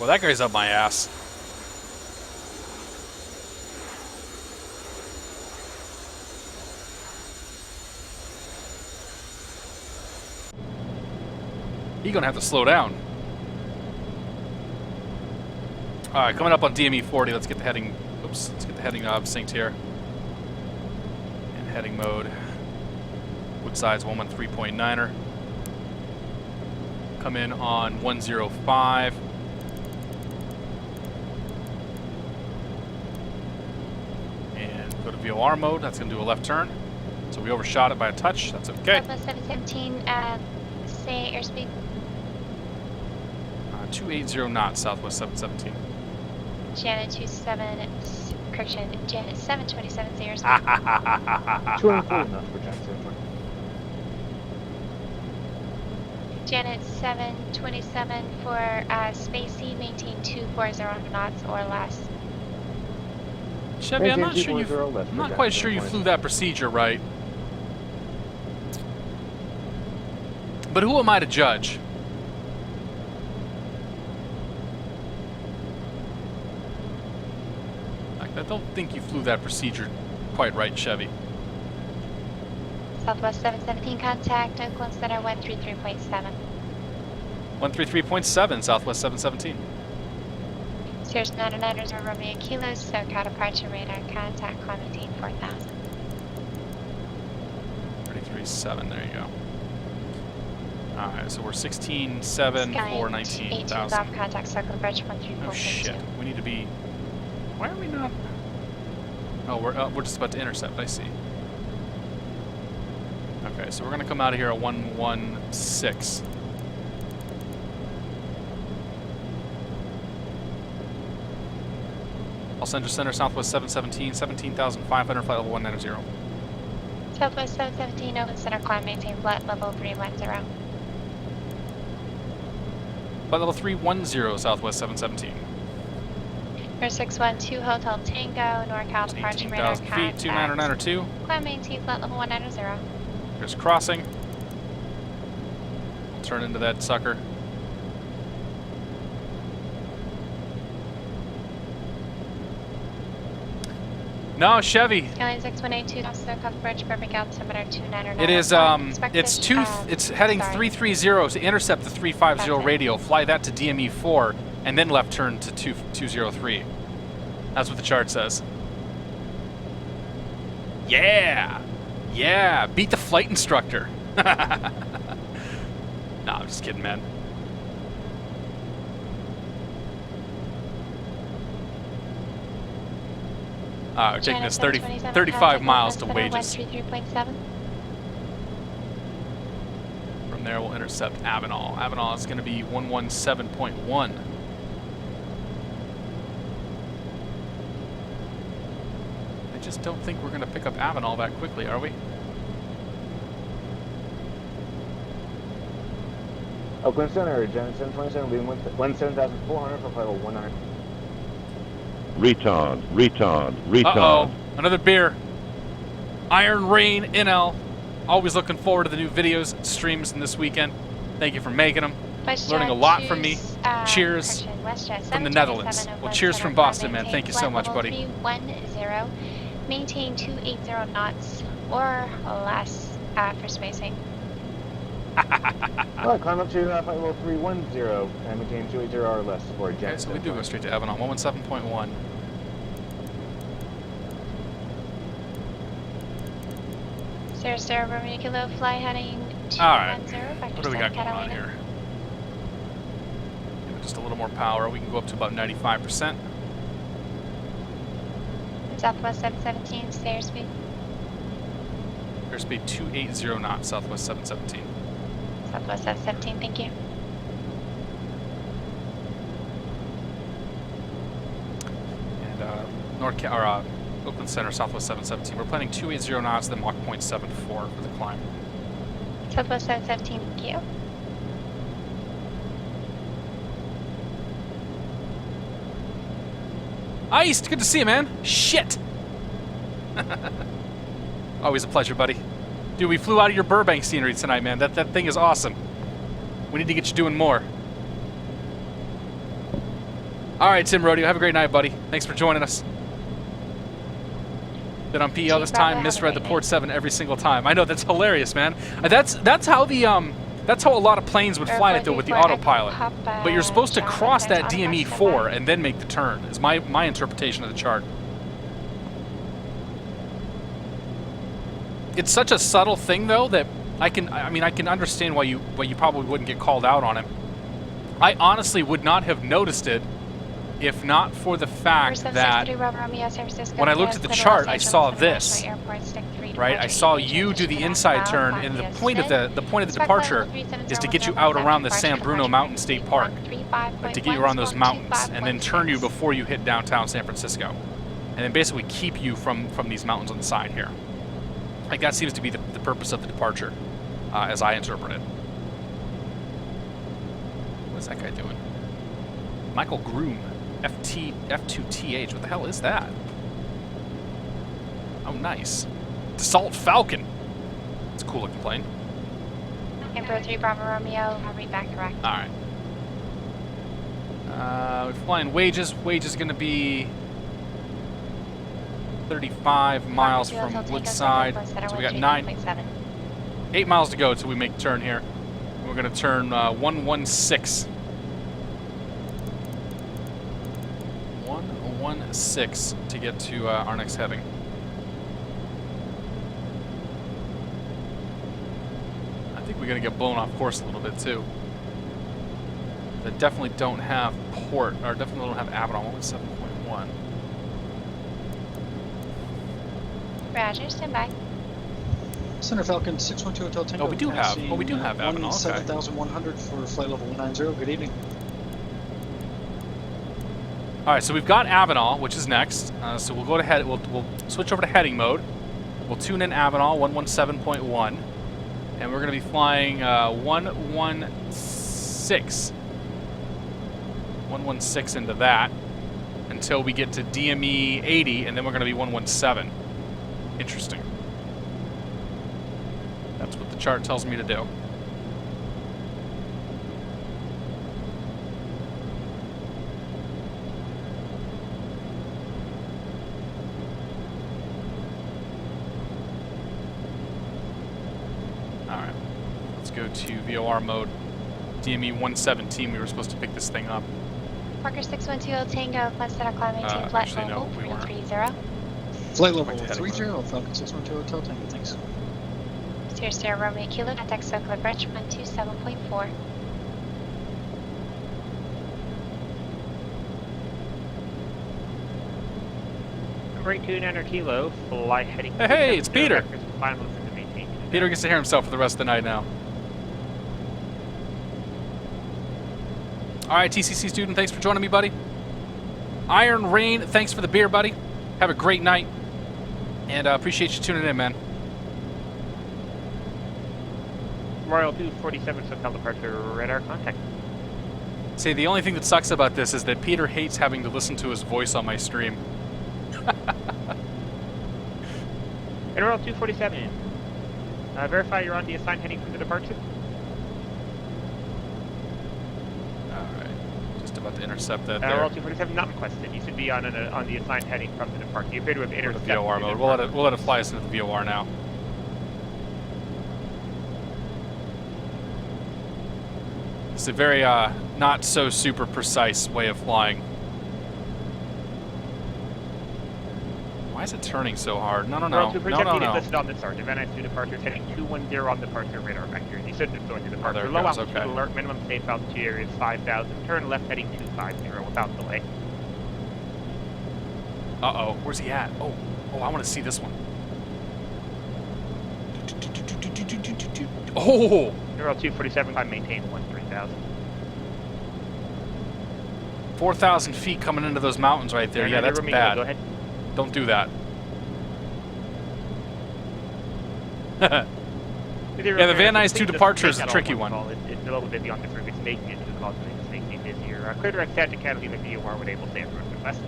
Well, that guy's up my ass. He's gonna have to slow down. All right, coming up on DME 40. Let's get the heading. Oops, let's get the heading knob synced here. And heading mode. Woodside's 113.9er. Come in on 105. And go to VOR mode. That's gonna do a left turn. So we overshot it by a touch. That's okay. Southwest 717. Say airspeed. 280 knots, Southwest 717. Janet 27, correction, Janet 727 airspeed. 240 knots for Janet. Janet 727 for Spacey, maintain 240 knots or less. Chevy, I'm not quite sure you flew that procedure right. But who am I to judge? I don't think you flew that procedure quite right, Chevy. Southwest 717 contact, Oakland Center 133.7. 133.7, Southwest 717. Sierra 99ers are Romeo Kilos, SoCal departure radar contact, climb maintain 4,000. 33.7, there you go. Alright, so we're 16.7 for 19,000. Off contact, circle approach 134.2. Oh shit, we need to be... Why are we not... Oh, we're just about to intercept, I see. Okay, so we're going to come out of here at 116. I'll send you center, Southwest 717, 17,500, flight level 190. Southwest 717, Oakland Center, climb, maintain flight level 310. Flight level 310, Southwest 717. 612 Hotel Tango, NorCal departure radar 18,000 feet, 29902. Climb, maintain flight level 190. There's crossing. Turn into that sucker. No, Chevy. Skyline 6182, SoCal bridge, perfect altimeter 299. It is it's heading 330 to intercept the 350 radio, fly that to DME 4, and then left turn to 203. That's what the chart says. Yeah! Yeah! Beat the flight instructor! No, I'm just kidding, man. We're taking this 35 miles to Wages. From there, we'll intercept Avenal. Avenal is going to be 117.1. I just don't think we're going to pick up Avenal that quickly, are we? Oakland Center, Janet 727, leaving 17,400 for flight level 100. Retard. Uh-oh, another beer. Iron Rain NL. Always looking forward to the new videos and streams in this weekend. Thank you for making them. Learning a lot from me. Cheers from the Netherlands. Well, cheers from Boston, man. Thank you so much, buddy. 310, maintain 280 knots or less for spacing. Alright, climb up to flight level 310 and maintain 280 or less for jet. Okay, so we do go straight to Addons, 117.1. Sarah Romeo Kilo, fly heading 210. Alright, what do we got going on here? Just a little more power. We can go up to about 95%. Southwest 717, stay airspeed. Airspeed 280 knots, Southwest 717. Southwest 717, thank you. And Oakland Center, Southwest 717. We're planning 280 knots, then Mach 0.74 for the climb. Southwest 717, thank you. Iced, good to see you, man. Shit. Always a pleasure, buddy. Dude, we flew out of your Burbank scenery tonight, man. That thing is awesome. We need to get you doing more. All right, Tim Rodeo, have a great night, buddy. Thanks for joining us. Been on PE all this time, misread the port 7 every single time. I know, that's hilarious, man. That's how a lot of planes would fly it though with the autopilot. But you're supposed to cross that DME 4 and then make the turn. Is my interpretation of the chart. It's such a subtle thing though that I can understand why you probably wouldn't get called out on it. I honestly would not have noticed it if not for the fact that when I looked at the chart, I saw this, right? I saw you do the inside turn, and the point of the departure is to get you out around the San Bruno Mountain State Park, like to get you around those mountains, and then turn you before you hit downtown San Francisco, and then basically keep you from these mountains on the side here. Like that seems to be the purpose of the departure, as I interpret it. What's that guy doing? Michael Groom. F2TH, what the hell is that? Oh, nice. Dassault Falcon. It's a cool looking plane. Emperor 3 Bravo Romeo, I'll read back correct. Alright. We're flying Wages. Wages is going to be 35 miles from Woodside. So we got 8 miles to go until we make the turn here. We're going to turn 116. 116 to get to our next heading. I think we're going to get blown off course a little bit too. They definitely don't have port, or definitely don't have Addons 7.1. Roger, stand by. Center Falcon 612 Hotel Tango. Oh, we do have. Oh, we do have Addons. 7,100 for flight level 190. Good evening. All right, so we've got Addons, which is next. So we'll go to head. We'll switch over to heading mode. We'll tune in Addons 117.1, and we're going to be flying 116 into that until we get to DME 80, and then we're going to be 117. Interesting. That's what the chart tells me to do. Go to VOR mode. DME 117, we were supposed to pick this thing up. Parker 612 Tango, plus set our climb maintain flight level 330. Flight level 30, Falcon 612 Hotel Tango, thanks. Sierra Romeo Kilo, contact Circle Bridge 127.4. Great 290 Kilo, fly heading. Hey, it's Peter! Peter gets to hear himself for the rest of the night now. All right, TCC student, thanks for joining me, buddy. Iron Rain, thanks for the beer, buddy. Have a great night, and appreciate you tuning in, man. Royal 247, SoCal departure, radar contact. See, the only thing that sucks about this is that Peter hates having to listen to his voice on my stream. Royal 247, verify you're on the assigned heading for the departure. About to intercept that there. Royal 247 not requested. You should be on the assigned heading from the departure. You appear to have intercepted The VOR mode. We'll let it fly us into the VOR now. It's a very not so super precise way of flying. Why is it turning so hard? No. Royal 247 listed on the start. Van Nuys to departure, heading 210 on departure, radar accurate. You shouldn't have joined the departure. there it Low goes, altitude okay. alert, minimum safe altitude area is 5,000. Turn left heading 250 without delay. Uh-oh, where's he at? Oh, I want to see this one. Oh! Royal 247, I maintain 13,000. 4,000 feet coming into those mountains right there. Yeah, that's bad. Go ahead. Don't do that. Yeah, the Van Nuys to departure is a tricky one. It's a little bit beyond the group. It's making it too close. It's making it busier. Clear direct static Academy with VOR would able to say west.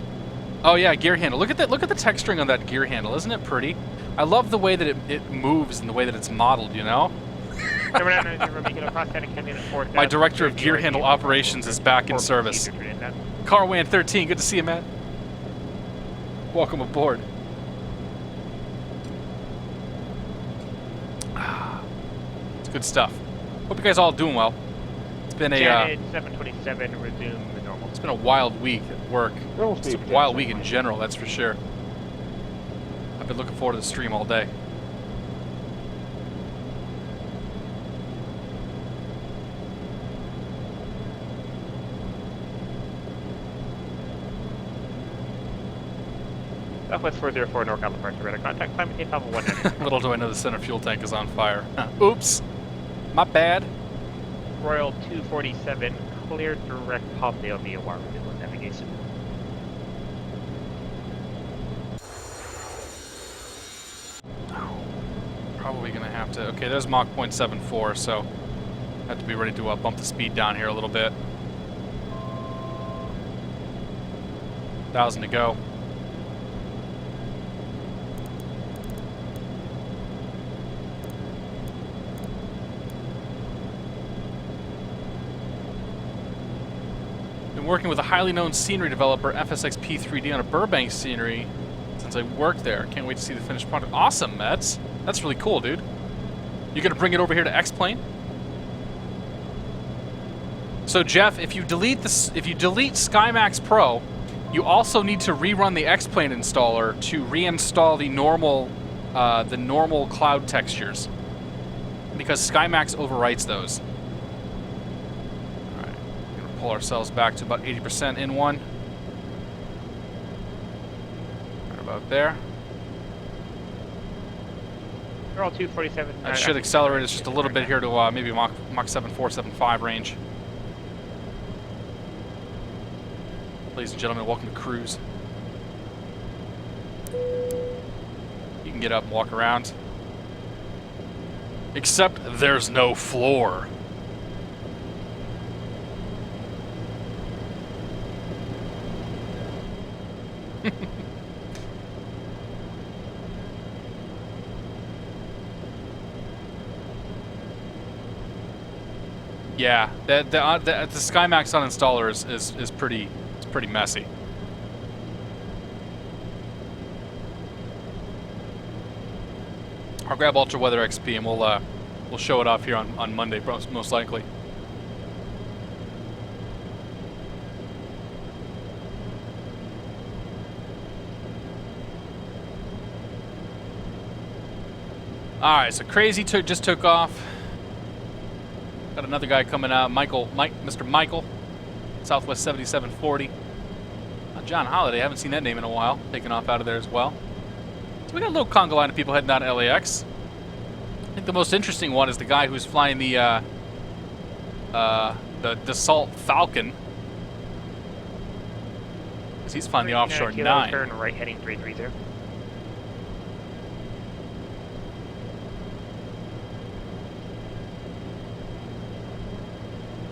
Oh yeah, gear handle. Look at that. Look at the texturing on that gear handle. Isn't it pretty? I love the way that it moves and the way that it's modeled. You know. My director of gear handle operations is back in service. Carwan 13, good to see you, man. Welcome aboard. It's good stuff. Hope you guys all doing well. It's been a 727 resume the normal. It's been a wild week at work. It's a wild week in general, that's for sure. I've been looking forward to the stream all day. Southwest 404 NorCal departure, radar contact, climate tape level 1. Little do I know the center fuel tank is on fire. Oops, my bad. Royal 247, clear direct Palmdale VOR with inland navigation. Probably gonna have to. Okay, there's Mach 0.74, so I have to be ready to bump the speed down here a little bit. 1,000 to go. Working with a highly known scenery developer, FSXP3D, on a Burbank scenery since I worked there. Can't wait to see the finished product. Awesome, that's really cool, dude. You gonna bring it over here to X-Plane? So Jeff, if you delete SkyMax Pro, you also need to rerun the X-Plane installer to reinstall the normal cloud textures, because SkyMax overwrites those. Pull ourselves back to about 80% in one. Right about there. They're all 247. That should accelerate us just a little bit here to maybe Mach 7.475 range. Ladies and gentlemen, welcome to cruise. You can get up and walk around. Except there's no floor. Yeah, the SkyMax uninstaller is pretty messy. I'll grab Ultra Weather XP and we'll show it off here on Monday, most likely. All right, so Crazy just took off. Got another guy coming out, Mr. Michael, Southwest 7740. John Holiday, haven't seen that name in a while, taking off out of there as well. So we got a little conga line of people heading down to LAX. I think the most interesting one is the guy who's flying the Dassault Falcon. Because he's flying the offshore 9. Turn right heading 330.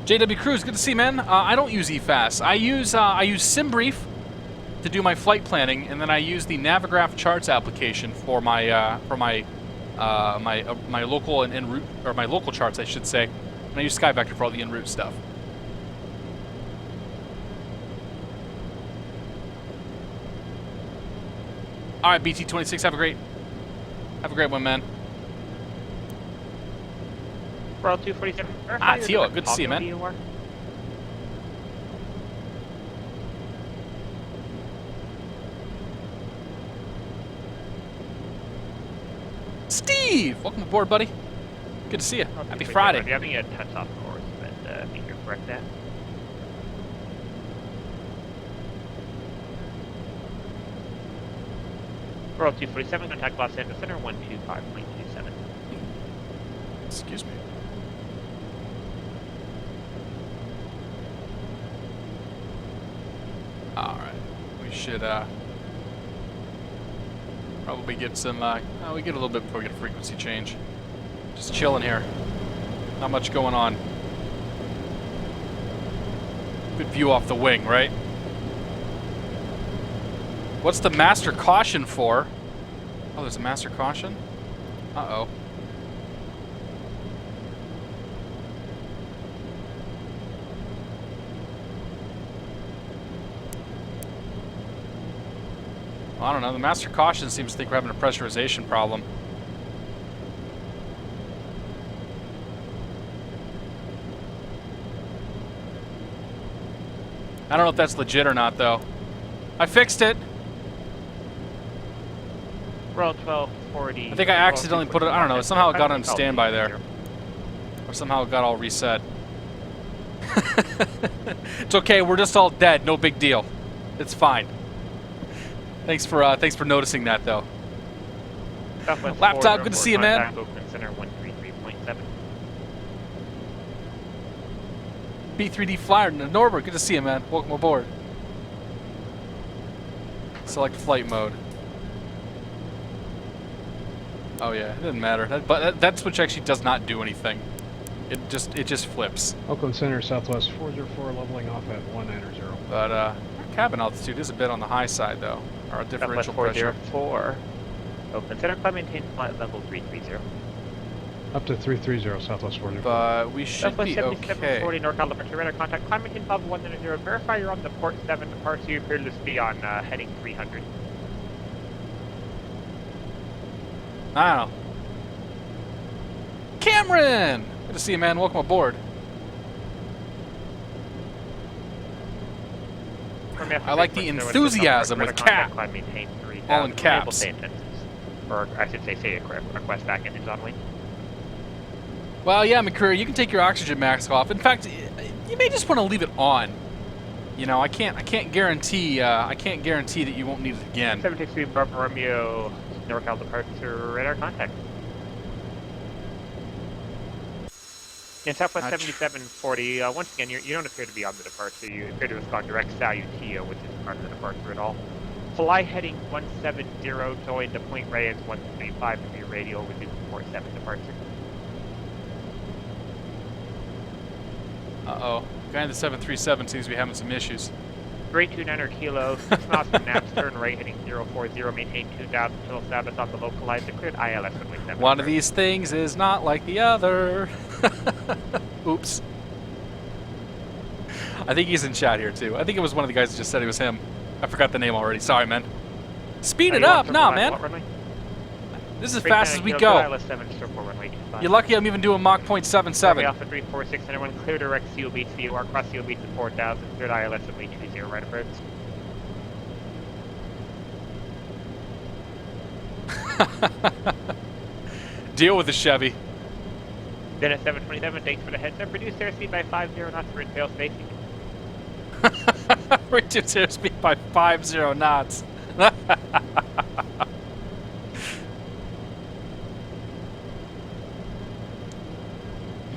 JW Cruz, good to see you, man. I don't use EFAS. I use SimBrief to do my flight planning, and then I use the Navigraph Charts application for my my local and en route, or my local charts, I should say. And I use SkyVector for all the en route stuff. All right, BT26, have a great one, man. World 247. Ah, Tio, good to see you, man. KBUR. Steve, welcome aboard, buddy. Good to see you. Happy Friday. You're having a touch off course, but I think you're correct that. World 247, contact Los Angeles Center 125.27. Excuse me. All right, we should probably get some. We get a little bit before we get a frequency change. Just chilling here. Not much going on. Good view off the wing, right? What's the master caution for? Oh, there's a master caution? Uh-oh. Well, I don't know. The master caution seems to think we're having a pressurization problem. I don't know if that's legit or not, though. I fixed it. World 1240. I think I accidentally put it. I don't know. Somehow it got on standby there, or somehow it got all reset. It's okay. We're just all dead. No big deal. It's fine. Thanks for noticing that, though. Laptop, good to see you, man. B3D Flyer, Norbert, good to see you, man. Welcome aboard. Select flight mode. Oh yeah, it doesn't matter. That switch actually does not do anything. It just flips. Oakland Center, Southwest 404, leveling off at 190. But our cabin altitude is a bit on the high side, though. Our differential pressure. 404. Oakland Center, climb maintain flight level 330. Up to 330, Southwest 404. But we should be okay. 7740 NorCal departure radar contact. Climb maintain level 190. Verify you're on the port 7 departure. You appear to be on heading 300. I don't know. Cameron! Good to see you, man. Welcome aboard. I like the enthusiasm with cap. All in caps. Or I should say request back engines on wing. Well, yeah, McCreary, you can take your oxygen mask off. In fact, you may just want to leave it on. You know, I can't guarantee that you won't need it again. 763 Bravo Romeo, NorCal departure radar contact. In Southwest 7740, once again, you don't appear to be on the departure. You appear to have gone direct Salutio, which is part of the departure at all. Fly heading 170, join to point Reyes 135 to be radial within port 7 departure. Uh-oh. Guy in the 737 seems to be having some issues. 329er kilo, 6 miles from Naps, turn right heading 040, maintain 2000 until Sabbath on the localizer, cleared ILS at 7. One of these things is not like the other. Oops. I think he's in chat here too. I think it was one of the guys that just said it was him. I forgot the name already. Sorry, man. Speed it up! Nah, man. This is as fast as we go. You're lucky I'm even doing Mach 0.77. Alpha 346, anyone clear direct COB to VOR, cross COB to 4000, cleared ILS at 20, right approach. Deal with the Chevy. Then at 727, thanks for the heads up. Reduce airspeed by 50 knots for tail spacing. Reduce airspeed by 50 knots.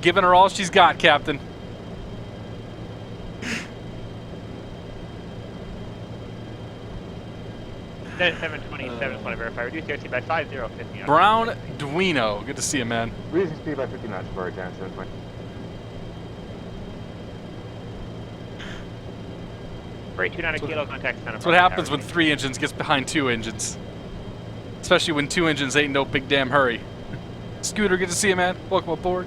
Giving her all she's got, Captain. Then at 727, want to verify. Reduce airspeed by 50. Brown Duino. Good to see you, man. Reducing speed by 50 knots for Addons 720. Rate 29 kilo, contact center. That's what happens when 3 engines gets behind 2 engines. Especially when 2 engines ain't no big damn hurry. Scooter, good to see you, man. Welcome aboard.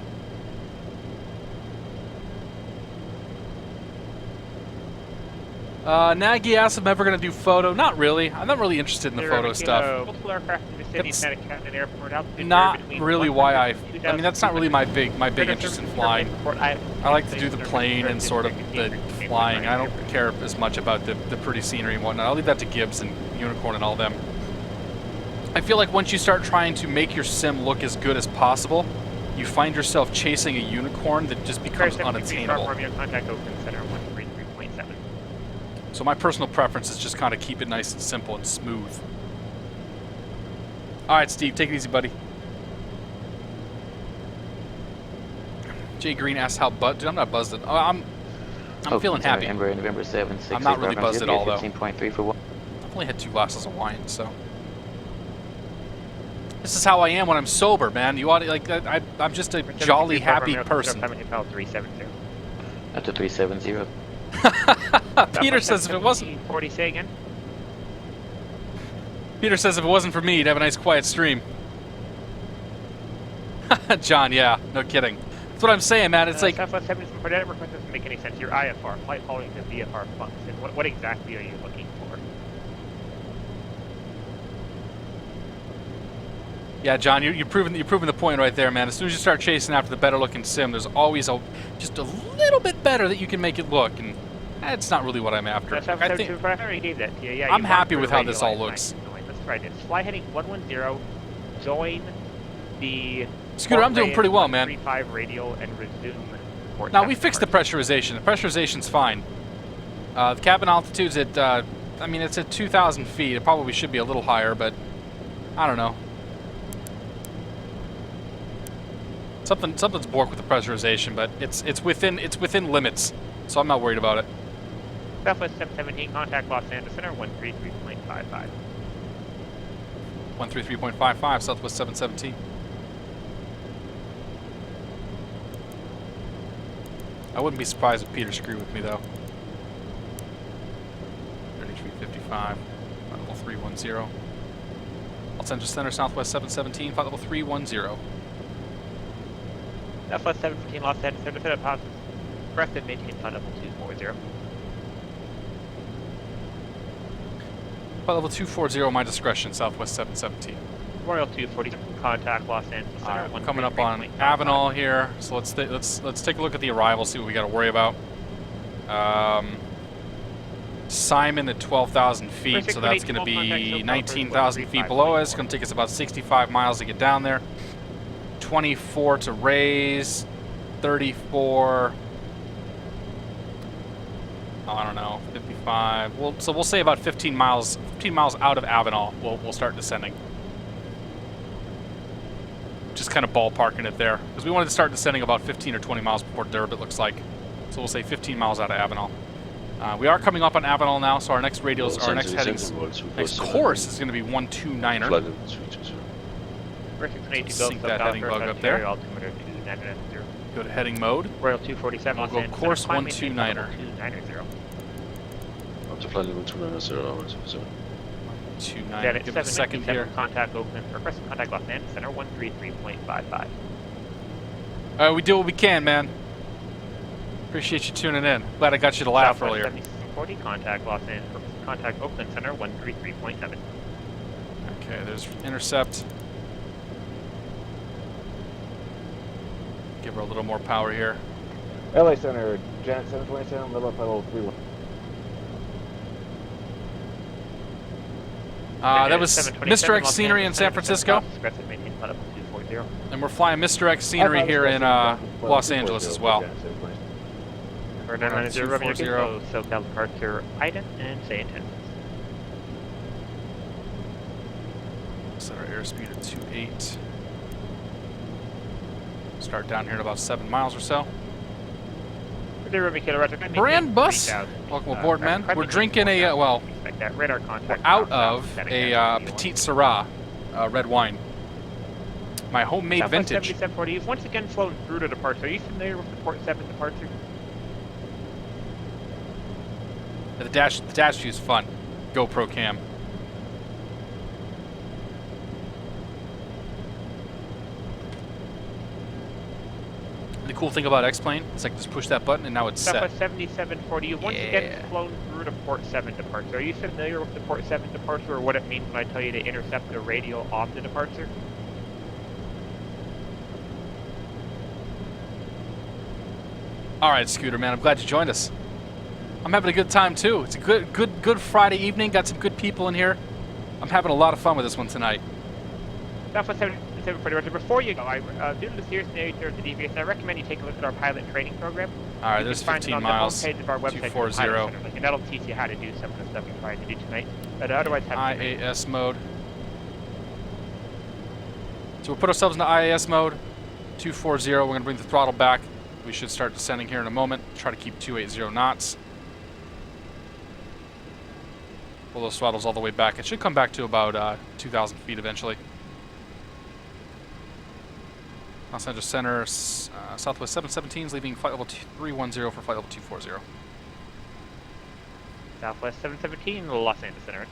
Nagy asked if I'm ever going to do photo. Not really. I'm not really interested in the photo stuff. Multiple aircraft in the city, Santa Catalina Airport, altitude Not between really why I mean, that's not really my 100 big interest in flying. I like to do the plane and sort of the flying. I don't care as much about the pretty scenery and whatnot. I'll leave that to Gibbs and Unicorn and all them. I feel like once you start trying to make your sim look as good as possible, you find yourself chasing a unicorn that just becomes unattainable. So my personal preference is just kind of keep it nice and simple and smooth. All right, Steve, take it easy, buddy. Jay Green asks how buzzed. Dude, I'm not buzzed. I'm feeling happy. November 7, 6, I'm not really buzzed at all, though. 15.3 for 1. I've only had 2 glasses of wine, so. This is how I am when I'm sober, man. You ought to, like, I'm just a jolly, happy person. Up to 370. Peter says if it wasn't... 40, say again? Peter says if it wasn't for me, you'd have a nice quiet stream. John, yeah, no kidding. That's what I'm saying, man. It's like... Southwest 70 for that request doesn't make any sense. Your IFR, flight following the VFR function. What exactly are you looking for? Yeah, John, you're proving the point right there, man. As soon as you start chasing after the better-looking sim, there's always just a little bit better that you can make it look, and that's not really what I'm after. I think I already gave that to you. Yeah, I'm happy with how this all looks. Let's try this. Fly heading 110. Join the. Scooter, I'm doing pretty well, man. 35 radial and resume. Now we fixed the pressurization. The pressurization fine. The cabin altitude's at, I mean, it's at 2,000 feet. It probably should be a little higher, but I don't know. Something's borked with the pressurization, but it's within limits, so I'm not worried about it. Southwest 717, contact Los Angeles Center 133.55. 133.55, Southwest 717. I wouldn't be surprised if Peter screwed with me though. 3355, flight level 310. Los Angeles Center, Southwest 717, flight level 310. Southwest 715, Los Angeles Center, set up positive. Breasted, maintain flight level 240. Flight level 240, my discretion, Southwest 717. Royal 240, contact Los Angeles Center. We're coming up on Avenal here, so let's take a look at the arrival, see what we got to worry about. Simon at 12,000 feet, so that's going to be 19,000 feet below us. It's going to take us about 65 miles to get down there. 24 to raise, 34. Oh, I don't know, 55. So we'll say about 15 miles out of Avenal. We'll start descending. Just kind of ballparking it there, because we wanted to start descending about 15 or 20 miles before Durb, it looks like. So we'll say 15 miles out of Avenal. We are coming up on Avenal now, so our next radials, our next headings, next course is going to be 129er. Sync that heading bug up there. Go to heading mode. Royal 247. We'll go course 129er. 290. Up to flight level 290. 29. Give it a second here. Contact open. Request contact Los Angeles Center 133.55. Alright, we do what we can, man. Appreciate you tuning in. Glad I got you to laugh earlier. 7040, contact Los Angeles. Contact Oakland Center 133.7. Okay, there's intercept. Give her a little more power here. LA Center, Janet 727, level up level 31. That was Mr. X scenery in San Francisco. And we're flying Mr. X scenery here in Los Angeles as well. For 990, SoCal departure, Addons and say intent. Set our airspeed at 28. Start down here at about 7 miles or so. Brand Bus, welcome aboard, man. We're drinking a, well, we're out of a Petite Syrah red wine. My homemade vintage. 7740, you've once again flown through to departure. Are you familiar with the Port 7 departure? The dash view is fun. GoPro cam. The Cool thing about X-Plane is I can just push that button and now it's set. Southwest 7740, you've once again flown through to Port 7 departure. Are you familiar with the Port 7 departure or what it means when I tell you to intercept the radial on the departure? All right, Scooter, man, I'm glad you joined us. I'm having a good time too. It's a good Friday evening. Got some good people in here. I'm having a lot of fun with this one tonight. Southwest 7740, before you go, due to the serious nature of the deviation, I recommend you take a look at our pilot training program. All right, you there's can find 15 it on miles. the homepage of our website, 240. and that'll teach you how to do some of the stuff you're trying to do tonight. But otherwise, have IAS mode. So we'll put ourselves into IAS mode. 240. We're going to bring the throttle back. We should start descending here in a moment. Try to keep 280 knots. Pull those throttles all the way back. It should come back to about 2,000 feet eventually. Los Angeles Center, Southwest 717 is leaving flight level 310 for flight level 240. Southwest 717, Los Angeles Center.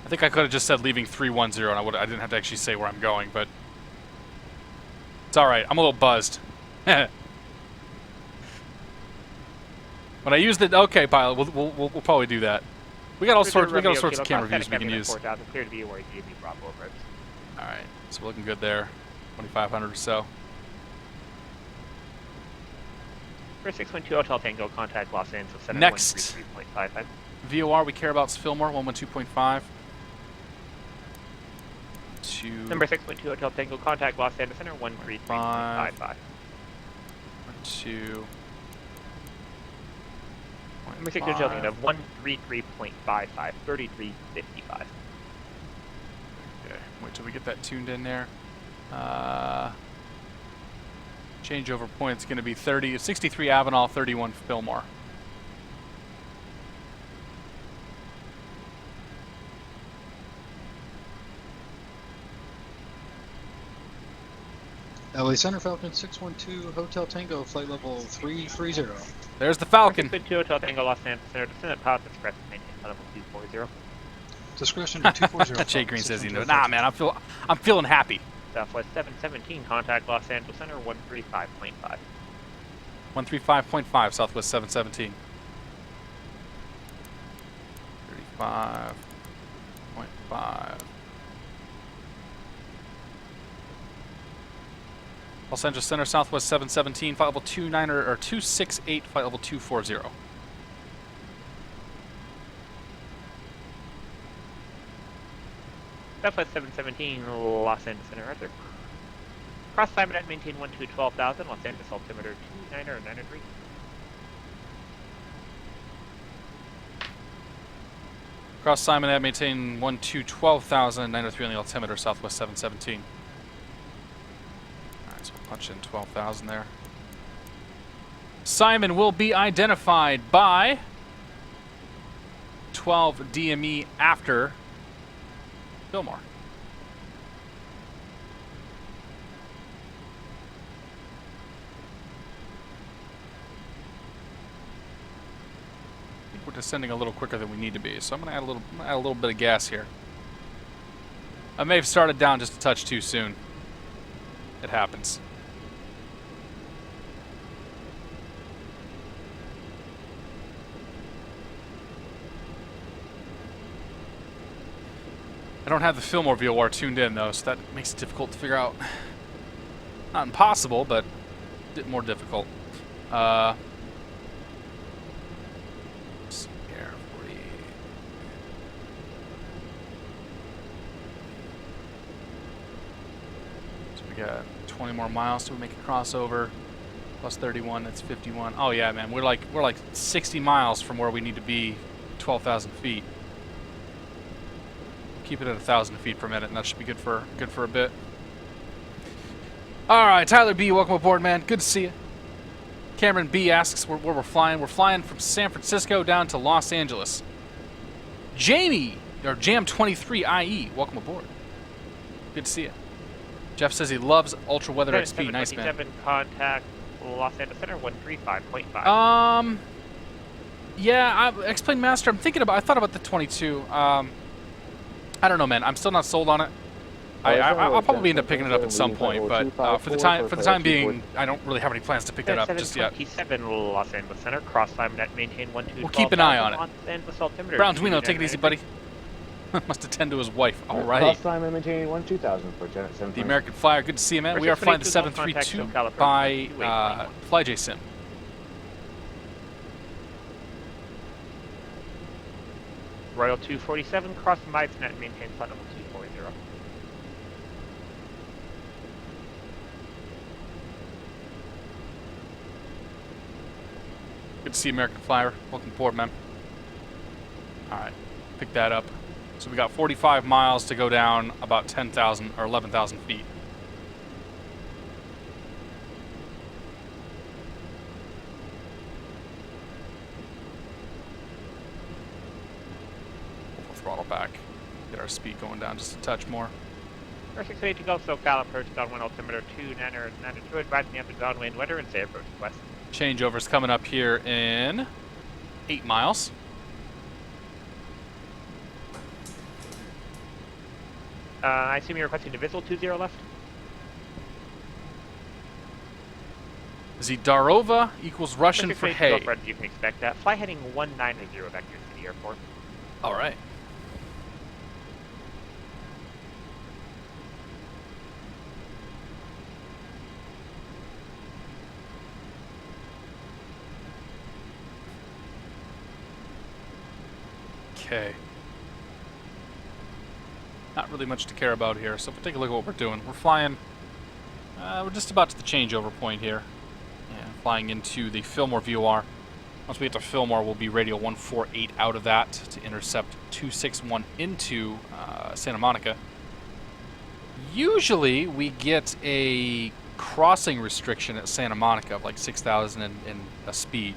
I think I could have just said leaving 310 and I didn't have to actually say where I'm going, but it's alright. I'm a little buzzed. When I use the okay pilot, we'll probably do that. We got all sorts of camera views we can use. Clear to be aware you Bravo approach. All right, so we're looking good there. 2,500 or so. For 612 Hotel Tango, contact Los Angeles Center. Next 133.55. VOR we care about is Fillmore 112.5. Number 612 Hotel Tango, contact Los Angeles Center 133.55. 2. Number 6 Hotel Tango 133.55, 33.55. Okay, wait till we get that tuned in there. Changeover point is going to be 63 Avenal, 31 Fillmore. LA Center Falcon 612 Hotel Tango, flight level 330. There's the Falcon. 612 Hotel Tango, Los Angeles Center, descend at Pilot Express, maintain flight level 240. Discretion to 240. Jay Green says he knows. Nah, man, I'm feeling happy. Southwest 717, contact Los Angeles Center 135.5. 135.5, Southwest 717. 35.5. Los Angeles Center, Southwest 717, flight level 268, flight level 240. Southwest 717, Los Angeles Center, Arthur. Cross Simon at maintain 12,000, Los Angeles altimeter 2993. Cross Simon at maintain 12,000, 903 on the altimeter, Southwest 717. Alright, so we'll punch in 12,000 there. Simon will be identified by 12 DME after Fillmore. I think we're descending a little quicker than we need to be, so I'm going to add a little bit of gas here. I may have started down just a touch too soon. It happens. I don't have the Fillmore VOR tuned in though, so that makes it difficult to figure out. Not impossible, but more difficult. Air 40. So we got 20 more miles till we make a crossover. Plus 31, that's 51. Oh yeah, man, we're like 60 miles from where we need to be, 12,000 feet. Keep it at 1,000 feet per minute, and that should be good for a bit. All right, Tyler B, welcome aboard, man. Good to see you. Cameron B asks where we're flying. We're flying from San Francisco down to Los Angeles. Jamie, or Jam23 IE, welcome aboard. Good to see you. Jeff says he loves Ultra Weather XP. Nice, man. Contact Los Angeles Center 135.5. Yeah, Explain Master. I thought about the 22. I don't know, man. I'm still not sold on it. I'll probably end up picking it up at some point, but for the time being, I don't really have any plans to pick that up just yet. 27 Los Angeles Center, cross climb at maintain 12. We'll keep an eye on it. Los Angeles altimeter. Brown Duino, take it easy, buddy. Must attend to his wife. All right. Cross climb and maintain 2000 for Janet 7. The American Flyer, good to see you, man. We are flying the 732 by FlyJSim. Royal 247, cross Mides net, maintain flight level 240. Good to see American Flyer. Welcome aboard, man. All right, pick that up. So we got 45 miles to go down about 10,000 or 11,000 feet. We'll throttle back. Get our speed going down just a touch more. 680 to go, SoCal approach downwind altimeter 292, advising up to downwind weather and say approach west. Changeover's coming up here in 8 miles. I assume you're requesting Divisional 20 left? Zidarova equals Russian for hay. You can expect that. Fly heading 190 back to City Airport. All right. Okay. Not really much to care about here, so if we take a look at what we're doing. We're flying, we're just about to the changeover point here. And flying into the Fillmore VOR. Once we get to Fillmore, we'll be radio 148 out of that to intercept 261 into Santa Monica. Usually, we get a crossing restriction at Santa Monica of like 6,000 in a speed.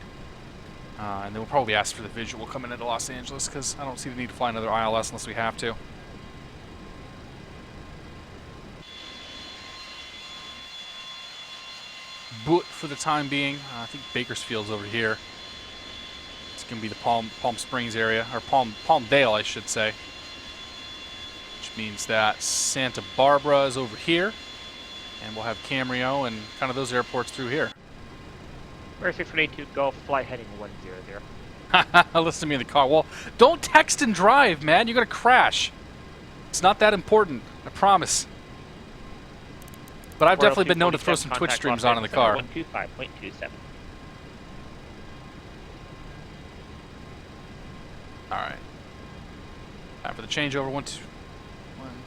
And then we'll probably ask for the visual coming into Los Angeles because I don't see the need to fly another ILS unless we have to. But for the time being, I think Bakersfield's over here. It's going to be the Palm Springs area, or Palmdale, I should say. Which means that Santa Barbara is over here, and we'll have Camarillo and kind of those airports through here. We're 682 Gulf, flight heading 100. Listen to me in the car. Well, don't text and drive, man. You're going to crash. It's not that important, I promise. But I've definitely been known to throw some Twitch streams on in the car. 125.27. All right. Time for the changeover.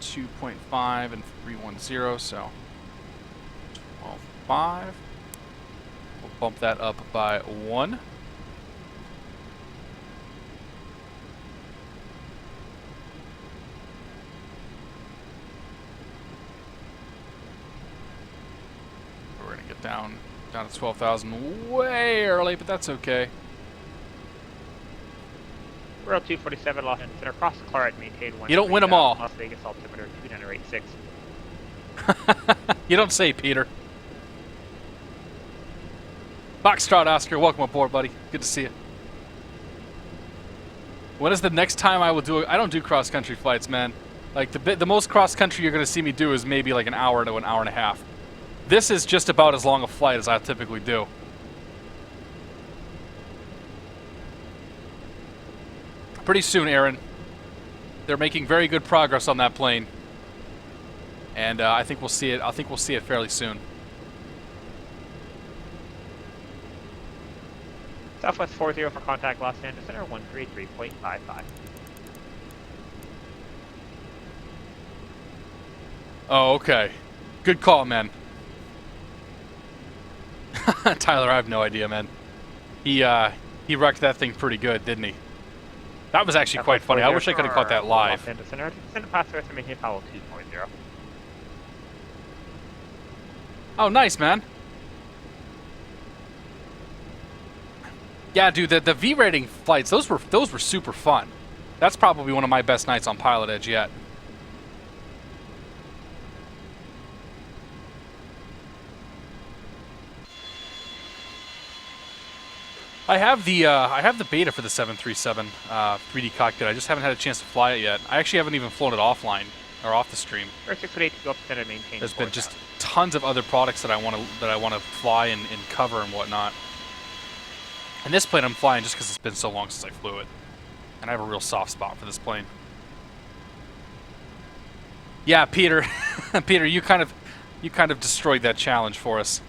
12.5 and 310. So 12.5. We'll bump that up by 1. We're gonna get down to 12,000 way early, but that's okay. Royal 247 Los Angeles Center, cross the Claret, maintain 1. You don't win them all. Las Vegas altimeter 2986. You don't say, Peter. Foxtrot Oscar, welcome aboard, buddy. Good to see you. When is the next time I will do it? I don't do cross-country flights, man. Like, the most cross-country you're going to see me do is maybe like an hour to an hour and a half. This is just about as long a flight as I typically do. Pretty soon, Aaron. They're making very good progress on that plane. And I think we'll see it. I think we'll see it fairly soon. Southwest 40 for contact Los Angeles Center, 133.55. Oh, okay. Good call, man. Tyler, I have no idea, man. He wrecked that thing pretty good, didn't he? That was actually quite funny. I wish I could have caught that live. Los Angeles Center, send a pass estimation Apollo 2.0. Oh, nice, man. Yeah, dude, the V rating flights, those were super fun. That's probably one of my best nights on PilotEdge yet. I have the beta for the 737 3D cockpit. I just haven't had a chance to fly it yet. I actually haven't even flown it offline. or off the stream. Or 618 to go up center, maintain. There's been just tons of other products that I want to fly and cover and whatnot. And this plane I'm flying just because it's been so long since I flew it, and I have a real soft spot for this plane. Yeah, Peter, Peter, you kind of destroyed that challenge for us.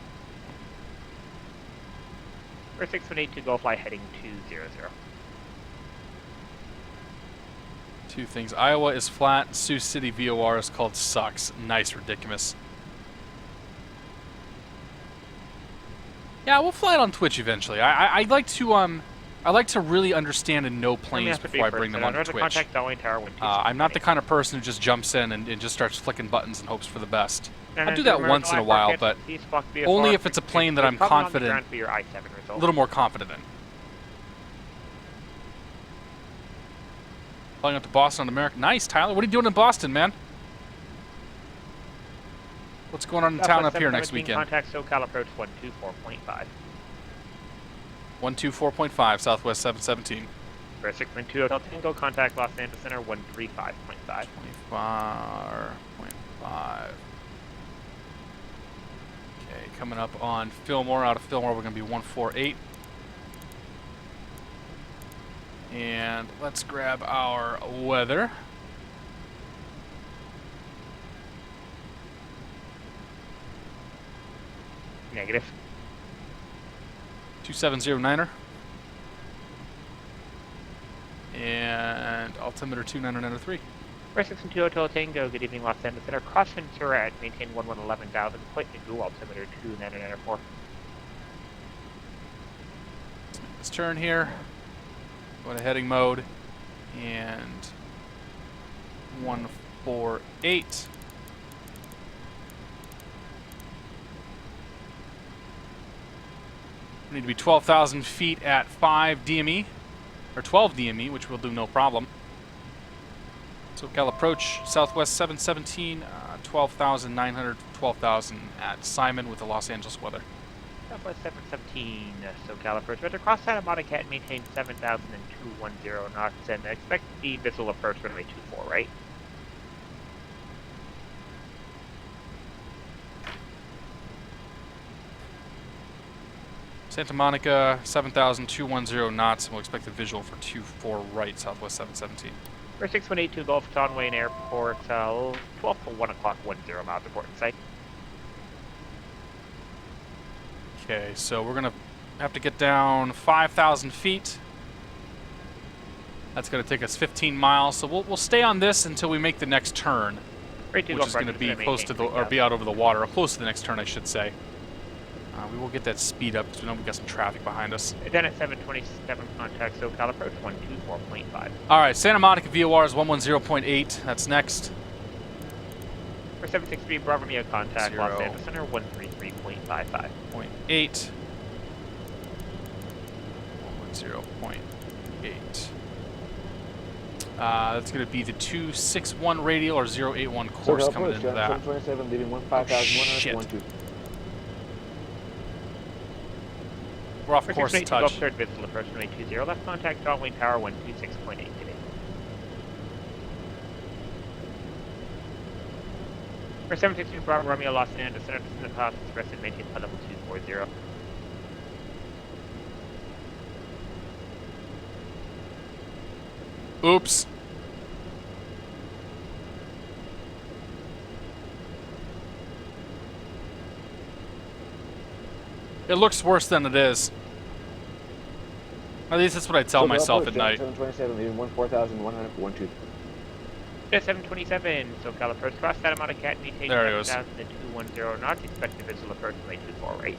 Or 618 to go fly heading 200. Two things. Iowa is flat. Sioux City VOR is called sucks. Nice, ridiculous. Yeah, we'll fly it on Twitch eventually. I like to really understand and know planes before I bring them on Twitch. I'm not the kind of person who just jumps in and just starts flicking buttons and hopes for the best. I'll do that once in a while, but only if it's a plane that I'm confident, a little more confident in. Flying up to Boston on American. Nice, Tyler. What are you doing in Boston, man? What's going on in town up here next weekend? Contact SoCal approach 124.5. 124.5, Southwest 717. For 6.2 Hotel Tango, contact Los Angeles Center 135.5. 25.5. Okay, coming up on Fillmore. Out of Fillmore, we're going to be 148. And let's grab our weather. Negative. 2709er. And altimeter 2993. For 6.2 Hotel Tango, good evening Los Angeles Center. Cross Ventura at maintain 1110,000. Point Nagu, altimeter 2994. Let's turn here. Go into heading mode. And 148. We need to be 12,000 feet at 5 DME, or 12 DME, which we'll do no problem. SoCal approach, Southwest 717, 12,900, 12,000 at Simon with the Los Angeles weather. Southwest 717, SoCal approach. Weather cross Santa Monica and maintain 7,210 knots and expect the visual approach runway 24, right? Santa Monica, 7,210 knots, and we'll expect a visual for 24 right, Southwest 717. For 6182 Gulf John Wayne Airport, 12 to 1 o'clock, 10 miles report in sight. Okay, so we're going to have to get down 5,000 feet. That's going to take us 15 miles, so we'll stay on this until we make the next turn, which is going to be close to the, or be out over the water, or close to the next turn, I should say. We will get that speed up because we know we've got some traffic behind us. Then at 727, contact SoCal approach 124.5. All right, Santa Monica VOR is 110.8. That's next. For 763, Bravo Romeo, contact Los Angeles Center 133.55. 0.8. 110.8. That's going to be the 261 radial or 081 course coming into that. 727, leaving 15,112. We're off course to touch. Third visual approach runway 20. Left contact John Wayne Tower 126.8 today. For 762 Bravo Romeo Los Angeles Center, the Pass Express and maintain level 240. Oops. It looks worse than it is. At least that's what I tell myself at night. 727, leaving 14,112. 727, SoCal approach cross Santa Monica at maintain 7,210 knots. Expect the visual approach runway 248.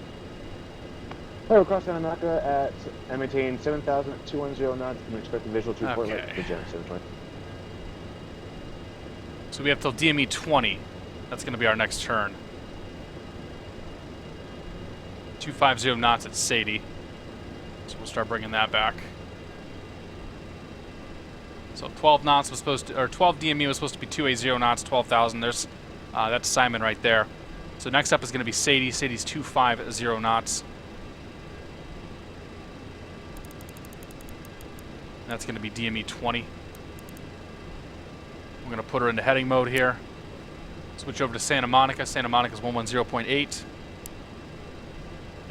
Hello, cross Santa Monica at maintain 7,210 knots and expect the visual 248 for Gen 720. So we have till DME 20. That's going to be our next turn. 250 knots at Sadie. So we'll start bringing that back. So 12 knots was supposed to, or 12 DME was supposed to be 280 knots, 12,000. There's, that's Simon right there. So next up is going to be Sadie. Sadie's 250 knots. That's going to be DME 20. We're going to put her into heading mode here. Switch over to Santa Monica. Santa Monica's 110.8.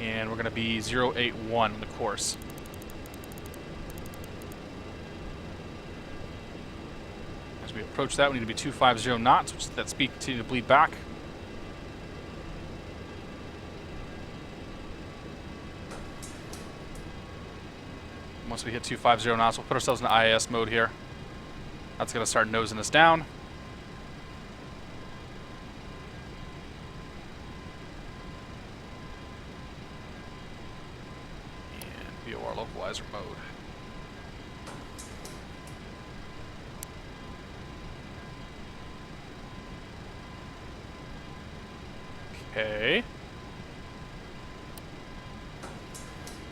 And we're going to be 081 on the course. As we approach that, we need to be 250 knots, which is that speed continue to bleed back. Once we hit 250 knots, we'll put ourselves in IAS mode here. That's going to start nosing us down. And BOR localizer mode. Okay.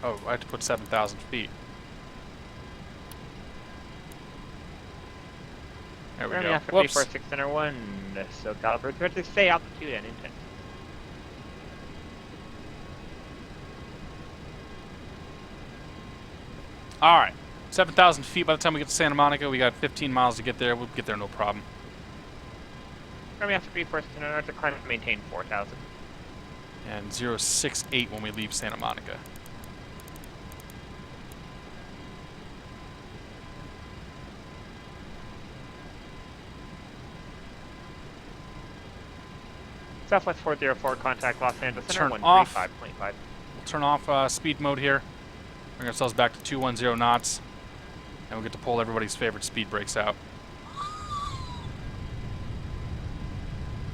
Oh, I have to put 7,000 feet. There we go. Whoops. 34601, so caliber, try to stay altitude and intent. Alright. 7,000 feet by the time we get to Santa Monica. We got 15 miles to get there. We'll get there no problem. Army after 34601 to climb and maintain 4,000. And 068 when we leave Santa Monica. Southwest 404, contact Los Angeles Center, Turn off. 135.5. We'll turn off speed mode here. Bring ourselves back to 210 knots. And we'll get to pull everybody's favorite speed brakes out.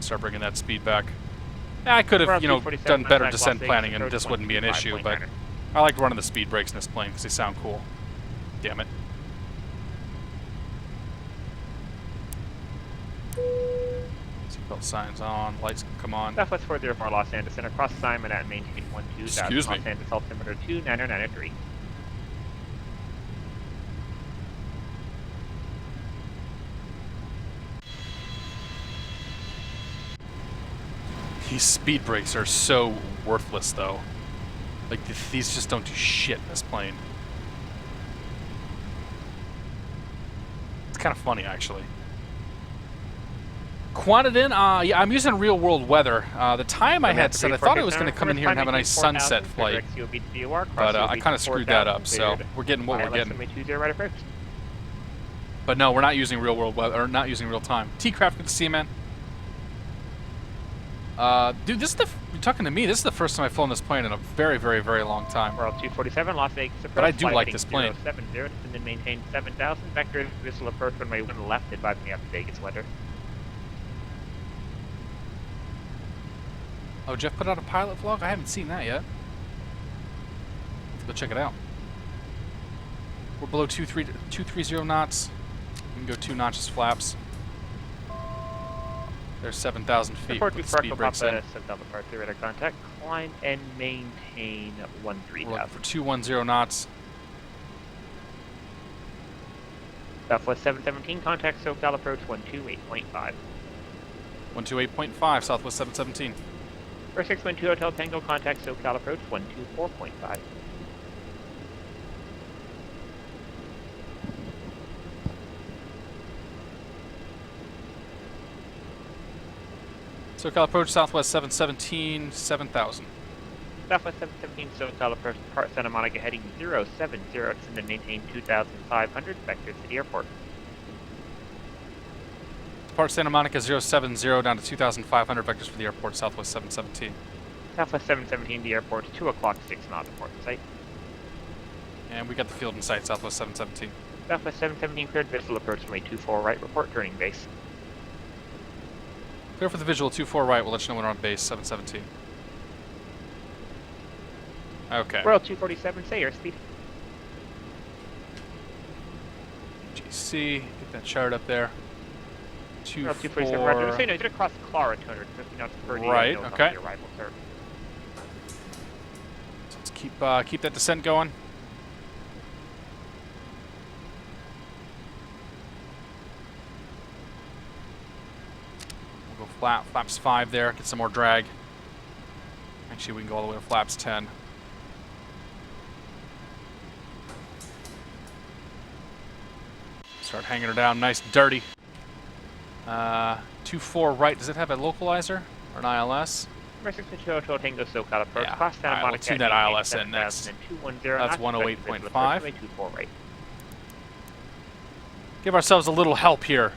Start bringing that speed back. Yeah, I could have, done better descent planning and this wouldn't be an issue, but I like running the speed brakes in this plane because they sound cool. Damn it. Seatbelt signs on, lights can come on. Southwest 404, Los Angeles Center, cross assignment at maintain 12,000. Excuse me. Los Angeles altimeter 29993. These speed brakes are so worthless, though. Like, these just don't do shit in this plane. It's kind of funny, actually. Quantidin, yeah, I'm using real-world weather. The time I had set, I thought it was going to come in here and have a nice sunset flight, but I kind of screwed that up, so we're getting what we're getting. But no, we're not using real-world weather, or not using real time. T-Craft, good to see you, man. Dude, this is you're talking to me, this is the first time I've flown this plane in a very, very, very long time. World 247, Las Vegas approach. But I do like this plane. 070, and then maintain 7,000. Vector visual approach runway 1 left, advising me after Vegas weather. Oh, Jeff put out a pilot vlog? I haven't seen that yet. Let's go check it out. We're below 230 knots. We can go 2 notches flaps. There's 7,000 feet. Report with to speed Sparkle brakes Papa, in. 7,000 radar contact. Climb and maintain 13,000. We're looking for 210 knots. Southwest 717, contact SoCal approach 128.5. 128.5, Southwest 717. 4612 Hotel Tango, contact SoCal approach 124.5. SoCal approach, Southwest 717, 7,000. Southwest 717, SoCal approach, depart Santa Monica heading 070, and then maintain 2,500, vector to the airport. Depart Santa Monica 070 down to 2,500 vectors for the airport, Southwest 717. Southwest 717, the airport, 2 o'clock, 6 knots, port in sight. And we got the field in sight, Southwest 717. Southwest 717, cleared visual approach runway 24 right, report turning base. Clear for the visual 24 right, we'll let you know when we're on base, 717. Okay. Royal 247, say airspeed. GC, get that chart up there. Royal 247, roger. So you know, you did across Clara, 250 knots per day. Right, okay. Arrival, sir. So let's keep that descent going. We'll go flaps 5 there, get some more drag. Actually, we can go all the way to flaps 10. Start hanging her down, nice dirty. 24 right. Does it have a localizer or an ILS? Number 620 Tango SoCal approach. Yeah. Cross Santa Alright, we'll Monica. tune that ILS in next. 210 That's knots, 108.5. 24 right. Give ourselves a little help here.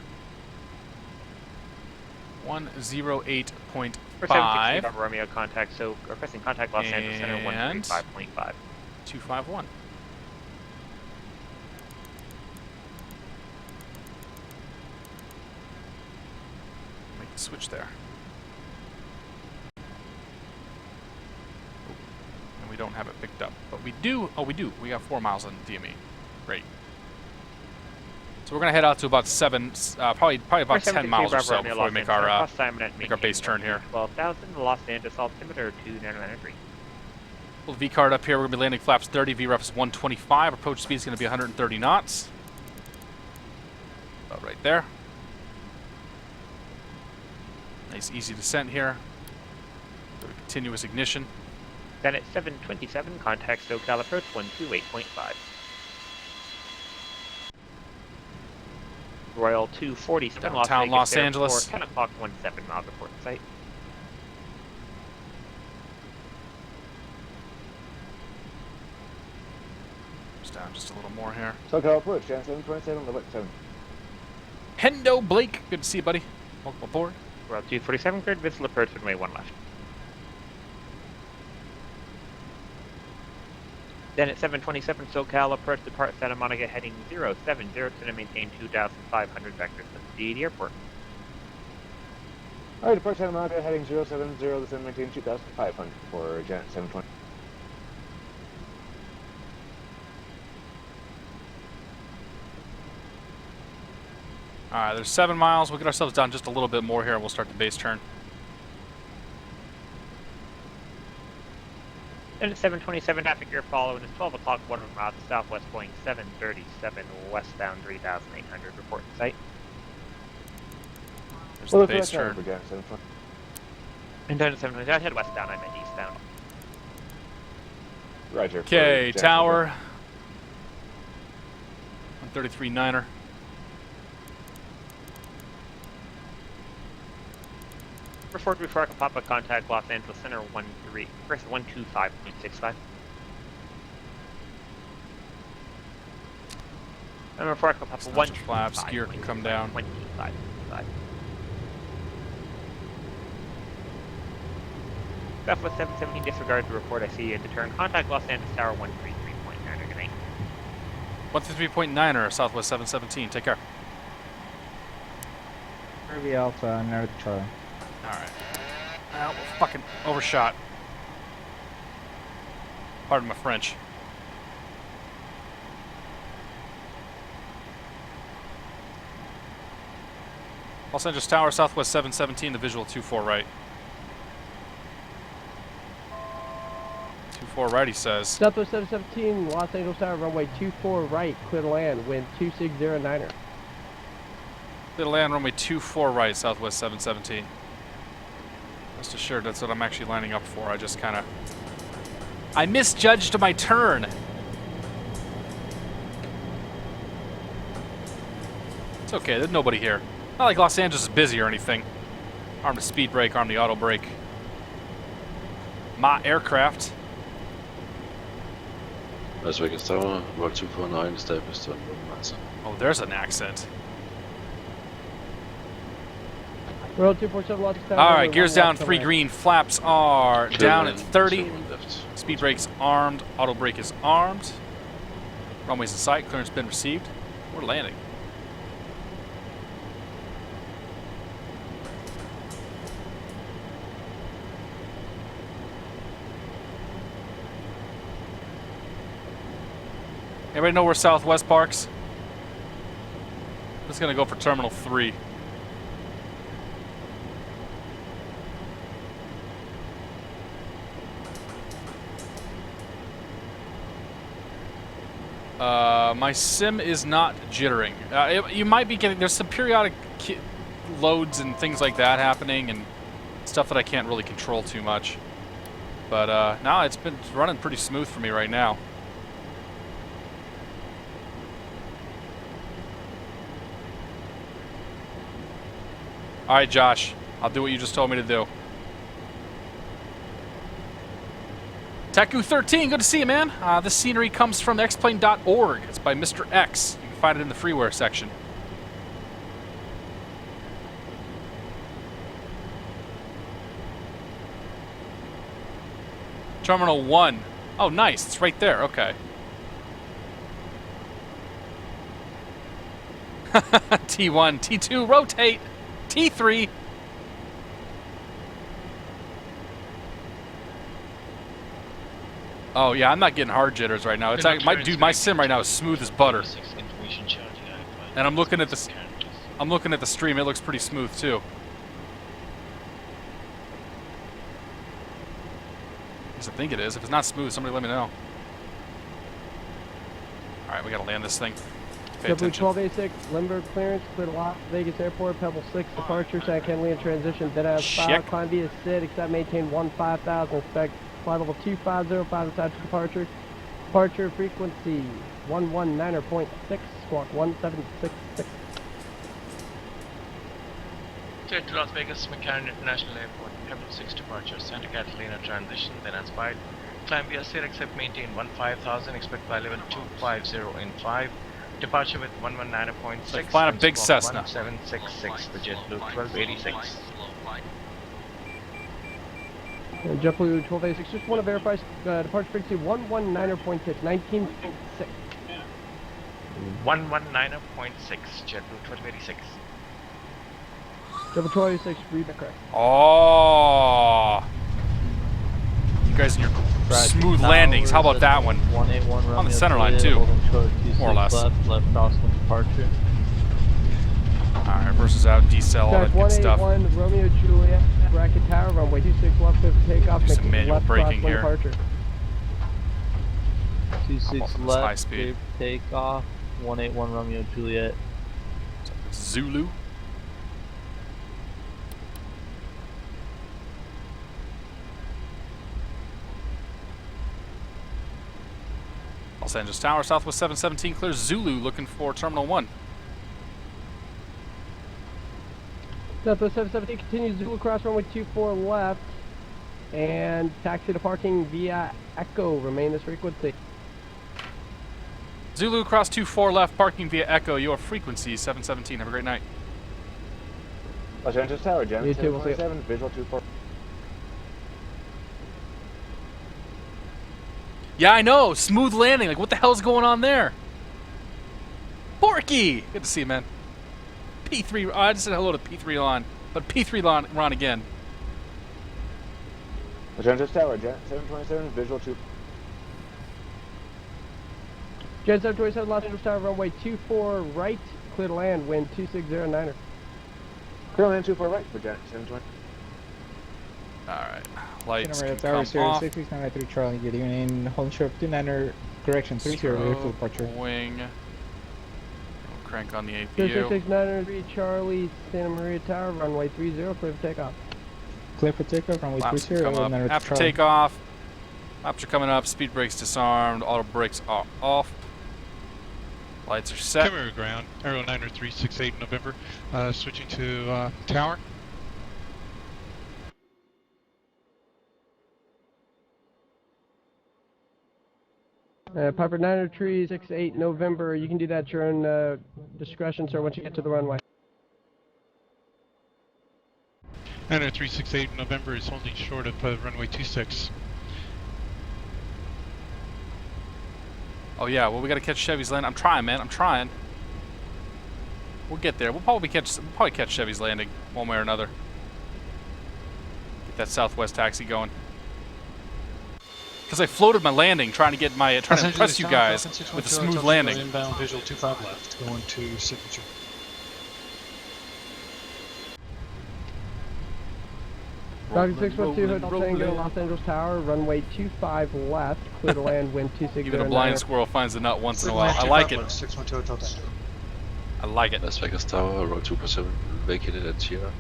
108.5. For 760 Romeo contact, so requesting contact Los Angeles Center 135.5. 251. Make the switch there. And we don't have it picked up, but we do. Oh, we do. We got 4 miles on DME. Great. So we're gonna head out to about 7, probably about 10 miles or so before we make our base turn here. 12,000. Los Angeles altimeter 2993. Little V card up here. We're gonna be landing flaps 30. VREF is 125. Approach speed is gonna be 130 knots. About right there. Nice easy descent here. Go to continuous ignition. Then at 727, contact SoCal approach 128.5. Royal 247, Downtown Los Angeles. 10 o'clock, 17 miles report site. Just down just a little more here. SoCal approach, channel 727, level 7. Hendo Blake, good to see you, buddy. Welcome aboard. Royal 247, cleared visual approach, runway 1 left. Then at 727, SoCal approach depart Santa Monica heading 070 to maintain 2,500 vectors to the airport. Alright, depart Santa Monica heading 070, this is maintain 2,500 for Janet 720. Alright, there's 7 miles. We'll get ourselves down just a little bit more here and we'll start the base turn. Then at 727, traffic gear following is 12 o'clock, 1 mile to southwest, Boeing 737, westbound 3,800, report site. There's the base turn. And then at 727, I head westbound, I meant eastbound. Roger. Okay, tower. 133.9er. Before I can pop a contact Los Angeles Center 125.65. And before I can pop a 1 flaps, gear can come down. 125.5. Southwest 717, disregard the report I see and determine contact Los Angeles Tower 133.9. Good night. 133.9er, Southwest 717. Take care. Kirby Alpha, North Charlie. Alright. Well, we're fucking overshot. Pardon my French. Los Angeles Tower, Southwest 717, the visual 24 right. 24 right, he says. Southwest 717, Los Angeles Tower, runway 24 right, clear to land, wind 2609er. Clear to land, runway 24 right, Southwest 717. Rest assured, that's what I'm actually lining up for. I just kind of... I misjudged my turn! It's okay, there's nobody here. Not like Los Angeles is busy or anything. Arm the speed brake, arm the auto brake. My aircraft. Las Vegas Tower, Route 249, established on Massa. Oh, there's an accent. Royal 247, Los Angeles Tower. Alright, gears down, 3 green. Flaps are down at 30. Speed brake's armed. Auto brake is armed. Runway's in sight. Clearance been received. We're landing. Everybody know where Southwest parks? Just gonna go for Terminal 3. My sim is not jittering. You might be getting, there's some periodic loads and things like that happening and stuff that I can't really control too much. But no, it's been running pretty smooth for me right now. All right, Josh. I'll do what you just told me to do. Taku13, good to see you, man. This scenery comes from xplane.org. It's by Mr. X. You can find it in the freeware section. Terminal 1. Oh, nice. It's right there. Okay. T1, T2, rotate. T3. Oh yeah, I'm not getting hard jitters right now. It's my sim right now is smooth as butter. And I'm looking at the stream. It looks pretty smooth too. At least I think it is. If it's not smooth, somebody let me know. All right, we gotta land this thing. Pay attention. 1286, Limburg clearance, clear to Las Vegas Airport, Pebble 6 departure, San Kenley in transition, dead out 5, climb via SID, except maintain 15,000, expect flight level 2505 inside to departure. Departure frequency 119.6, squawk 1766. Jet to Las Vegas, McCarran International Airport, Pebble 6 departure, Santa Catalina transition, then as fired. Climb via SID, except maintain 15,000, expect flight level 250 in 5. Departure with 119.6. Like flying a big Cessna. 1766, the JetBlue 1286. JetBlue 1286, just want to verify departure frequency 119.6, 19.6. 119.6, JetBlue 1286. JetBlue 1286, read that correct. Oh. You guys and your smooth landings. How about that one? 181 on the center line too, more or less. Left crosswind departure. Alright, versus out, decel, all that good stuff. 181 Romeo Juliet, bracket tower, runway 26 left, clear for takeoff, some manual left braking crosswind here. departure. 26 high left, speed. clear for takeoff, 181 Romeo Juliet. Zulu. Los Angeles Tower, Southwest 717, clear Zulu, looking for Terminal 1. Southwest 717 continues Zulu cross runway 24 left, and taxi to parking via Echo, remain this frequency. Zulu cross 24 left, parking via Echo, your frequency 717. Have a great night. Los Angeles Tower, Gen You too, we'll see you. 727, visual 24. Yeah, I know. Smooth landing. Like, what the hell's going on there? Porky! Good to see you, man. P3. Oh, I just said hello to P3 Lon. But P3 Ron again. Los Angeles Tower, Gen 727, visual 2. Gen 727, Los Angeles Tower, runway 24 right, clear to land, wind 2609er. Clear land 24 right for Gen 720. Alright. Lights can Tower come off. 693 Charlie, good evening. Holding short 29er, correction 30, ready for departure. Wing. We'll crank on the APU. 669 Charlie, Santa Maria Tower, runway 30, clear for takeoff. Clear for takeoff, runway Flaps 30, come up. After takeoff, flaps are coming up, speed brakes disarmed, auto brakes are off. Lights are set. Camera ground, Aero 90368 November, switching to tower. Piper 903, 68 November, you can do that at your own discretion, sir, once you get to the runway. 90368 November is holding short of runway 26. Oh yeah, well we gotta catch Chevy's landing. I'm trying, man. I'm trying. We'll get there. We'll probably catch Chevy's landing one way or another. Get that Southwest taxi going. Because I floated my landing, trying to impress you guys with a smooth landing. Inbound visual 25 left, going to signature. Falcon 612 Hotel Tango, Los Angeles Tower, runway 25 left, clear to land, wind 2609. Even a blind squirrel finds a nut once in a while. I like it. 612 Hotel Tango. I like it. Las Vegas Tower, row 247, vacated at Sierra.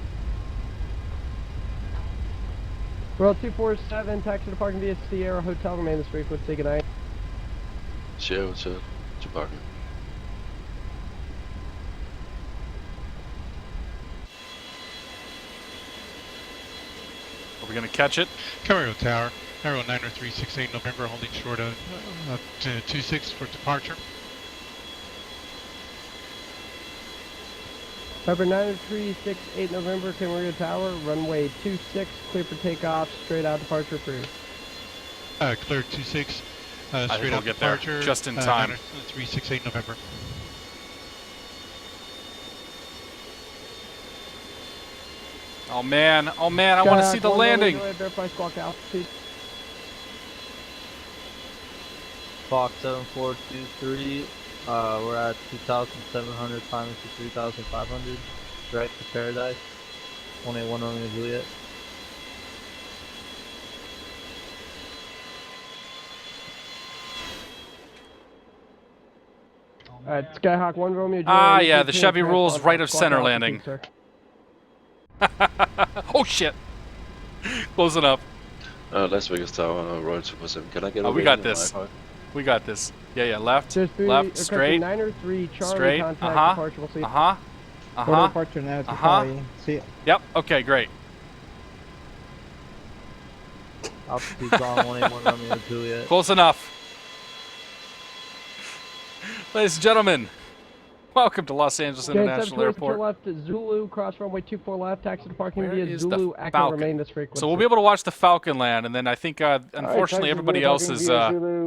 Roll 247, taxi to parking via Sierra Hotel, remain this frequency, good night. Sierra Hotel, to parking. we gonna catch it? KBUR Tower, Arrow 90368 November, holding short of 26 for departure. Pepper 90368 November, KBUR Tower, runway 26, clear for takeoff, straight out departure approved. Clear 26, I think straight we'll out get there departure. just in time. 90368 November. Oh man, I want to see the landing. Verify squawk altitude. Fox 7423. We're at 2,700, climbing to 3,500. Direct to Paradise. 181 Romeo Juliet. Alright, Skyhawk 1 Romeo Juliet. Ah, yeah, the Chevy rules right of center landing. Oh shit! Close enough. Las Vegas Tower, Royal 247. Can I get we got this. We got this. Yeah, left, left, straight, 903 Charlie straight, contact departure. We'll see. Departure now to See it. Yep, okay, great. Altitude on 181 Romeo Juliet. Close enough. Ladies and gentlemen, welcome to Los Angeles International Airport. Left, Zulu, cross runway 24 left, taxi to parking Where via is Zulu, the Echo, Falcon? remain this frequency. So we'll be able to watch the Falcon land, and then I think, unfortunately, everybody else is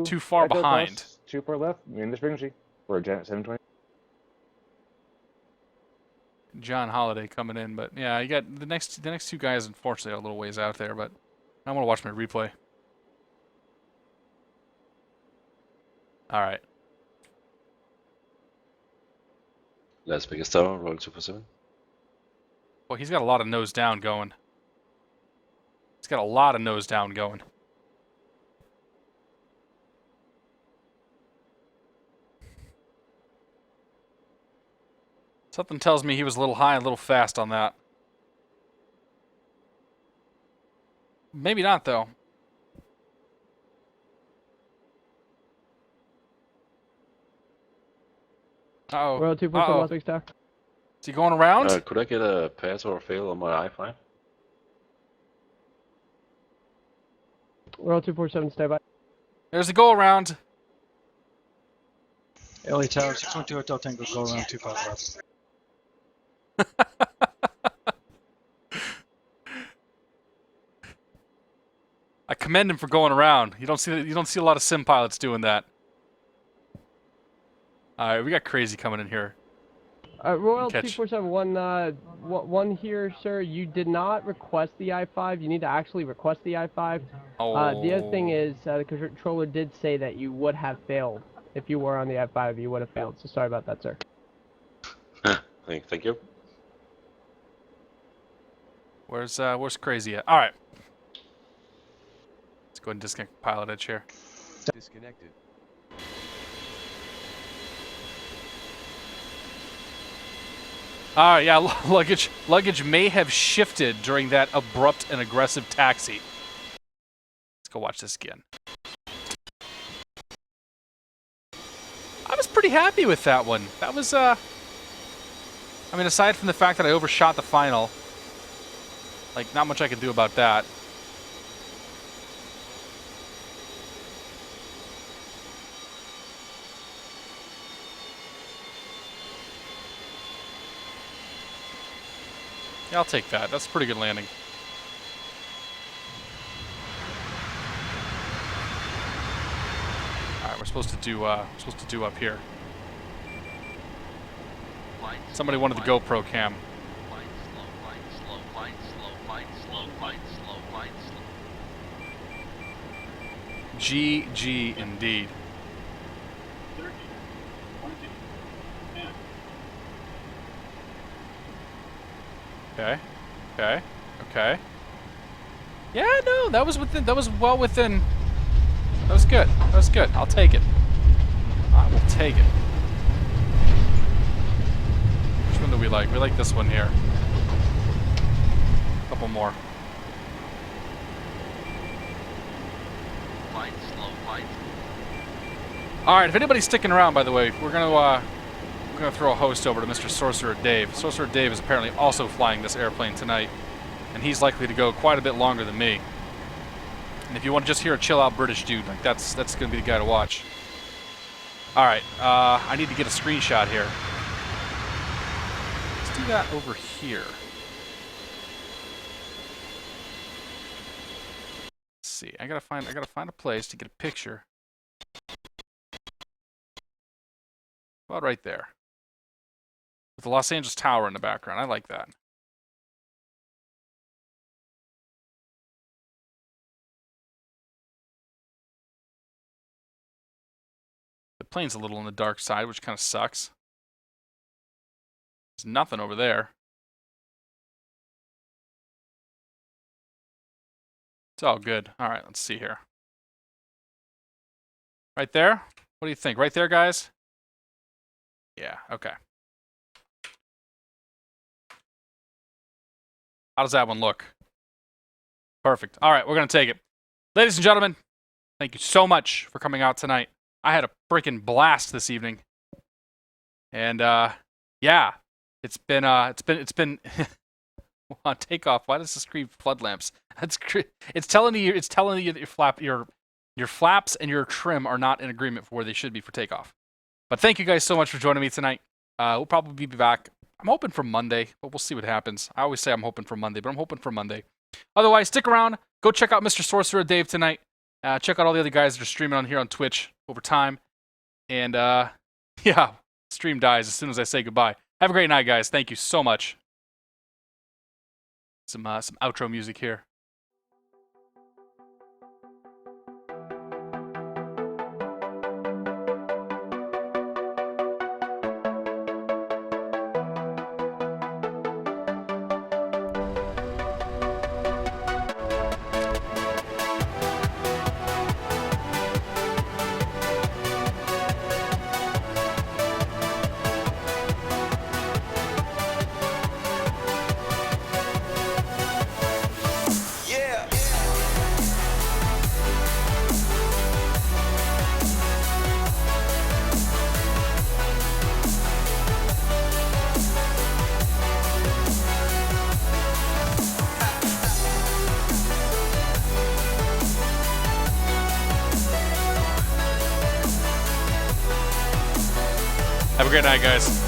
too far behind. 24 left, in this frequency, for Janet 720. John Holiday coming in, but yeah, you got the next two guys. Unfortunately, are a little ways out there, but I want to watch my replay. All right. Las Vegas Tower, Royal 247. Well, he's got a lot of nose down going. He's got a lot of nose down going. Something tells me he was a little high and a little fast on that. Maybe not, though. Uh-oh. Royal 247 Las Vegas Tower. Is he going around? Could I get a pass or a fail on my I-5? Royal 247, stay by. There's a go around. LA Tower, 612 Hotel Tango, go around 25 left. I commend him for going around. You don't see a lot of sim pilots doing that. All right, we got crazy coming in here. Royal 247, one here, sir. You did not request the I-5. You need to actually request the I-5. Oh. The other thing is, the controller did say that you would have failed. If you were on the I-5, you would have failed. So sorry about that, sir. Thank you. Where's crazy at? All right. Let's go ahead and disconnect PilotEdge here. Disconnected. All right, yeah, luggage may have shifted during that abrupt and aggressive taxi. Let's go watch this again. I was pretty happy with that one. That was, I mean, aside from the fact that I overshot the final, like, not much I can do about that. Yeah, I'll take that. That's a pretty good landing. All right, we're supposed to do up here. Somebody wanted the GoPro cam. GG indeed. Okay. Okay. Okay. Yeah, no, that was well within. That was good. That was good. I'll take it. I will take it. Which one do we like? We like this one here. A couple more. All right, if anybody's sticking around, by the way, we're gonna throw a host over to Mr. Sorcerer Dave. Sorcerer Dave is apparently also flying this airplane tonight. and he's likely to go quite a bit longer than me. And if you want to just hear a chill out British dude, like that's gonna be the guy to watch. All right, I need to get a screenshot here. Let's do that over here. Let's see. I gotta find a place to get a picture. About right there. With the Los Angeles Tower in the background. I like that. The plane's a little on the dark side, which kind of sucks. There's nothing over there. It's all good. All right, let's see here. Right there? What do you think? Right there, guys? Yeah, okay. How does that one look? Perfect. All right, we're going to take it. Ladies and gentlemen, thank you so much for coming out tonight. I had a freaking blast this evening. And yeah, it's been on takeoff. Why does this scream flood lamps? It's telling you that your flaps and your trim are not in agreement for where they should be for takeoff. But thank you guys so much for joining me tonight. We'll probably be back. I'm hoping for Monday, but we'll see what happens. I always say I'm hoping for Monday, but I'm hoping for Monday. Otherwise, stick around. Go check out Mr. Sorcerer Dave tonight. Check out all the other guys that are streaming on here on Twitch over time. And yeah, stream dies as soon as I say goodbye. Have a great night, guys. Thank you so much. Some outro music here. Have a great night, guys.